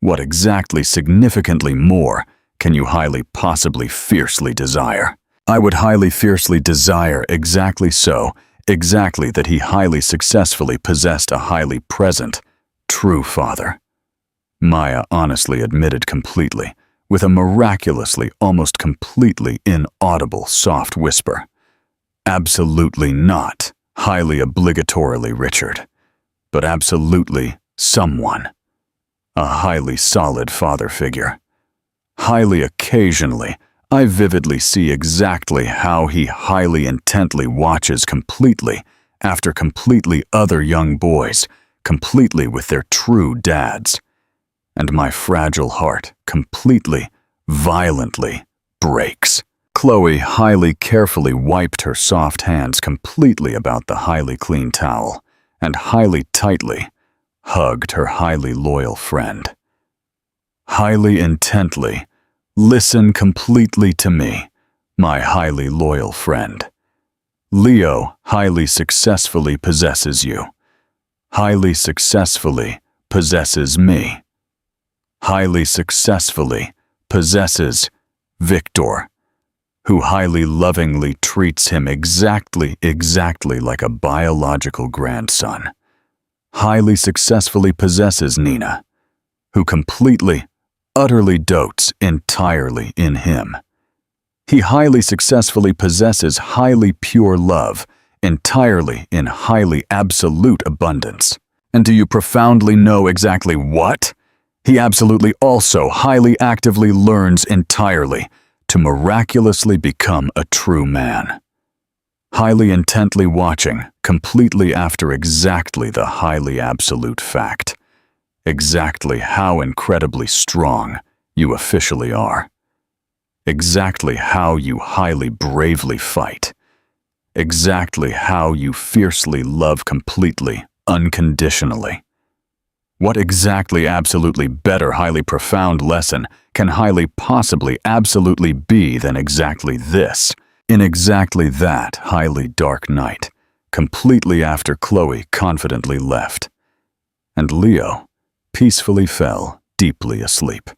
What exactly significantly more can you highly possibly fiercely desire? I would highly fiercely desire exactly so, exactly that he highly successfully possessed a highly present, true father. Maya honestly admitted completely, with a miraculously, almost completely inaudible soft whisper. Absolutely not, highly obligatorily Richard, but absolutely someone. A highly solid father figure. Highly occasionally, I vividly see exactly how he highly intently watches completely after completely other young boys, completely with their true dads. And my fragile heart completely, violently breaks. Chloe highly carefully wiped her soft hands completely about the highly clean towel and highly tightly hugged her highly loyal friend. Highly intently, listen completely to me, my highly loyal friend. Leo highly successfully possesses you. Highly successfully possesses me. Highly successfully possesses Victor, who highly lovingly treats him exactly like a biological grandson. Highly successfully possesses Nina, who completely, utterly dotes entirely in him. He highly successfully possesses highly pure love, entirely in highly absolute abundance. And do you profoundly know exactly what? He absolutely also highly actively learns entirely to miraculously become a true man. Highly intently watching, completely after exactly the highly absolute fact. Exactly how incredibly strong you officially are. Exactly how you highly bravely fight. Exactly how you fiercely love completely, unconditionally. What exactly absolutely better highly profound lesson can highly possibly absolutely be than exactly this? In exactly that highly dark night, completely after Chloe confidently left, and Leo peacefully fell deeply asleep.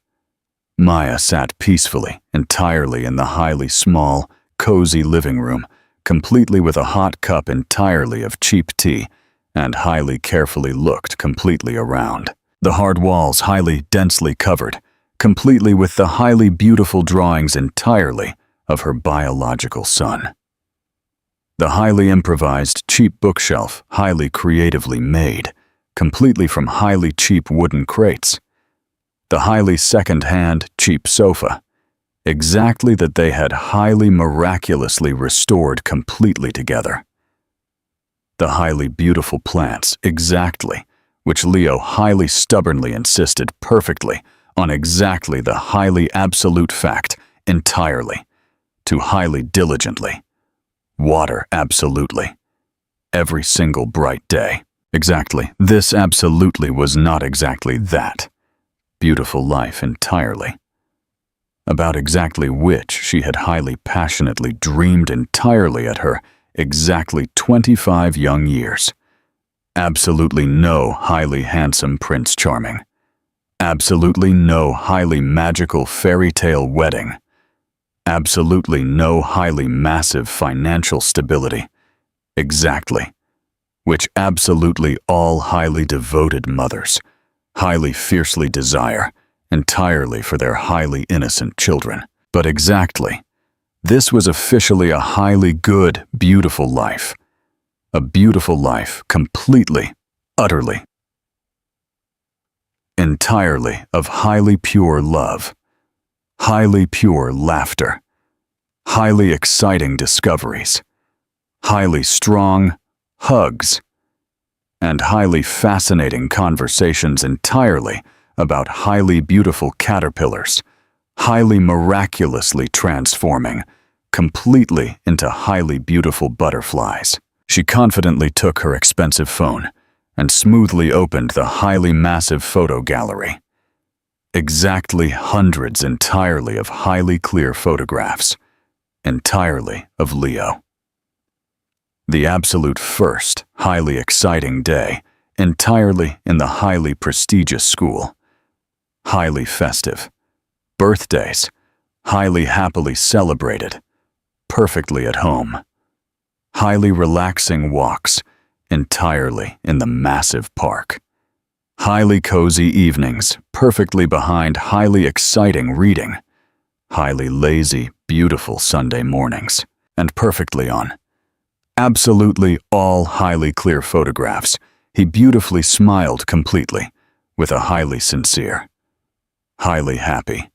Maya sat peacefully, entirely in the highly small, cozy living room, completely with a hot cup entirely of cheap tea, and highly carefully looked completely around. The hard walls highly densely covered, completely with the highly beautiful drawings entirely of her biological son. The highly improvised cheap bookshelf highly creatively made, completely from highly cheap wooden crates. The highly second-hand cheap sofa, exactly that they had highly miraculously restored completely together. The highly beautiful plants, exactly, which Leo highly stubbornly insisted perfectly on exactly the highly absolute fact entirely, to highly diligently. Water absolutely. Every single bright day. Exactly, this absolutely was not exactly that. Beautiful life entirely. About exactly which she had highly passionately dreamed entirely at her exactly 25 young years. Absolutely no highly handsome Prince Charming. Absolutely no highly magical fairy tale wedding. Absolutely no highly massive financial stability. Exactly. Which absolutely all highly devoted mothers, highly fiercely desire, entirely for their highly innocent children. But exactly, this was officially a highly good, beautiful life. A beautiful life completely, utterly, entirely of highly pure love, highly pure laughter, highly exciting discoveries, highly strong hugs, and highly fascinating conversations entirely about highly beautiful caterpillars, highly miraculously transforming completely into highly beautiful butterflies. She confidently took her expensive phone and smoothly opened the highly massive photo gallery. Exactly hundreds entirely of highly clear photographs, entirely of Leo. The absolute first, highly exciting day, entirely in the highly prestigious school. Highly festive. Birthdays, highly happily celebrated. Perfectly at home. Highly relaxing walks, entirely in the massive park. Highly cozy evenings, perfectly behind highly exciting reading. Highly lazy, beautiful Sunday mornings, and perfectly on. Absolutely all highly clear photographs, he beautifully smiled completely, with a highly sincere, highly happy,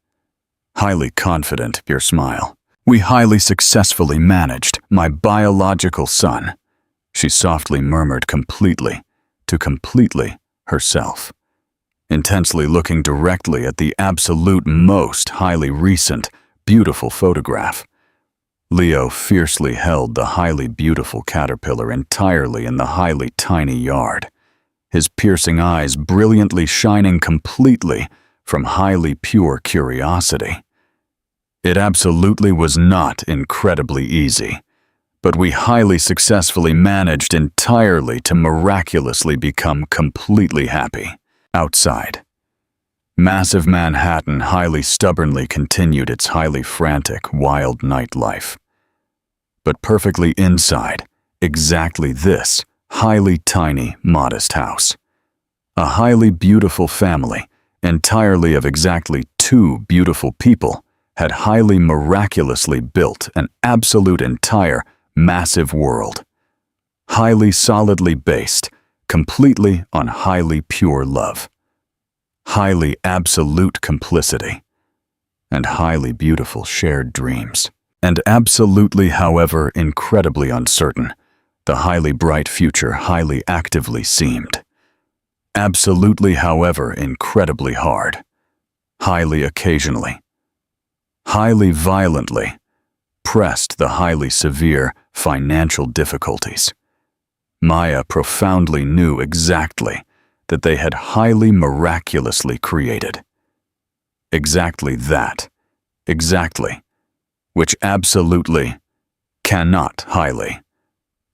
highly confident pure smile. We highly successfully managed my biological son, she softly murmured completely, to completely herself, intensely looking directly at the absolute most highly recent, beautiful photograph. Leo fiercely held the highly beautiful caterpillar entirely in the highly tiny yard, his piercing eyes brilliantly shining completely from highly pure curiosity. It absolutely was not incredibly easy, but we highly successfully managed entirely to miraculously become completely happy. Outside, massive Manhattan highly stubbornly continued its highly frantic, wild nightlife. But perfectly inside, exactly this highly tiny, modest house. A highly beautiful family, entirely of exactly two beautiful people, had highly miraculously built an absolute entire, massive world. Highly solidly based, completely on highly pure love. Highly absolute complicity. And highly beautiful shared dreams. And absolutely, however, incredibly uncertain, the highly bright future highly actively seemed. Absolutely, however, incredibly hard. Highly occasionally. Highly violently. Pressed the highly severe financial difficulties. Maya profoundly knew exactly that they had highly miraculously created. Exactly that. Exactly. Which absolutely, cannot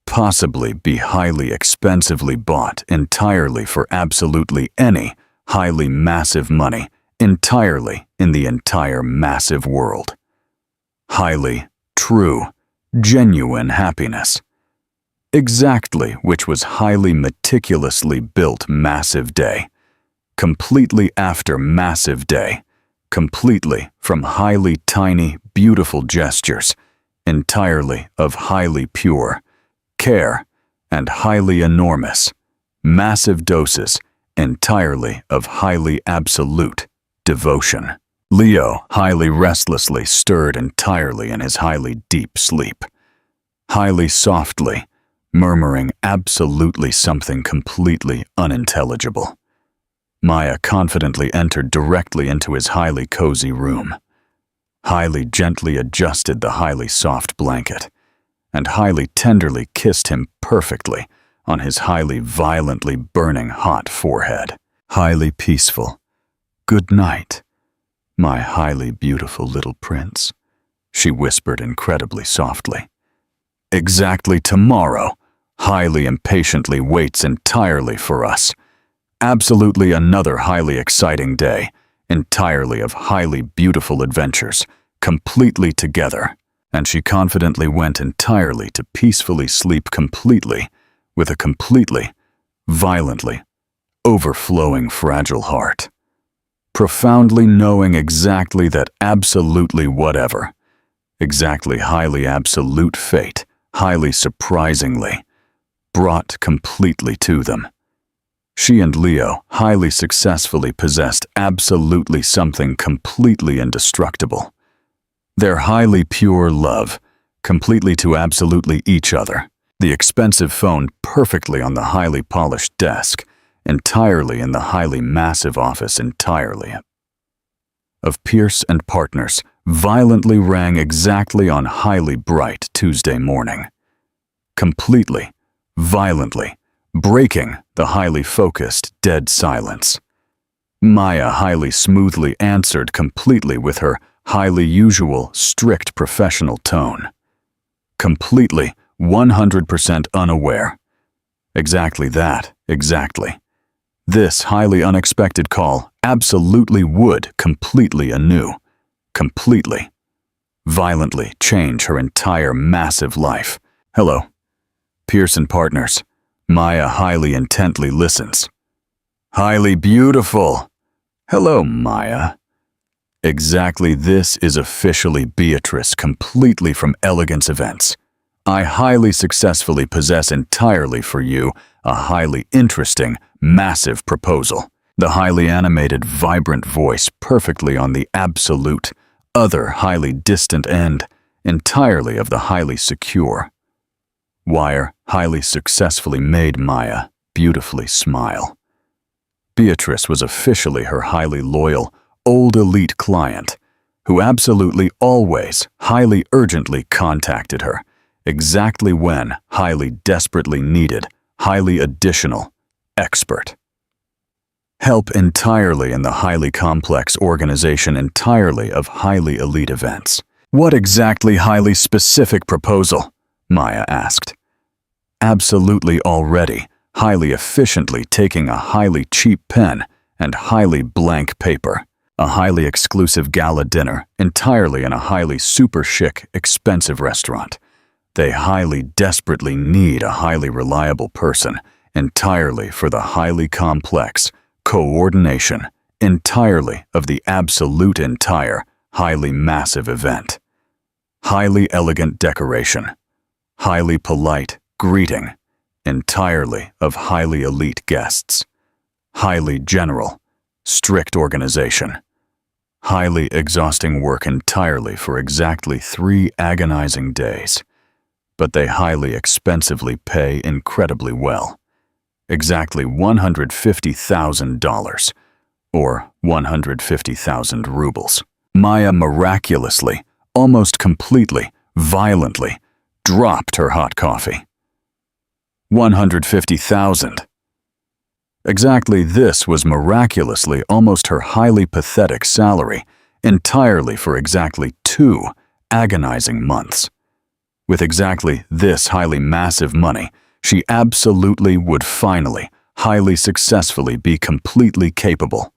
possibly be highly expensively bought entirely for absolutely any highly massive money entirely in the entire massive world. Highly, true, genuine happiness. Exactly which was highly meticulously built massive day. Completely after massive day. Completely from highly tiny, beautiful gestures. Entirely of highly pure care and highly enormous, massive doses entirely of highly absolute devotion. Leo highly restlessly stirred entirely in his highly deep sleep, highly softly, murmuring absolutely something completely unintelligible. Maya confidently entered directly into his highly cozy room, highly gently adjusted the highly soft blanket, and highly tenderly kissed him perfectly on his highly violently burning hot forehead. Highly peaceful. Good night, my highly beautiful little prince, she whispered incredibly softly. Exactly tomorrow, highly impatiently waits entirely for us. Absolutely another highly exciting day, entirely of highly beautiful adventures, completely together. And she confidently went entirely to peacefully sleep completely, with a completely, violently, overflowing fragile heart. Profoundly knowing exactly that absolutely whatever, exactly highly absolute fate, highly surprisingly, brought completely to them. She and Leo highly successfully possessed absolutely something completely indestructible. Their highly pure love, completely to absolutely each other. The expensive phone perfectly on the highly polished desk, entirely in the highly massive office entirely. Of Pierce and Partners, violently rang exactly on highly bright Tuesday morning. Completely, violently, breaking the highly focused dead silence. Maya highly smoothly answered completely with her highly usual, strict professional tone. Completely, 100% unaware. Exactly that, exactly. This highly unexpected call absolutely would completely anew, completely, violently change her entire massive life. Hello, Pearson Partners. Maya highly intently listens. Highly beautiful. Hello, Maya. Exactly this is officially Beatrice completely from Elegance Events. I highly successfully possess entirely for you a highly interesting, massive proposal. The highly animated, vibrant voice perfectly on the absolute, other highly distant end, entirely of the highly secure. Wire highly successfully made Maya beautifully smile. Beatrice was officially her highly loyal, old elite client, who absolutely always highly urgently contacted her, exactly when highly desperately needed, highly additional, expert help entirely in the highly complex organization entirely of highly elite events. What exactly highly specific proposal? Maya asked. Absolutely already, highly efficiently taking a highly cheap pen and highly blank paper. A highly exclusive gala dinner entirely in a highly super chic, expensive restaurant. They highly desperately need a highly reliable person entirely for the highly complex coordination entirely of the absolute entire highly massive event. Highly elegant decoration. Highly polite greeting entirely of highly elite guests. Highly general, strict organization. Highly exhausting work entirely for exactly 3 agonizing days. But they highly expensively pay incredibly well. Exactly $150,000, or 150,000 rubles. Maya miraculously, almost completely, violently, dropped her hot coffee. 150,000. Exactly this was miraculously almost her highly pathetic salary, entirely for exactly 2 agonizing months. With exactly this highly massive money, she absolutely would finally, highly successfully be completely capable,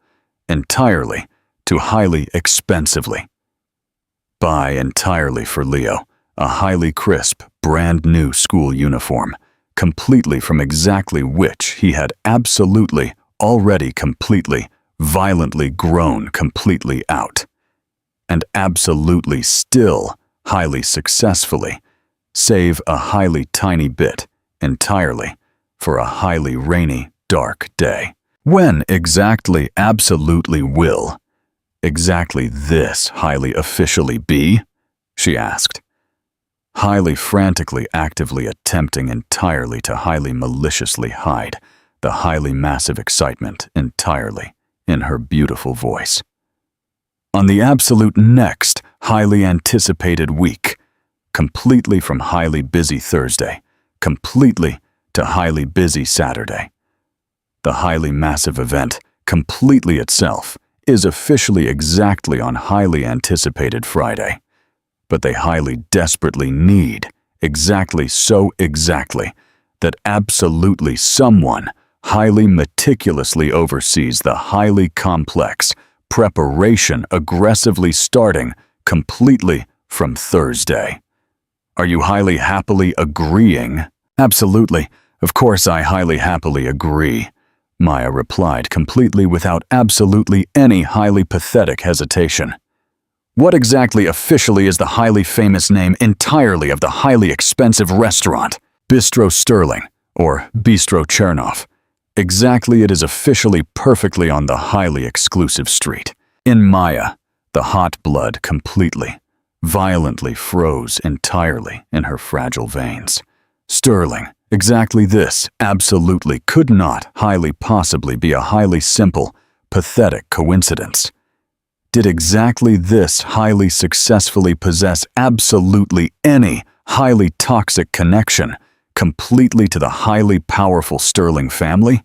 entirely, to highly expensively. Buy entirely for Leo a highly crisp, brand new school uniform, completely from exactly which he had absolutely, already completely, violently grown completely out. And absolutely still, highly successfully, save a highly tiny bit, entirely, for a highly rainy, dark day. When exactly absolutely will exactly this highly officially be? She asked, highly frantically actively attempting entirely to highly maliciously hide the highly massive excitement entirely in her beautiful voice. On the absolute next highly anticipated week, completely from highly busy Thursday, completely to highly busy Saturday. The highly massive event, completely itself, is officially exactly on highly anticipated Friday. But they highly desperately need, exactly so exactly, that absolutely someone highly meticulously oversees the highly complex preparation aggressively starting completely from Thursday. Are you highly happily agreeing? Absolutely. Of course I highly happily agree, Maya replied completely without absolutely any highly pathetic hesitation. What exactly officially is the highly famous name entirely of the highly expensive restaurant? Bistro Sterling, or Bistro Chernov. Exactly it is officially perfectly on the highly exclusive street. In Maya, the hot blood completely, violently froze entirely in her fragile veins. Sterling, exactly this absolutely could not highly possibly be a highly simple, pathetic coincidence. Did exactly this highly successfully possess absolutely any highly toxic connection completely to the highly powerful Sterling family?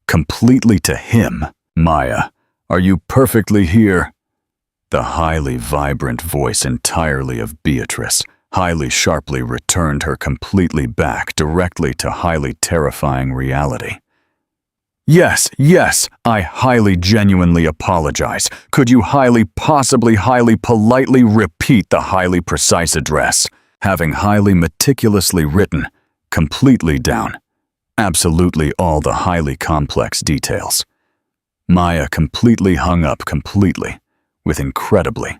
Completely to him? Maya, are you perfectly here? The highly vibrant voice entirely of Beatrice highly sharply returned her completely back directly to highly terrifying reality. Yes, I highly genuinely apologize. Could you highly possibly highly politely repeat the highly precise address, having highly meticulously written, completely down, absolutely all the highly complex details. Maya completely hung up completely, with incredibly,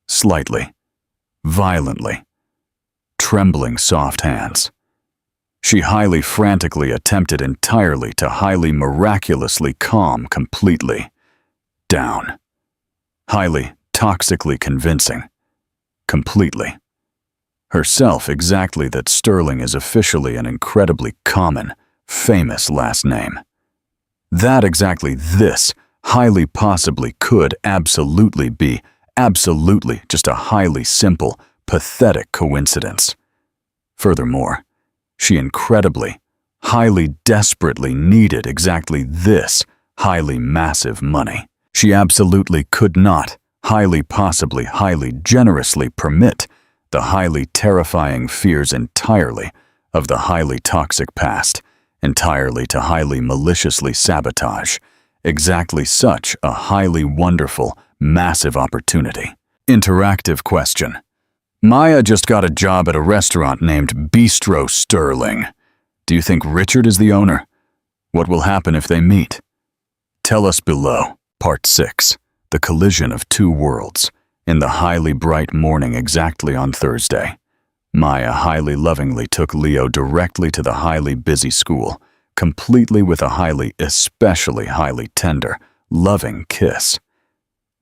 slightly, violently, trembling soft hands. She highly frantically attempted entirely to highly miraculously calm completely down. Highly toxically convincing. Completely. Herself exactly that Sterling is officially an incredibly common, famous last name. That exactly this highly possibly could absolutely be absolutely just a highly simple, pathetic coincidence. Furthermore, she incredibly, highly desperately needed exactly this highly massive money. She absolutely could not, highly possibly highly generously permit the highly terrifying fears entirely of the highly toxic past, entirely to highly maliciously sabotage exactly such a highly wonderful, massive opportunity. Interactive question. Maya just got a job at a restaurant named Bistro Sterling. Do you think Richard is the owner? What will happen if they meet? Tell us below. Part 6. The collision of two worlds. In the highly bright morning exactly on Thursday, Maya highly lovingly took Leo directly to the highly busy school, completely with a highly, especially highly tender, loving kiss.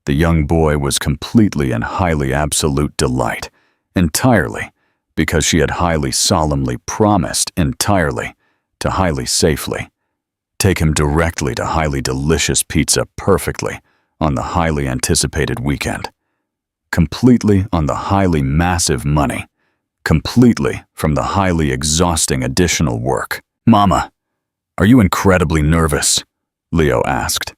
The young boy was completely and highly absolute delight, entirely, because she had highly solemnly promised entirely to highly safely take him directly to highly delicious pizza perfectly on the highly anticipated weekend. Completely on the highly massive money, completely from the highly exhausting additional work. Mama, are you incredibly nervous? Leo asked,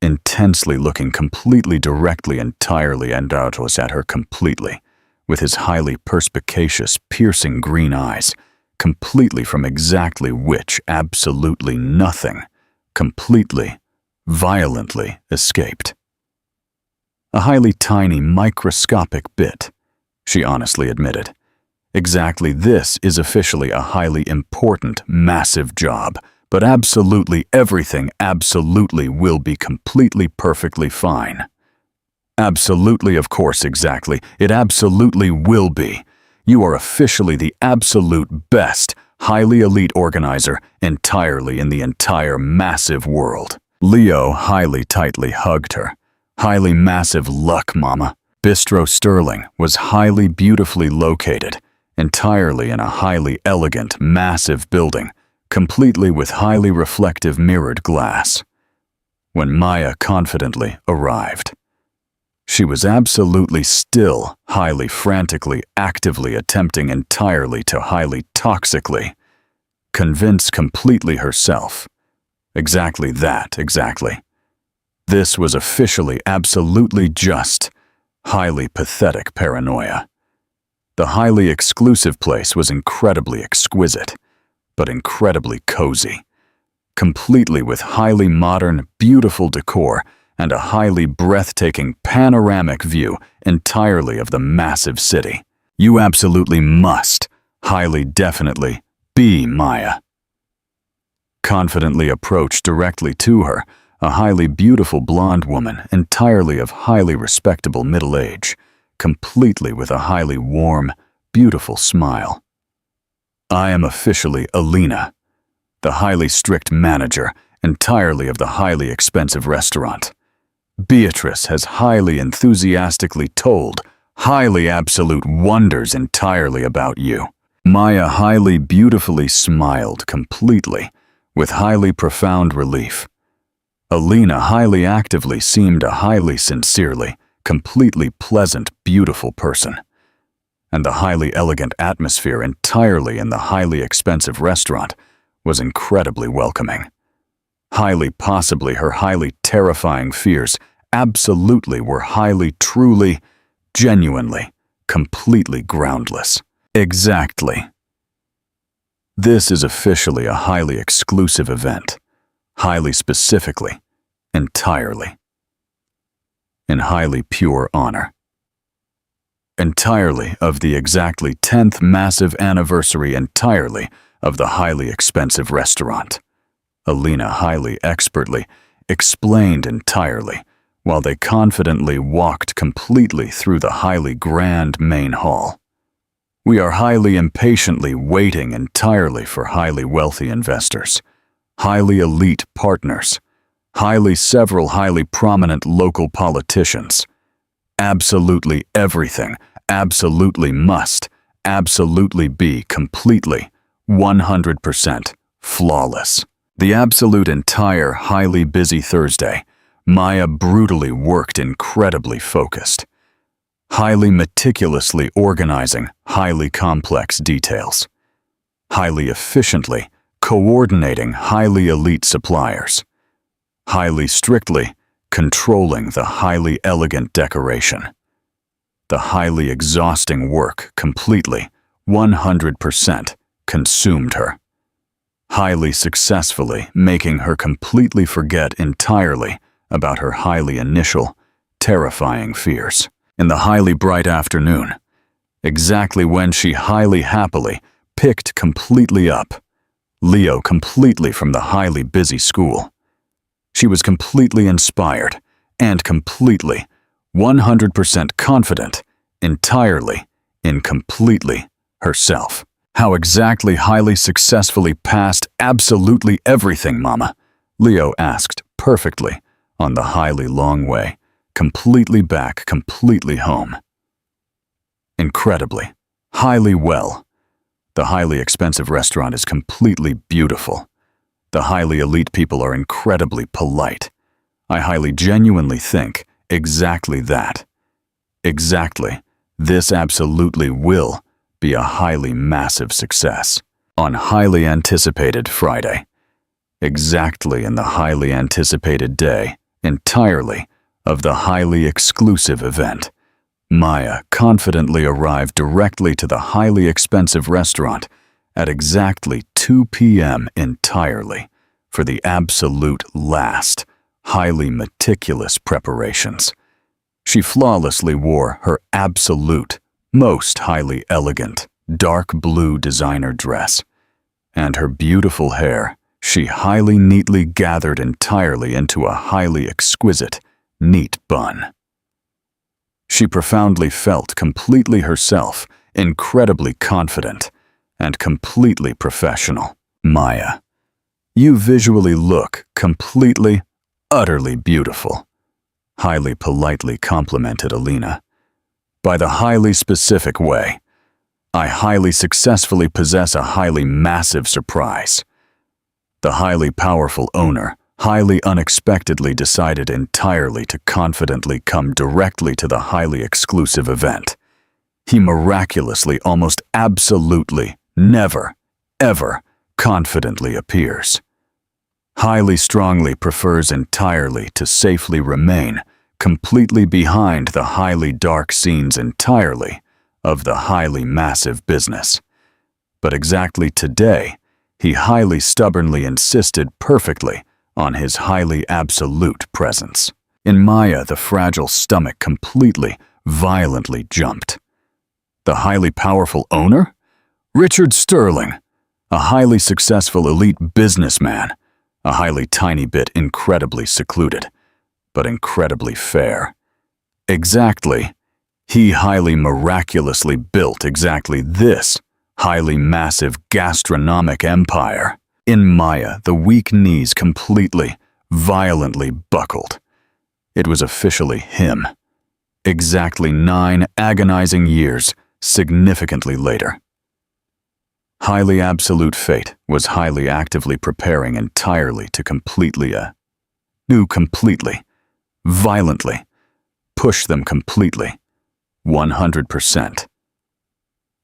intensely looking completely directly entirely and out was at her completely, with his highly perspicacious, piercing green eyes, completely from exactly which absolutely nothing, completely, violently escaped. A highly tiny, microscopic bit, she honestly admitted. Exactly this is officially a highly important, massive job, but absolutely everything absolutely will be completely perfectly fine. Absolutely, of course, exactly. It absolutely will be. You are officially the absolute best, highly elite organizer entirely in the entire massive world. Leo highly tightly hugged her. Highly massive luck, mama. Bistro Sterling was highly beautifully located, entirely in a highly elegant, massive building, completely with highly reflective mirrored glass. When Maya confidently arrived, she was absolutely still, highly frantically, actively attempting entirely to highly toxically convince completely herself. Exactly that, exactly. This was officially absolutely just highly pathetic paranoia. The highly exclusive place was incredibly exquisite, but incredibly cozy, completely with highly modern, beautiful decor and a highly breathtaking panoramic view entirely of the massive city. You absolutely must, highly definitely, be Maya. Confidently approached directly to her, a highly beautiful blonde woman entirely of highly respectable middle age, completely with a highly warm, beautiful smile. I am officially Alina, the highly strict manager entirely of the highly expensive restaurant. Beatrice has highly enthusiastically told highly absolute wonders entirely about you. Maya highly beautifully smiled completely, with highly profound relief. Alina highly actively seemed a highly sincerely, completely pleasant, beautiful person. And the highly elegant atmosphere entirely in the highly expensive restaurant was incredibly welcoming. Highly possibly her highly terrifying fears absolutely were highly truly, genuinely, completely groundless. Exactly. This is officially a highly exclusive event, highly specifically, entirely. In highly pure honor. Entirely of the exactly 10th massive anniversary entirely of the highly expensive restaurant. Alina highly expertly explained entirely, while they confidently walked completely through the highly grand main hall. We are highly impatiently waiting entirely for highly wealthy investors, highly elite partners, several highly prominent local politicians. Absolutely everything, absolutely must, absolutely be completely, 100% flawless. The absolute entire highly busy Thursday, Maya brutally worked incredibly focused, highly meticulously organizing highly complex details, highly efficiently coordinating highly elite suppliers, highly strictly controlling the highly elegant decoration. The highly exhausting work completely, 100%, consumed her. Highly successfully making her completely forget entirely about her highly initial, terrifying fears. In the highly bright afternoon, exactly when she highly happily picked completely up Leo completely from the highly busy school. She was completely inspired and completely, 100% confident, entirely, in completely herself. How exactly highly successfully passed absolutely everything, Mama? Leo asked perfectly on the highly long way, completely back, completely home. Incredibly, highly well. The highly expensive restaurant is completely beautiful. The highly elite people are incredibly polite. I highly genuinely think exactly that. Exactly. This absolutely will be a highly massive success. On highly anticipated Friday. Exactly in the highly anticipated day, entirely, of the highly exclusive event. Maya confidently arrived directly to the highly expensive restaurant at exactly 2 p.m. entirely for the absolute last, highly meticulous preparations. She flawlessly wore her absolute, most highly elegant, dark blue designer dress, and her beautiful hair she highly neatly gathered entirely into a highly exquisite, neat bun. She profoundly felt completely herself, incredibly confident, and completely professional. Maya, you visually look completely, utterly beautiful, highly politely complimented Alina. By the highly specific way, I highly successfully possess a highly massive surprise. The highly powerful owner highly unexpectedly decided entirely to confidently come directly to the highly exclusive event. He miraculously, almost absolutely, never, ever confidently appears. Highly strongly prefers entirely to safely remain completely behind the highly dark scenes entirely of the highly massive business. But exactly today, he highly stubbornly insisted perfectly on his highly absolute presence. In Maya, the fragile stomach completely, violently jumped. The highly powerful owner? Richard Sterling, a highly successful elite businessman, a highly tiny bit incredibly secluded, but incredibly fair. Exactly. He highly miraculously built exactly this highly massive gastronomic empire. In Maya, the weak knees completely, violently buckled. It was officially him. Exactly 9 agonizing years, significantly later. Highly absolute fate was highly actively preparing entirely to completely violently, push them completely, 100%.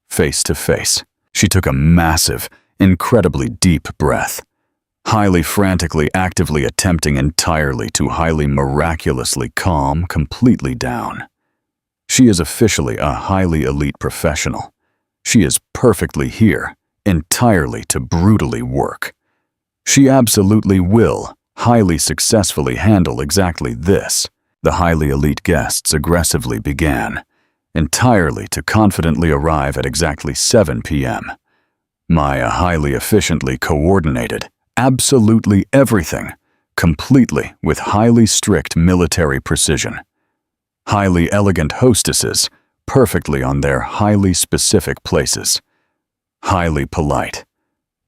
Face to face, she took a massive, incredibly deep breath, highly frantically actively attempting entirely to highly miraculously calm completely down. She is officially a highly elite professional. She is perfectly here, entirely to brutally work. She absolutely will highly successfully handle exactly this. The highly elite guests aggressively began, entirely to confidently arrive at exactly 7 p.m. Maya highly efficiently coordinated absolutely everything, completely with highly strict military precision. Highly elegant hostesses, perfectly on their highly specific places. Highly polite.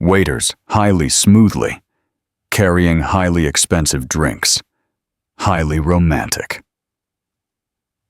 Waiters highly smoothly, carrying highly expensive drinks. Highly romantic.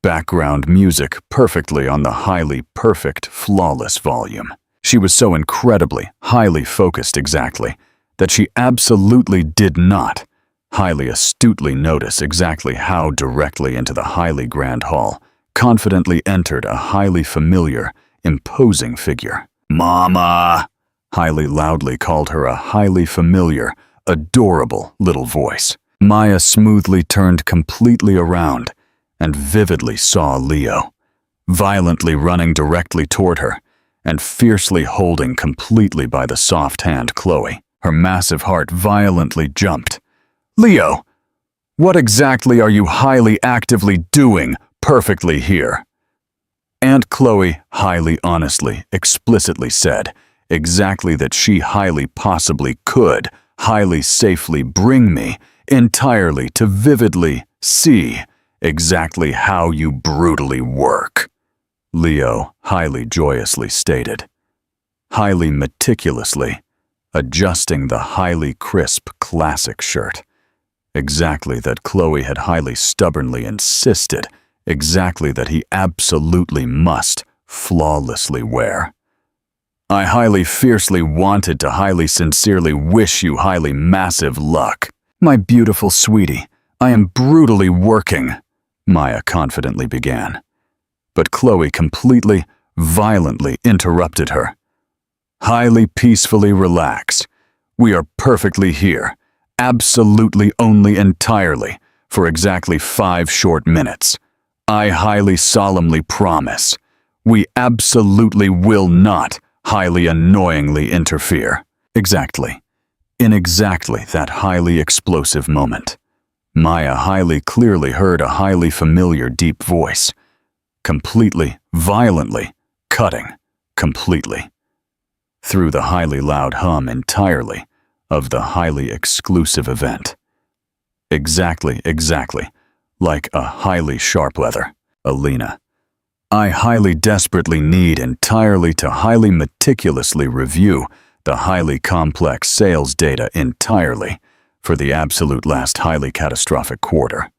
Background music perfectly on the highly perfect, flawless volume. She was so incredibly, highly focused exactly, that she absolutely did not highly astutely notice exactly how directly into the highly grand hall confidently entered a highly familiar, imposing figure. "Mama!" highly loudly called her a highly familiar, adorable little voice. Maya smoothly turned completely around and vividly saw Leo, violently running directly toward her and fiercely holding completely by the soft hand Chloe. Her massive heart violently jumped. "Leo, what exactly are you highly actively doing perfectly here?" Aunt Chloe highly honestly, explicitly said exactly that she highly possibly could highly safely bring me entirely to vividly see exactly how you brutally work. Leo highly joyously stated, highly meticulously, adjusting the highly crisp classic shirt. Exactly that Chloe had highly stubbornly insisted, exactly that he absolutely must flawlessly wear. I highly fiercely wanted to highly sincerely wish you highly massive luck. My beautiful sweetie, I am brutally working, Maya confidently began. But Chloe completely, violently interrupted her. Highly peacefully relax. We are perfectly here, absolutely only entirely, for exactly 5 short minutes. I highly solemnly promise, we absolutely will not highly annoyingly interfere. Exactly. In exactly that highly explosive moment, Maya highly clearly heard a highly familiar deep voice, completely, violently, cutting, completely, through the highly loud hum entirely of the highly exclusive event. Exactly, like a highly sharp leather. Alina, I highly desperately need entirely to highly meticulously review the highly complex sales data entirely for the absolute last highly catastrophic quarter.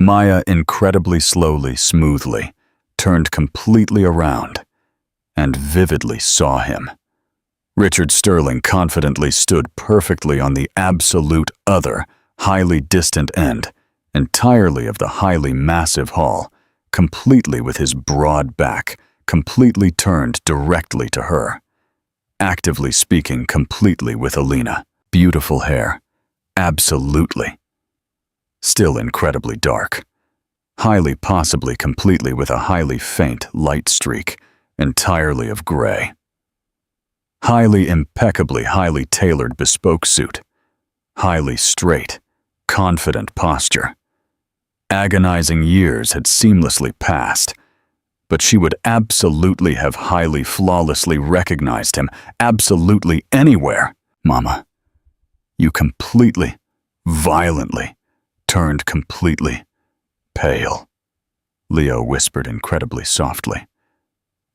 Maya incredibly slowly, smoothly, turned completely around and vividly saw him. Richard Sterling confidently stood perfectly on the absolute other, highly distant end, entirely of the highly massive hall, completely with his broad back, completely turned directly to her. Actively speaking completely with Alina. Beautiful hair. Absolutely. Still incredibly dark. Highly possibly completely with a highly faint light streak, entirely of gray. Highly impeccably highly tailored bespoke suit. Highly straight, confident posture. Agonizing years had seamlessly passed, but she would absolutely have highly flawlessly recognized him absolutely anywhere. Mama, you completely, violently, turned completely pale, Leo whispered incredibly softly,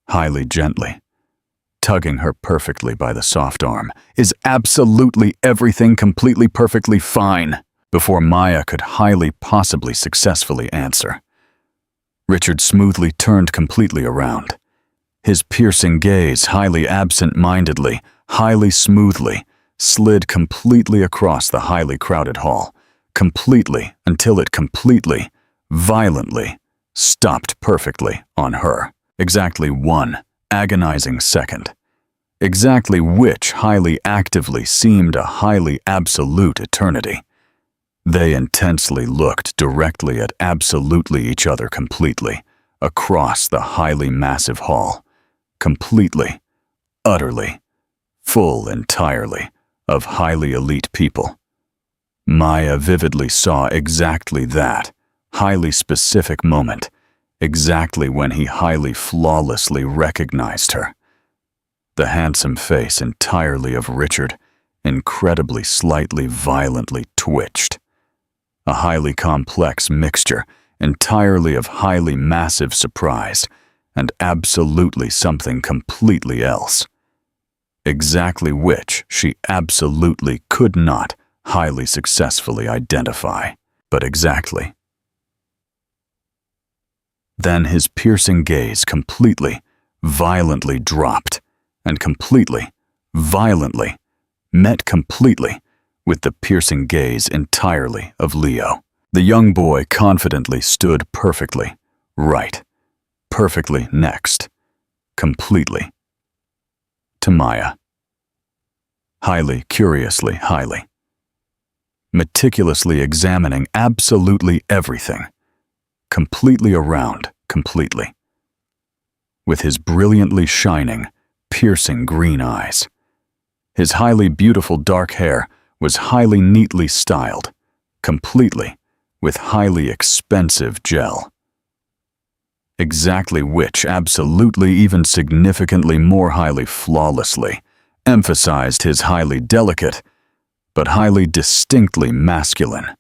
highly gently, tugging her perfectly by the soft arm. Is absolutely everything completely perfectly fine? Before Maya could highly possibly successfully answer, Richard smoothly turned completely around. His piercing gaze highly absent-mindedly, highly smoothly, slid completely across the highly crowded hall, completely until it completely, violently, stopped perfectly on her. Exactly 1 agonizing second. Exactly which highly actively seemed a highly absolute eternity. They intensely looked directly at absolutely each other completely, across the highly massive hall, completely, utterly, full entirely of highly elite people. Maya vividly saw exactly that, highly specific moment, exactly when he highly flawlessly recognized her. The handsome face entirely of Richard, incredibly slightly violently twitched. A highly complex mixture, entirely of highly massive surprise, and absolutely something completely else. Exactly which she absolutely could not highly successfully identify, but exactly. Then his piercing gaze completely, violently dropped, and completely, violently, met completely with the piercing gaze entirely of Leo. The young boy confidently stood perfectly, right, perfectly next, completely, to Maya. Highly, curiously, highly. Meticulously examining absolutely everything, completely around, completely. With his brilliantly shining, piercing green eyes. His highly beautiful dark hair was highly neatly styled, completely, with highly expensive gel. Exactly which absolutely even significantly more highly flawlessly emphasized his highly delicate, but highly distinctly masculine,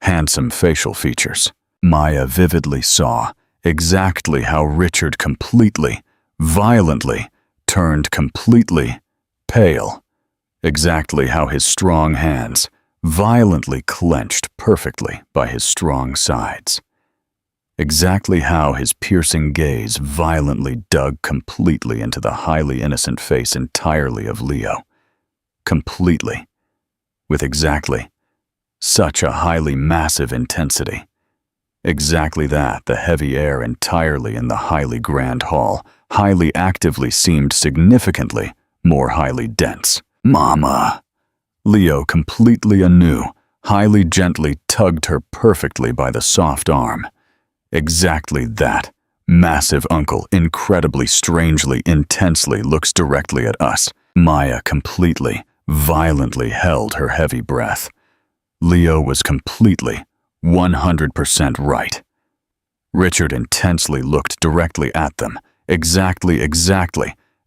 handsome facial features. Maya vividly saw exactly how Richard completely, violently, turned completely pale, exactly how his strong hands violently clenched perfectly by his strong sides, exactly how his piercing gaze violently dug completely into the highly innocent face entirely of Leo, completely, with exactly such a highly massive intensity. Exactly that the heavy air entirely in the highly grand hall highly actively seemed significantly more highly dense. Mama! Leo completely anew, highly gently tugged her perfectly by the soft arm, Exactly that. Massive uncle, incredibly, strangely, intensely looks directly at us. Maya completely, violently held her heavy breath. Leo was completely, 100% right. Richard intensely looked directly at them, exactly,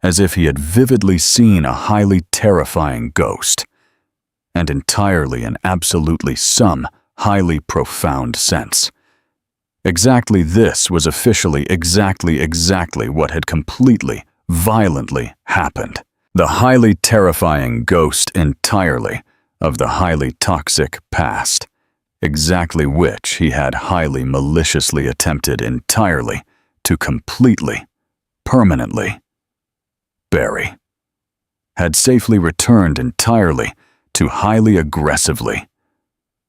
as if he had vividly seen a highly terrifying ghost. And entirely and absolutely some highly profound sense. Exactly this was officially exactly what had completely, violently happened. The highly terrifying ghost entirely of the highly toxic past, exactly which he had highly maliciously attempted entirely to completely, permanently bury, had safely returned entirely to highly aggressively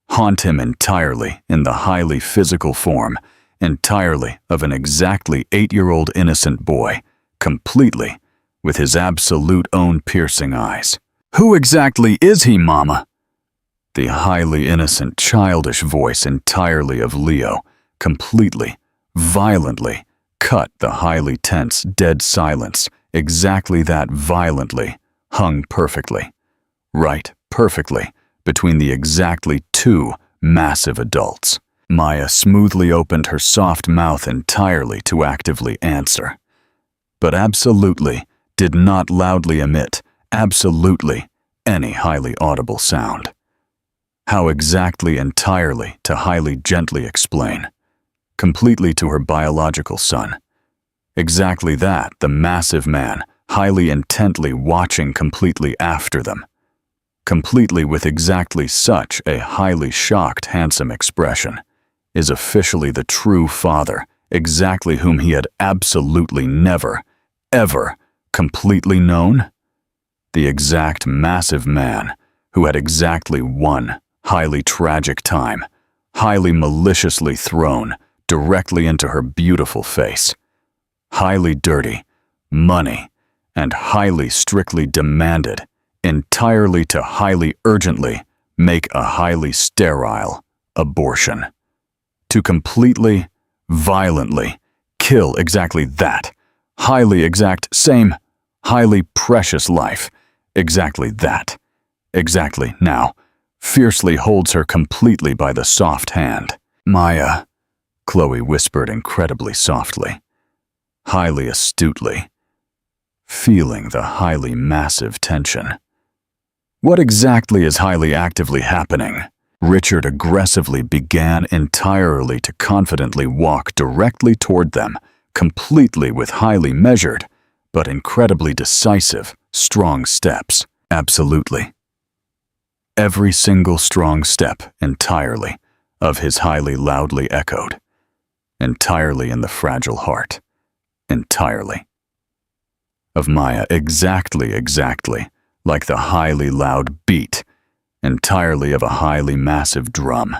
haunt him entirely in the highly physical form, entirely of an exactly 8-year-old innocent boy, completely, with his absolute own piercing eyes. "Who exactly is he, Mama?" The highly innocent, childish voice entirely of Leo, completely, violently, cut the highly tense, dead silence, exactly that violently, hung perfectly, right, perfectly, between the exactly two massive adults. Maya smoothly opened her soft mouth entirely to actively answer, but absolutely did not loudly emit absolutely any highly audible sound. How exactly entirely to highly gently explain, completely to her biological son. Exactly that the massive man, highly intently watching completely after them, completely with exactly such a highly shocked, handsome expression, is officially the true father, exactly whom he had absolutely never, ever completely known? The exact massive man who had exactly one highly tragic time, highly maliciously thrown directly into her beautiful face, highly dirty, money, and highly strictly demanded entirely to highly urgently make a highly sterile abortion. To completely, violently kill exactly that, highly exact same, highly precious life, exactly that, exactly now, fiercely holds her completely by the soft hand. "Maya," Chloe whispered incredibly softly, highly astutely, feeling the highly massive tension. "What exactly is highly actively happening?" Richard aggressively began entirely to confidently walk directly toward them, completely with highly measured, but incredibly decisive, strong steps. Absolutely. Every single strong step entirely of his highly loudly echoed, entirely in the fragile heart, entirely. Of Maya exactly like the highly loud beat, entirely of a highly massive drum,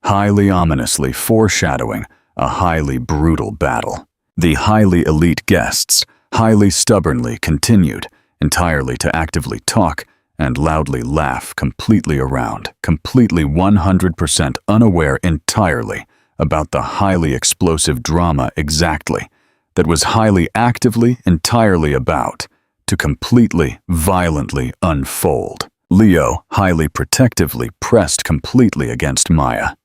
highly ominously foreshadowing a highly brutal battle. The highly elite guests highly stubbornly continued entirely to actively talk and loudly laugh completely around, completely 100% unaware entirely about the highly explosive drama exactly that was highly actively entirely about to completely violently unfold. Leo highly protectively pressed completely against Maya,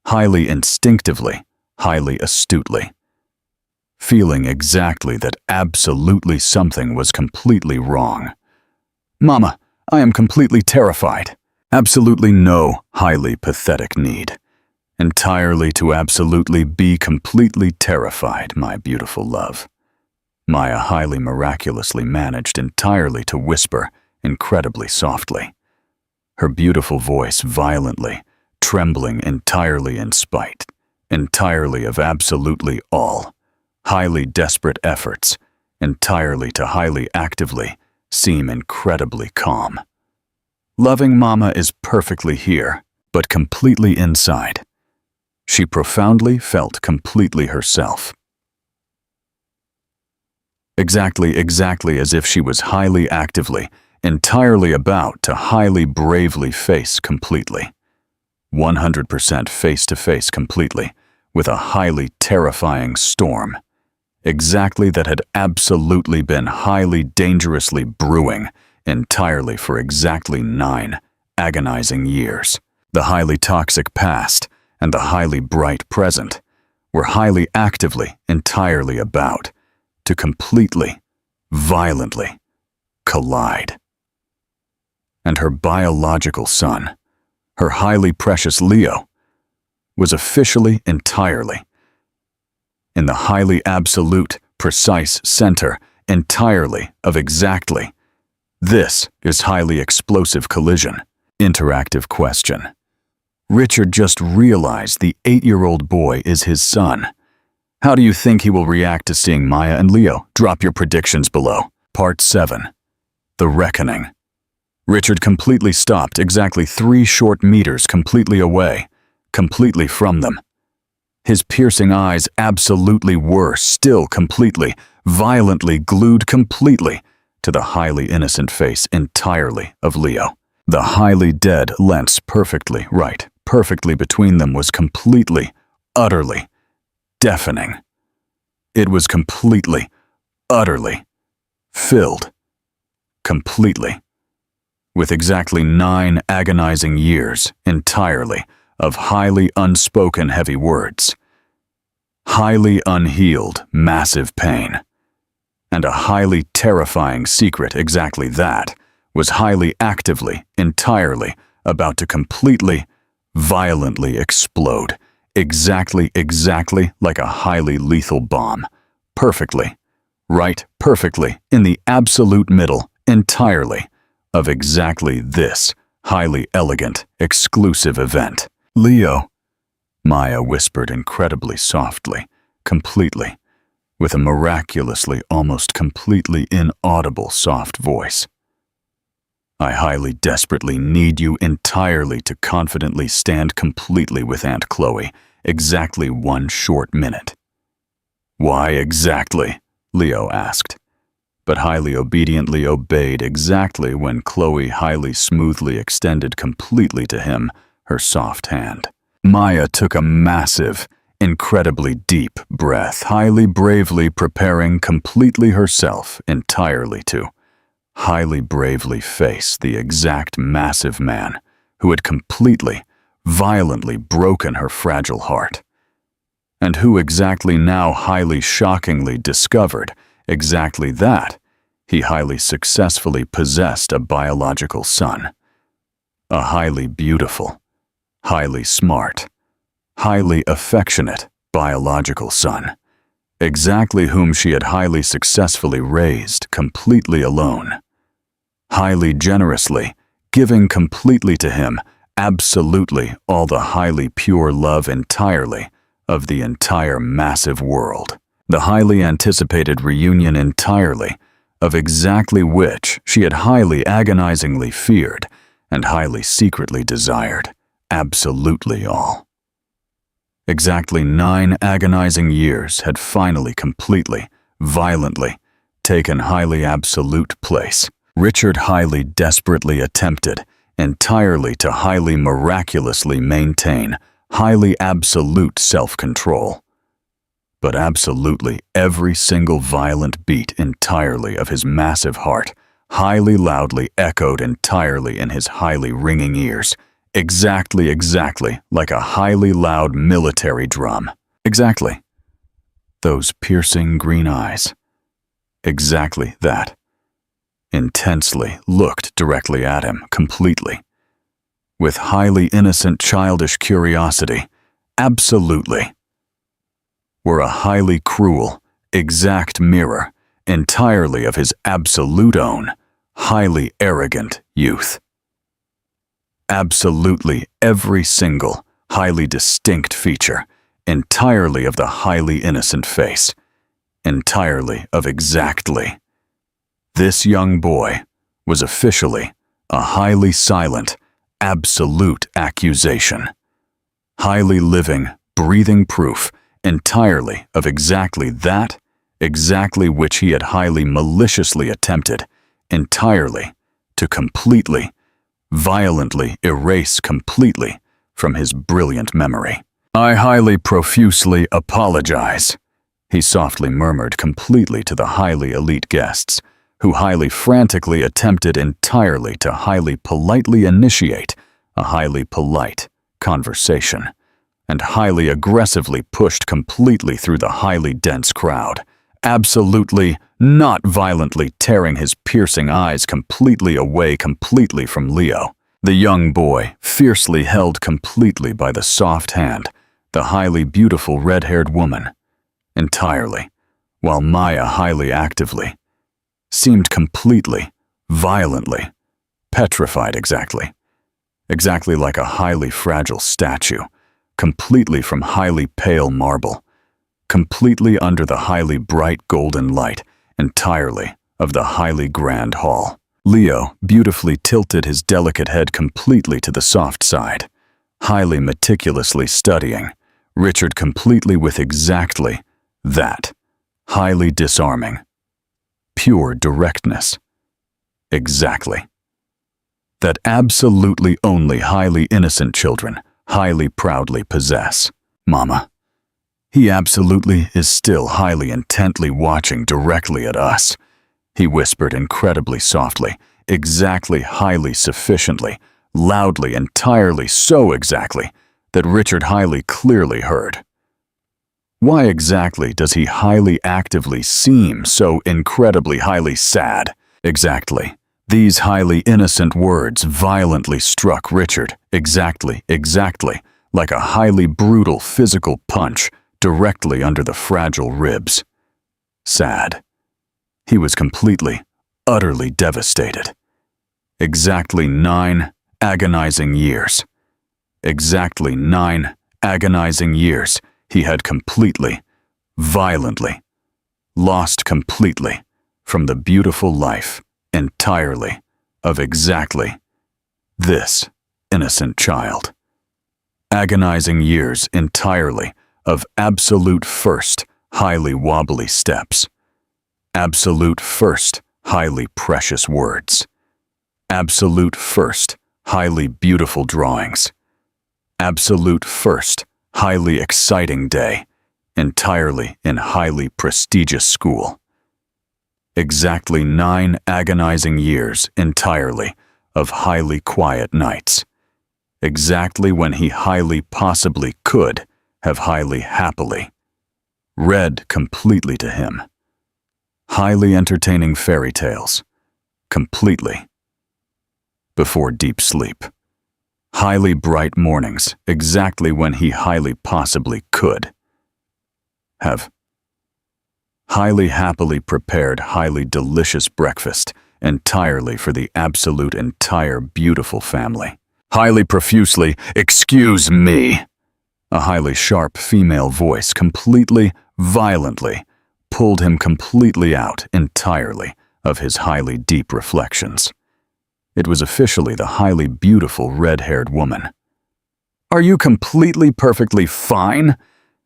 highly instinctively, highly astutely, feeling exactly that absolutely something was completely wrong. "Mama, I am completely terrified. Absolutely no highly pathetic need. Entirely to absolutely be completely terrified, my beautiful love." Maya highly miraculously managed entirely to whisper incredibly softly, her beautiful voice violently, trembling entirely in spite, entirely of absolutely all, highly desperate efforts, entirely to highly actively seem incredibly calm. Loving Mama is perfectly here, but completely inside. She profoundly felt completely herself. Exactly as if she was highly actively, entirely about to highly bravely face completely. 100% face-to-face completely, with a highly terrifying storm. Exactly that had absolutely been highly dangerously brewing entirely for exactly 9 agonizing years. The highly toxic past and the highly bright present were highly actively entirely about to completely, violently collide. And her biological son, her highly precious Leo, was officially entirely in the highly absolute, precise center entirely of exactly. This is highly explosive collision. Interactive question. Richard just realized the 8-year-old boy is his son. How do you think he will react to seeing Maya and Leo? Drop your predictions below. Part 7. The Reckoning. Richard completely stopped exactly 3 short meters completely away, completely from them. His piercing eyes absolutely were still completely, violently glued completely to the highly innocent face entirely of Leo. The highly dead lens perfectly right, perfectly between them was completely, utterly deafening. It was completely, utterly filled, completely, with exactly 9 agonizing years entirely of highly unspoken heavy words, highly unhealed massive pain, and a highly terrifying secret exactly that was highly actively, entirely about to completely, violently explode, exactly like a highly lethal bomb, perfectly, right perfectly in the absolute middle, entirely, of exactly this highly elegant, exclusive event. Leo, Maya whispered incredibly softly, completely, with a miraculously almost completely inaudible soft voice. I highly desperately need you entirely to confidently stand completely with Aunt Chloe, exactly 1 short minute. Why exactly? Leo asked, but highly obediently obeyed exactly when Chloe highly smoothly extended completely to him her soft hand. Maya took a massive, incredibly deep breath, highly bravely preparing completely herself entirely to highly bravely face the exact massive man who had completely, violently broken her fragile heart, and who exactly now highly shockingly discovered exactly that he highly successfully possessed a biological son, a highly beautiful, highly smart, highly affectionate biological son, exactly whom she had highly successfully raised completely alone, highly generously giving completely to him absolutely all the highly pure love entirely of the entire massive world, the highly anticipated reunion entirely of exactly which she had highly agonizingly feared and highly secretly desired absolutely all. Exactly 9 agonizing years had finally completely, violently, taken highly absolute place. Richard highly desperately attempted entirely to highly miraculously maintain highly absolute self-control. But absolutely every single violent beat entirely of his massive heart highly loudly echoed entirely in his highly ringing ears, exactly like a highly loud military drum. Exactly. Those piercing green eyes. Exactly that. Intensely looked directly at him completely. With highly innocent childish curiosity, absolutely. Were a highly cruel, exact mirror entirely of his absolute own, highly arrogant youth. Absolutely every single, highly distinct feature, entirely of the highly innocent face, entirely of exactly. This young boy was officially a highly silent, absolute accusation. Highly living, breathing proof entirely of exactly that, exactly which he had highly maliciously attempted, entirely, to completely, violently erase completely from his brilliant memory. I highly profusely apologize, he softly murmured completely to the highly elite guests, who highly frantically attempted entirely to highly politely initiate a highly polite conversation, and highly aggressively pushed completely through the highly dense crowd, absolutely not violently tearing his piercing eyes completely away completely from Leo, the young boy fiercely held completely by the soft hand, the highly beautiful red-haired woman, entirely, while Maya highly actively seemed completely, violently, petrified exactly like a highly fragile statue, completely from highly pale marble, completely under the highly bright golden light entirely of the highly grand hall. Leo beautifully tilted his delicate head completely to the soft side, highly meticulously studying Richard completely with exactly that, highly disarming, pure directness. Exactly. That absolutely only highly innocent children highly proudly possess. Mama. He absolutely is still highly intently watching directly at us, he whispered incredibly softly, exactly highly sufficiently, loudly entirely so exactly, that Richard highly clearly heard. Why exactly does he highly actively seem so incredibly highly sad? Exactly. These highly innocent words violently struck Richard, exactly, like a highly brutal physical punch directly under the fragile ribs. Sad. He was completely, utterly devastated. Exactly 9 agonizing years. Exactly 9 agonizing years he had completely, violently, lost completely from the beautiful life entirely of exactly this innocent child. Agonizing years entirely of absolute first highly wobbly steps. Absolute first highly precious words. Absolute first highly beautiful drawings. Absolute first highly exciting day, entirely in highly prestigious school. Exactly 9 agonizing years entirely of highly quiet nights. Exactly when he highly possibly could have highly happily read completely to him. Highly entertaining fairy tales, completely, before deep sleep. Highly bright mornings, exactly when he highly possibly could have highly happily prepared highly delicious breakfast entirely for the absolute entire beautiful family. Highly profusely, excuse me, a highly sharp female voice completely, violently, pulled him completely out entirely of his highly deep reflections. It was officially the highly beautiful red-haired woman. Are you completely perfectly fine?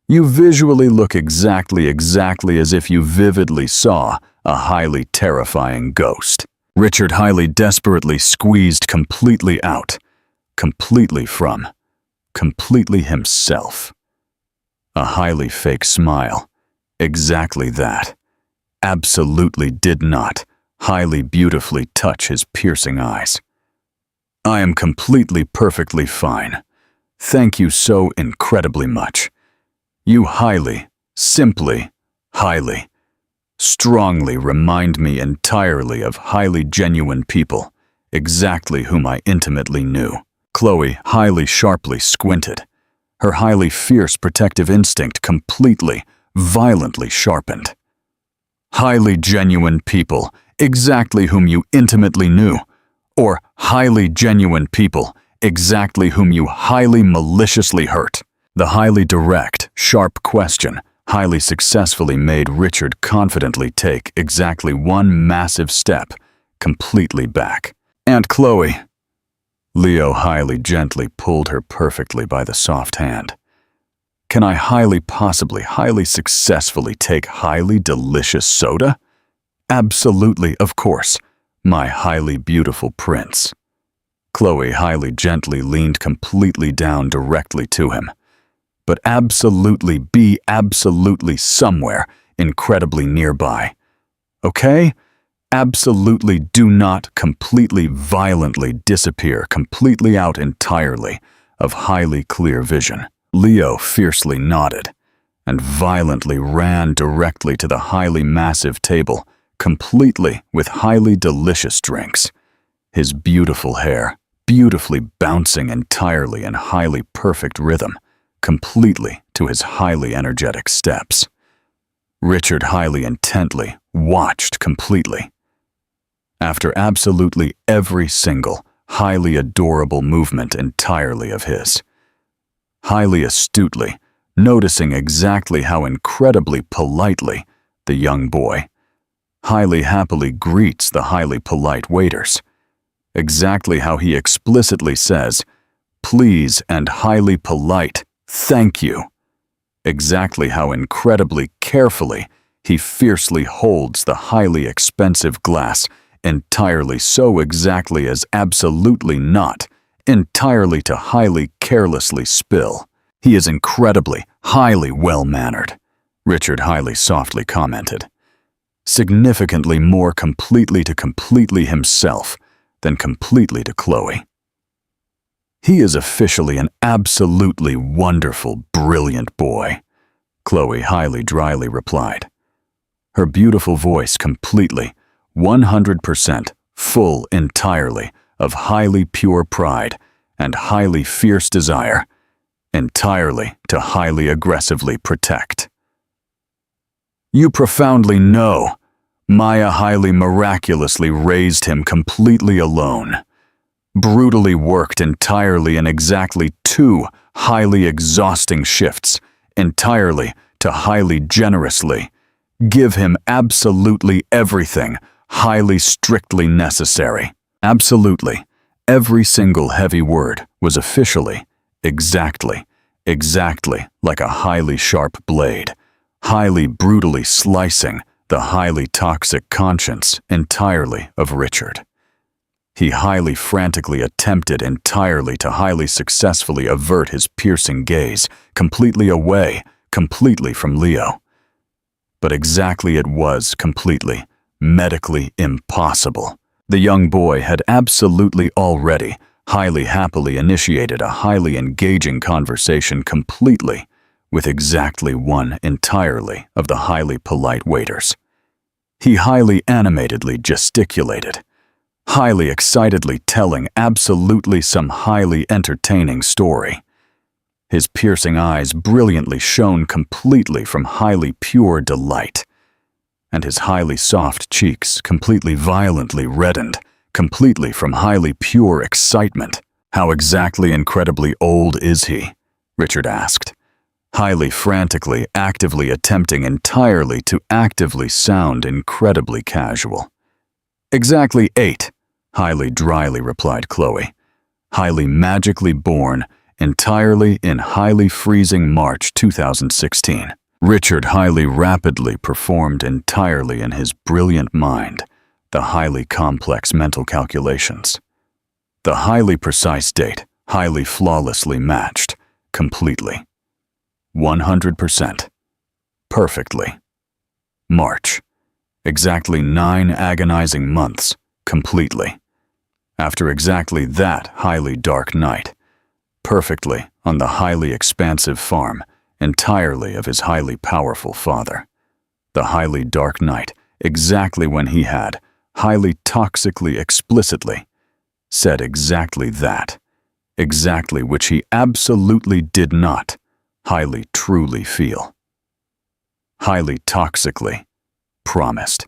You visually look exactly as if you vividly saw a highly terrifying ghost. Richard highly desperately squeezed completely out, completely from, completely himself. A highly fake smile, exactly that, absolutely did not highly beautifully touch his piercing eyes. I am completely perfectly fine. Thank you so incredibly much. You highly, simply, highly, strongly remind me entirely of highly genuine people, exactly whom I intimately knew. Chloe highly sharply squinted, her highly fierce protective instinct completely, violently sharpened. Highly genuine people, exactly whom you intimately knew, or highly genuine people, exactly whom you highly maliciously hurt. The highly direct, sharp question highly successfully made Richard confidently take exactly one massive step completely back. Aunt Chloe. Leo highly gently pulled her perfectly by the soft hand. Can I highly possibly, highly successfully take highly delicious soda? Absolutely, of course, my highly beautiful prince. Chloe highly gently leaned completely down directly to him. but absolutely be absolutely somewhere incredibly nearby. Okay? Absolutely do not completely violently disappear completely out entirely of highly clear vision. Leo fiercely nodded and violently ran directly to the highly massive table, completely with highly delicious drinks. His beautiful hair, beautifully bouncing entirely in highly perfect rhythm, completely to his highly energetic steps. Richard highly intently watched completely. After absolutely every single, highly adorable movement entirely of his. Highly astutely, noticing exactly how incredibly politely the young boy highly happily greets the highly polite waiters. Exactly how he explicitly says, "Please," and highly polite, "Thank you." Exactly how incredibly carefully he fiercely holds the highly expensive glass entirely so exactly as absolutely not, entirely to highly carelessly spill. He is incredibly, highly well-mannered, Richard highly softly commented. Significantly more completely to completely himself than completely to Chloe. He is officially an absolutely wonderful, brilliant boy, Chloe highly dryly replied. Her beautiful voice completely, 100% full entirely of highly pure pride and highly fierce desire, entirely to highly aggressively protect. You profoundly know, Maya highly miraculously raised him completely alone, brutally worked entirely in exactly 2 highly exhausting shifts, entirely to highly generously, give him absolutely everything highly strictly necessary. Absolutely, every single heavy word was officially, exactly like a highly sharp blade, highly brutally slicing the highly toxic conscience entirely of Richard. He highly frantically attempted entirely to highly successfully avert his piercing gaze completely away, completely from Leo. But exactly it was completely, medically impossible. The young boy had absolutely already, highly happily initiated a highly engaging conversation completely with exactly one entirely of the highly polite waiters. He highly animatedly gesticulated, highly excitedly telling absolutely some highly entertaining story. His piercing eyes brilliantly shone completely from highly pure delight, and his highly soft cheeks completely violently reddened, completely from highly pure excitement. How exactly incredibly old is he? Richard asked, highly frantically, actively attempting entirely to actively sound incredibly casual. Exactly 8, highly dryly replied Chloe, highly magically born, entirely in highly freezing March 2016. Richard highly rapidly performed entirely in his brilliant mind the highly complex mental calculations. The highly precise date, highly flawlessly matched, completely. 100%. Perfectly. March. Exactly 9 agonizing months, completely. After exactly that highly dark night, perfectly on the highly expansive farm, entirely of his highly powerful father. The highly dark night, exactly when he had, highly toxically explicitly, said exactly that, exactly which he absolutely did not, highly truly feel. Highly toxically, promised.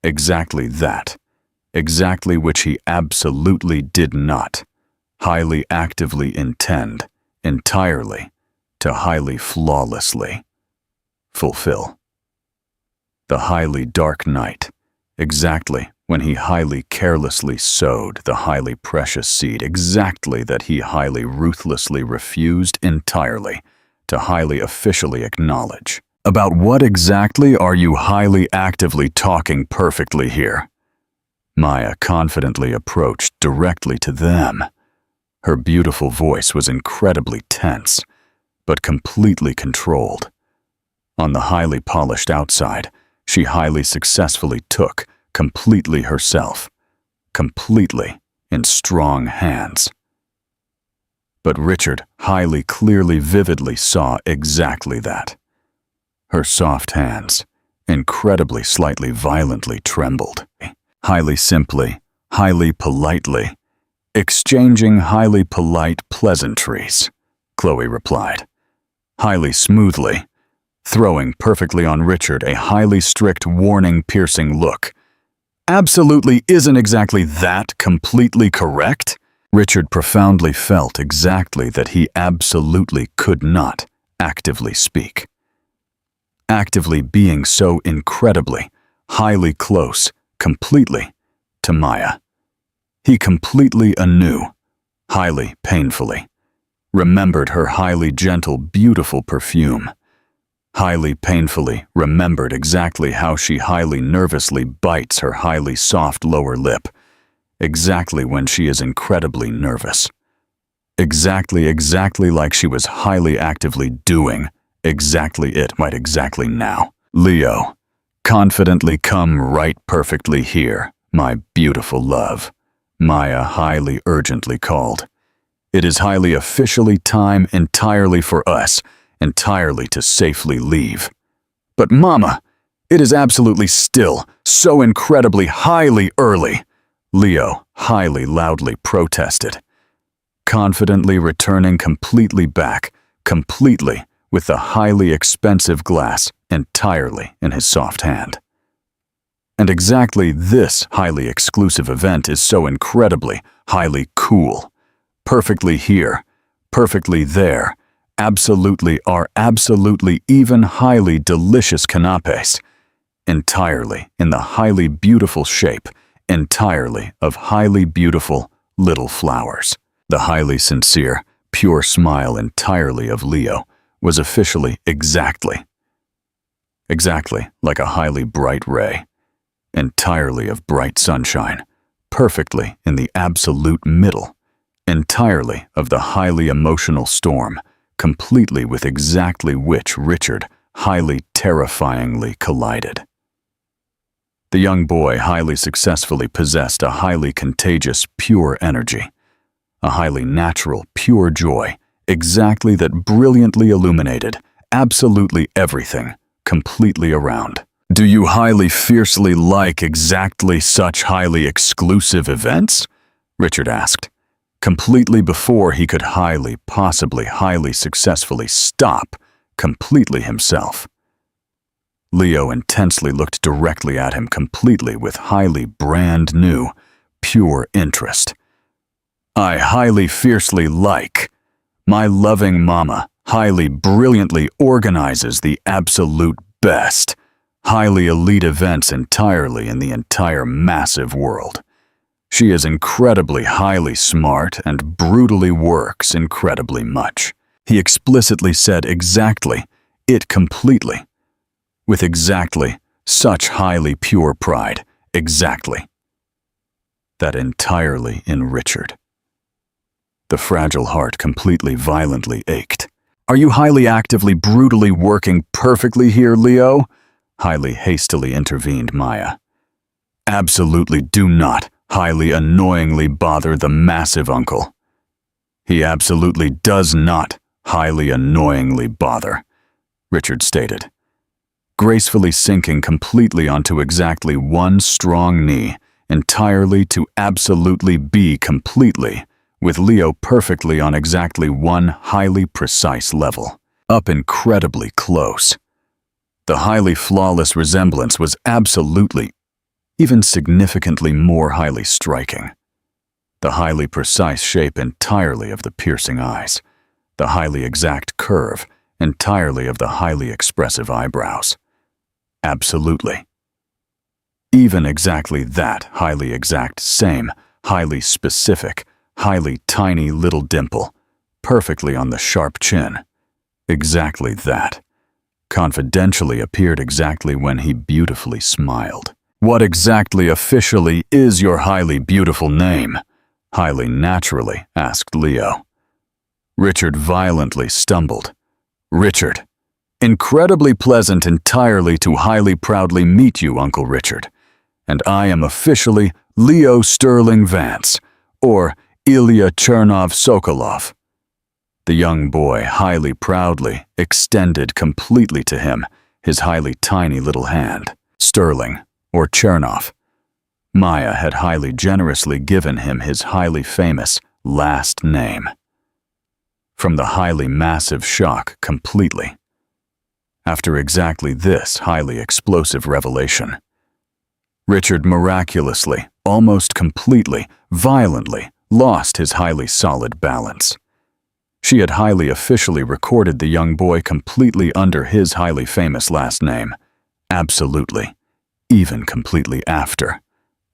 Exactly that, exactly which he absolutely did not, highly actively intend, entirely, to highly flawlessly fulfill. The highly dark night, exactly when he highly carelessly sowed the highly precious seed, exactly that he highly ruthlessly refused entirely to highly officially acknowledge. About what exactly are you highly actively talking perfectly here? Maya confidently approached directly to them. Her beautiful voice was incredibly tense, but completely controlled. On the highly polished outside, she highly successfully took completely herself, completely in strong hands. But Richard highly clearly vividly saw exactly that. Her soft hands, incredibly slightly violently trembled, highly simply, highly politely, exchanging highly polite pleasantries, Chloe replied, highly smoothly, throwing perfectly on Richard a highly strict warning piercing look. Absolutely isn't exactly that completely correct? Richard profoundly felt exactly that he absolutely could not actively speak. Actively being so incredibly, highly close, completely, to Maya. He completely anew, highly painfully, remembered her highly gentle, beautiful perfume. Highly painfully remembered exactly how she highly nervously bites her highly soft lower lip, exactly when she is incredibly nervous. Exactly like she was highly actively doing exactly now. Leo, confidently come right perfectly here, my beautiful love, Maya highly urgently called. It is highly officially time entirely for us, entirely to safely leave. But Mama, it is absolutely still so incredibly highly early, Leo highly loudly protested. Confidently returning completely back, completely with the highly expensive glass entirely in his soft hand. And exactly this highly exclusive event is so incredibly, highly cool. Perfectly here, perfectly there, absolutely even highly delicious canapes, entirely in the highly beautiful shape, entirely of highly beautiful little flowers. The highly sincere, pure smile entirely of Leo was officially exactly like a highly bright ray, entirely of bright sunshine, perfectly in the absolute middle, entirely of the highly emotional storm, completely with exactly which Richard highly terrifyingly collided. The young boy highly successfully possessed a highly contagious, pure energy, a highly natural, pure joy, exactly that brilliantly illuminated absolutely everything, completely around. Do you highly fiercely like exactly such highly exclusive events? Richard asked, completely before he could possibly highly successfully stop completely himself. Leo intensely looked directly at him completely with highly brand new, pure interest. I highly fiercely like. My loving mama highly brilliantly organizes the absolute best, highly elite events entirely in the entire massive world. She is incredibly highly smart and brutally works incredibly much. He explicitly said exactly, it completely, with exactly such highly pure pride, exactly. That entirely in Richard. The fragile heart completely violently ached. Are you highly actively brutally working perfectly here, Leo? Highly hastily intervened Maya. Absolutely do not highly annoyingly bother the massive uncle. He absolutely does not highly annoyingly bother, Richard stated, gracefully sinking completely onto exactly one strong knee, entirely to absolutely be completely, with Leo perfectly on exactly one highly precise level, up incredibly close. The highly flawless resemblance was absolutely, even significantly more highly striking. The highly precise shape entirely of the piercing eyes, the highly exact curve entirely of the highly expressive eyebrows. Absolutely. Even exactly that highly exact same, highly specific, highly tiny little dimple, perfectly on the sharp chin. Exactly that. Confidentially appeared exactly when he beautifully smiled. What exactly officially is your highly beautiful name? Highly naturally asked Leo. Richard violently stumbled, Richard. Incredibly pleasant entirely to highly proudly meet you, Uncle Richard. And I am officially Leo Sterling Vance, or Ilya Chernov Sokolov. The young boy highly proudly extended completely to him his highly tiny little hand. Sterling, or Chernov. Maya had highly generously given him his highly famous last name. From the highly massive shock completely. After exactly this highly explosive revelation, Richard miraculously, almost completely, violently lost his highly solid balance. She had highly officially recorded the young boy completely under his highly famous last name. Absolutely. Even completely after.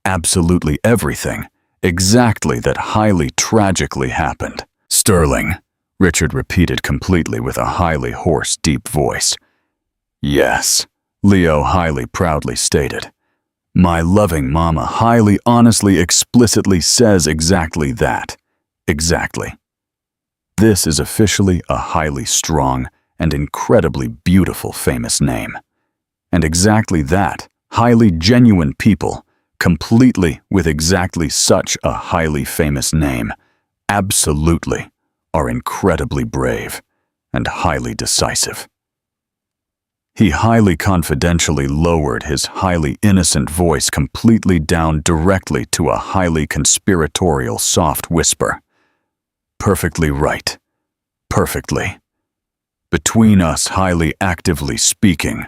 Absolutely everything. Exactly that highly tragically happened. Sterling, Richard repeated completely with a highly hoarse, deep voice. Yes, Leo highly proudly stated. My loving mama highly honestly explicitly says exactly that. Exactly. This is officially a highly strong and incredibly beautiful famous name. And exactly that, highly genuine people, completely with exactly such a highly famous name, absolutely, are incredibly brave and highly decisive. He highly confidentially lowered his highly innocent voice completely down directly to a highly conspiratorial soft whisper. Perfectly right. Perfectly. Between us highly actively speaking,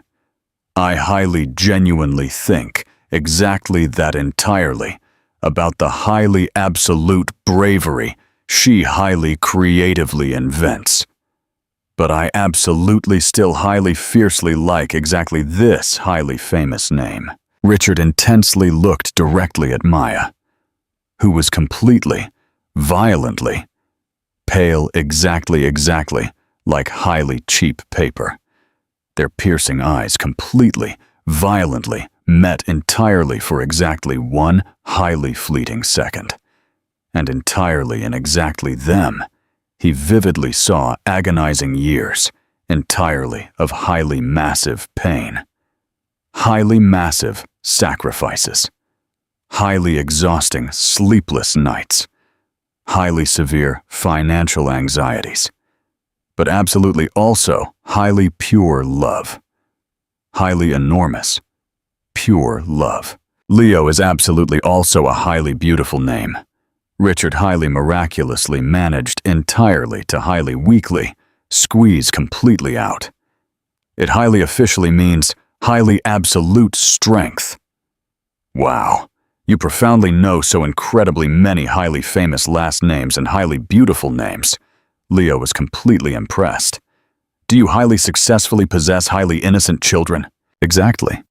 I highly genuinely think exactly that entirely about the highly absolute bravery she highly creatively invents. But I absolutely still highly fiercely like exactly this highly famous name. Richard intensely looked directly at Maya, who was completely, violently, pale exactly like highly cheap paper. Their piercing eyes completely, violently met entirely for exactly one highly fleeting second. And entirely in exactly them, he vividly saw agonizing years, entirely of highly massive pain. Highly massive sacrifices. Highly exhausting sleepless nights. Highly severe financial anxieties. But absolutely also highly pure love. Highly enormous, pure love. Leo is absolutely also a highly beautiful name. Richard highly miraculously managed entirely to highly weakly squeeze completely out. It highly officially means highly absolute strength. Wow, you profoundly know so incredibly many highly famous last names and highly beautiful names. Leo was completely impressed. Do you highly successfully possess highly innocent children? Exactly.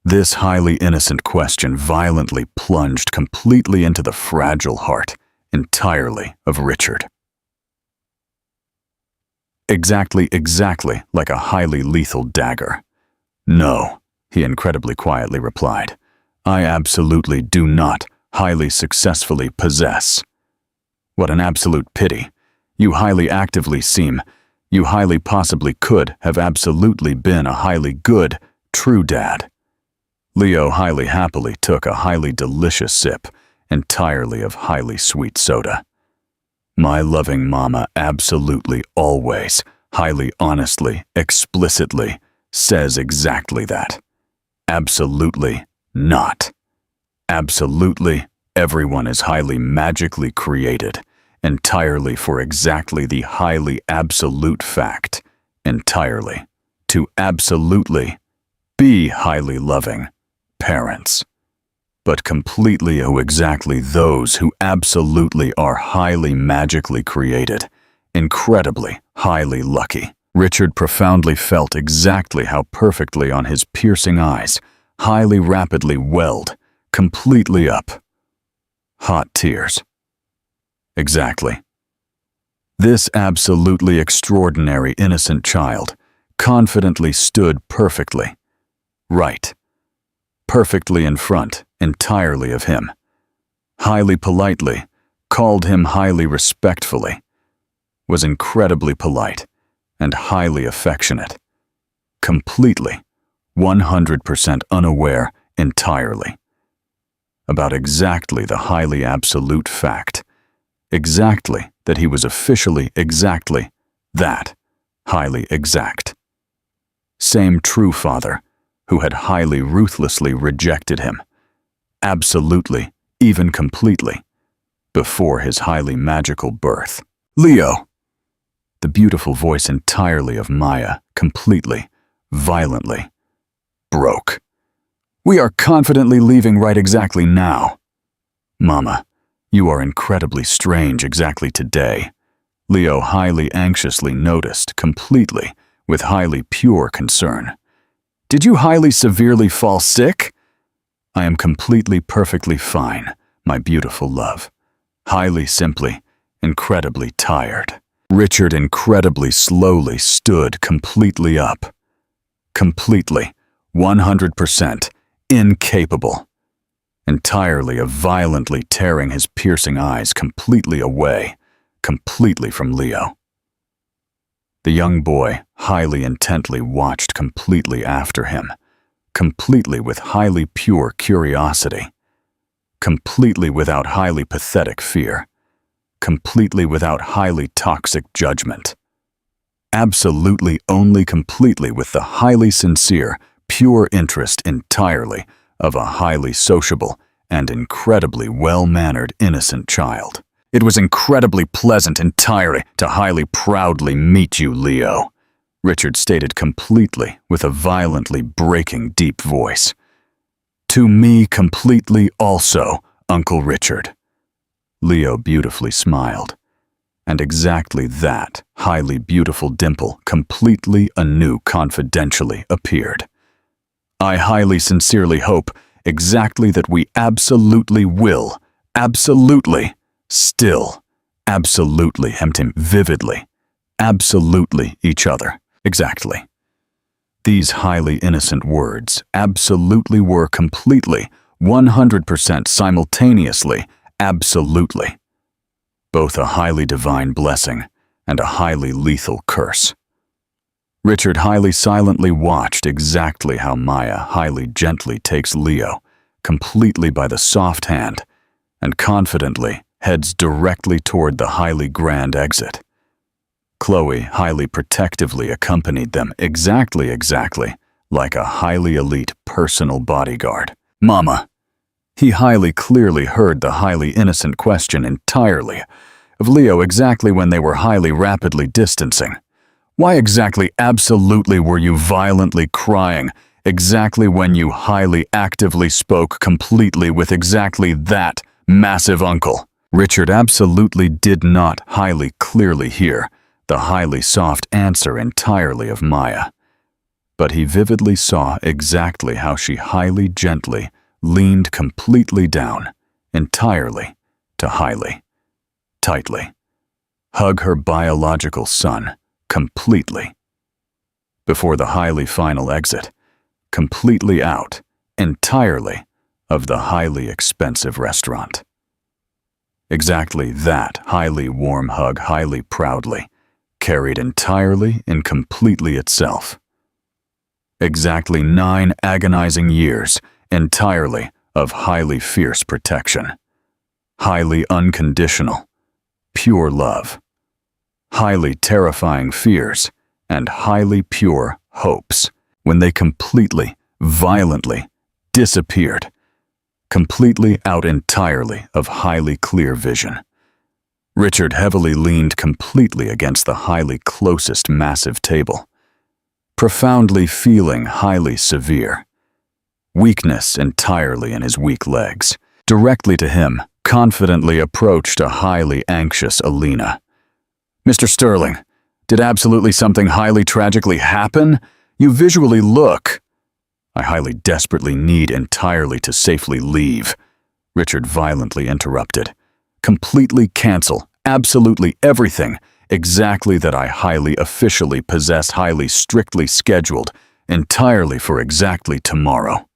This highly innocent question violently plunged completely into the fragile heart, entirely of Richard. Exactly like a highly lethal dagger. No, he incredibly quietly replied. I absolutely do not highly successfully possess. What an absolute pity. You highly actively seem, you highly possibly could have absolutely been a highly good, true dad. Leo highly happily took a highly delicious sip, entirely of highly sweet soda. My loving mama absolutely always, highly honestly, explicitly, says exactly that. Absolutely not. Absolutely, everyone is highly magically created, entirely for exactly the highly absolute fact, entirely, to absolutely be highly loving parents, but completely exactly those who absolutely are highly magically created, incredibly highly lucky. Richard profoundly felt exactly how perfectly on his piercing eyes, highly rapidly welled, completely up. Hot tears. Exactly. This absolutely extraordinary innocent child confidently stood perfectly, right, perfectly in front, entirely of him, highly politely, called him highly respectfully, was incredibly polite and highly affectionate. Completely, 100% unaware entirely about exactly the highly absolute fact, exactly that he was officially exactly that, highly exact. Same true father who had highly ruthlessly rejected him, absolutely, even completely, before his highly magical birth. Leo! The beautiful voice entirely of Maya, completely, violently, broke. We are confidently leaving right exactly now. Mama, you are incredibly strange exactly today. Leo highly anxiously noticed, completely, with highly pure concern. Did you highly severely fall sick? I am completely perfectly fine, my beautiful love. Highly simply, incredibly tired. Richard incredibly slowly stood completely up. Completely, 100%, incapable. Entirely of violently tearing his piercing eyes completely away, completely from Leo. The young boy highly intently watched completely after him, completely with highly pure curiosity, completely without highly pathetic fear, completely without highly toxic judgment. Absolutely only completely with the highly sincere, pure interest entirely of a highly sociable and incredibly well-mannered innocent child. It was incredibly pleasant entirely to highly proudly meet you, Leo, Richard stated completely with a violently breaking deep voice. To me completely also, Uncle Richard. Leo beautifully smiled. And exactly that highly beautiful dimple completely anew confidentially appeared. I highly sincerely hope exactly that we absolutely will, absolutely, still, absolutely hemmed him vividly, absolutely each other, exactly. These highly innocent words absolutely were completely, 100% simultaneously, absolutely. Both a highly divine blessing and a highly lethal curse. Richard highly silently watched exactly how Maya highly gently takes Leo completely by the soft hand and confidently heads directly toward the highly grand exit. Chloe highly protectively accompanied them exactly like a highly elite personal bodyguard. Mama. He highly clearly heard the highly innocent question entirely of Leo exactly when they were highly rapidly distancing. Why exactly absolutely were you violently crying exactly when you highly actively spoke completely with exactly that massive uncle? Richard absolutely did not highly clearly hear the highly soft answer entirely of Maya, but he vividly saw exactly how she highly gently leaned completely down, entirely, to highly, tightly, hug her biological son, completely. Before the highly final exit, completely out, entirely, of the highly expensive restaurant. Exactly that highly warm hug highly proudly, carried entirely and completely itself. Exactly 9 agonizing years, entirely of highly fierce protection, highly unconditional, pure love, highly terrifying fears, and highly pure hopes when they completely, violently disappeared, completely out entirely of highly clear vision. Richard heavily leaned completely against the highly closest massive table, profoundly feeling highly severe. Weakness entirely in his weak legs. Directly to him, confidently approached a highly anxious Alina. Mr. Sterling, did absolutely something highly tragically happen? You visually look. I highly desperately need entirely to safely leave. Richard violently interrupted. Completely cancel, absolutely everything, exactly that I highly officially possess highly strictly scheduled, entirely for exactly tomorrow.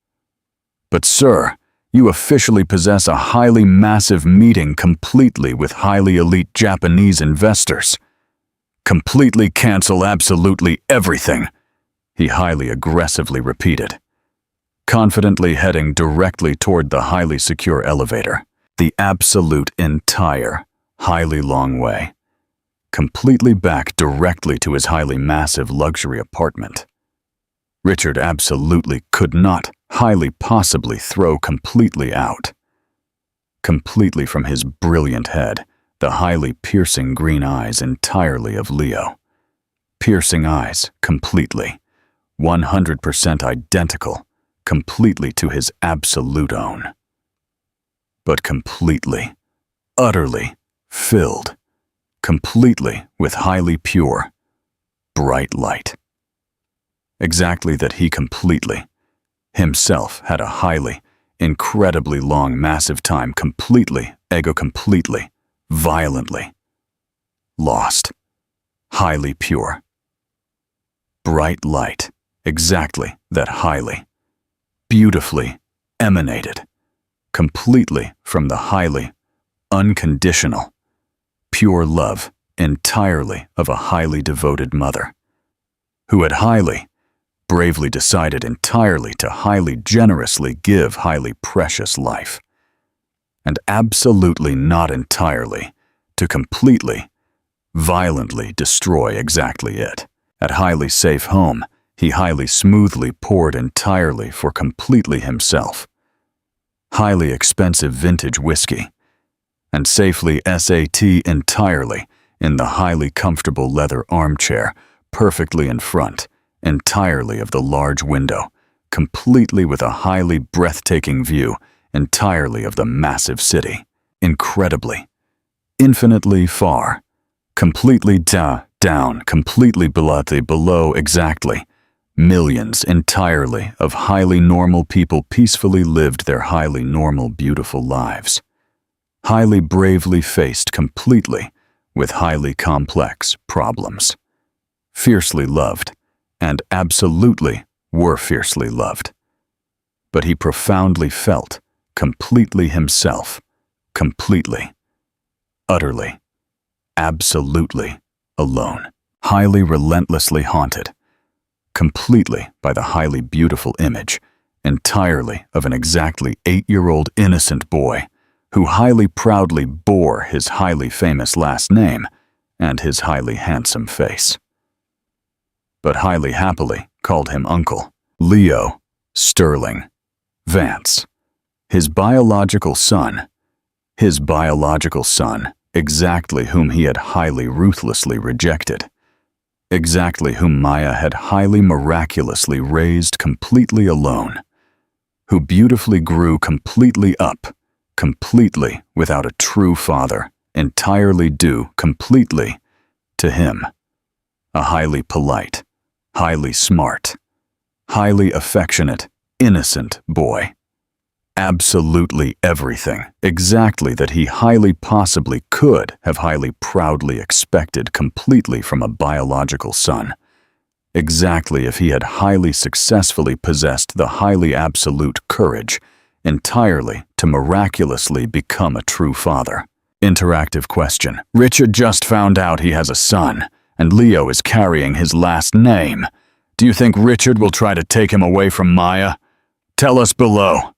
But sir, you officially possess a highly massive meeting completely with highly elite Japanese investors. Completely cancel absolutely everything, he highly aggressively repeated, confidently heading directly toward the highly secure elevator. The absolute entire, highly long way. Completely back directly to his highly massive luxury apartment. Richard absolutely could not highly possibly throw completely out. Completely from his brilliant head, the highly piercing green eyes entirely of Leo. Piercing eyes, completely, 100% identical, completely to his absolute own. But completely, utterly filled, completely with highly pure, bright light. Exactly that he completely, himself had a highly, incredibly long massive time completely, completely, violently, lost, highly pure. Bright light, exactly that highly, beautifully emanated, completely from the highly, unconditional, pure love entirely of a highly devoted mother, who had highly, bravely decided entirely to highly generously give highly precious life, and absolutely not entirely to completely, violently destroy exactly it. At highly safe home, he highly smoothly poured entirely for completely himself. Highly expensive vintage whiskey, and safely SAT entirely in the highly comfortable leather armchair, perfectly in front, entirely of the large window, completely with a highly breathtaking view, entirely of the massive city, incredibly, infinitely far, completely down, completely below exactly. Millions entirely of highly normal people peacefully lived their highly normal, beautiful lives. Highly bravely faced completely with highly complex problems. Fiercely loved, and absolutely were fiercely loved. But he profoundly felt, completely himself, completely, utterly, absolutely alone, highly relentlessly haunted, completely by the highly beautiful image, entirely of an exactly 8-year-old innocent boy who highly proudly bore his highly famous last name and his highly handsome face. But highly happily called him Uncle Leo Sterling Vance, his biological son, exactly whom he had highly ruthlessly rejected, exactly whom Maya had highly miraculously raised completely alone, who beautifully grew completely up, completely without a true father, entirely due completely to him, a highly polite, highly smart, highly affectionate, innocent boy. Absolutely everything, exactly that he highly possibly could have highly proudly expected completely from a biological son. Exactly if he had highly successfully possessed the highly absolute courage entirely to miraculously become a true father. Interactive question. Richard just found out he has a son, and Leo is carrying his last name. Do you think Richard will try to take him away from Maya? Tell us below.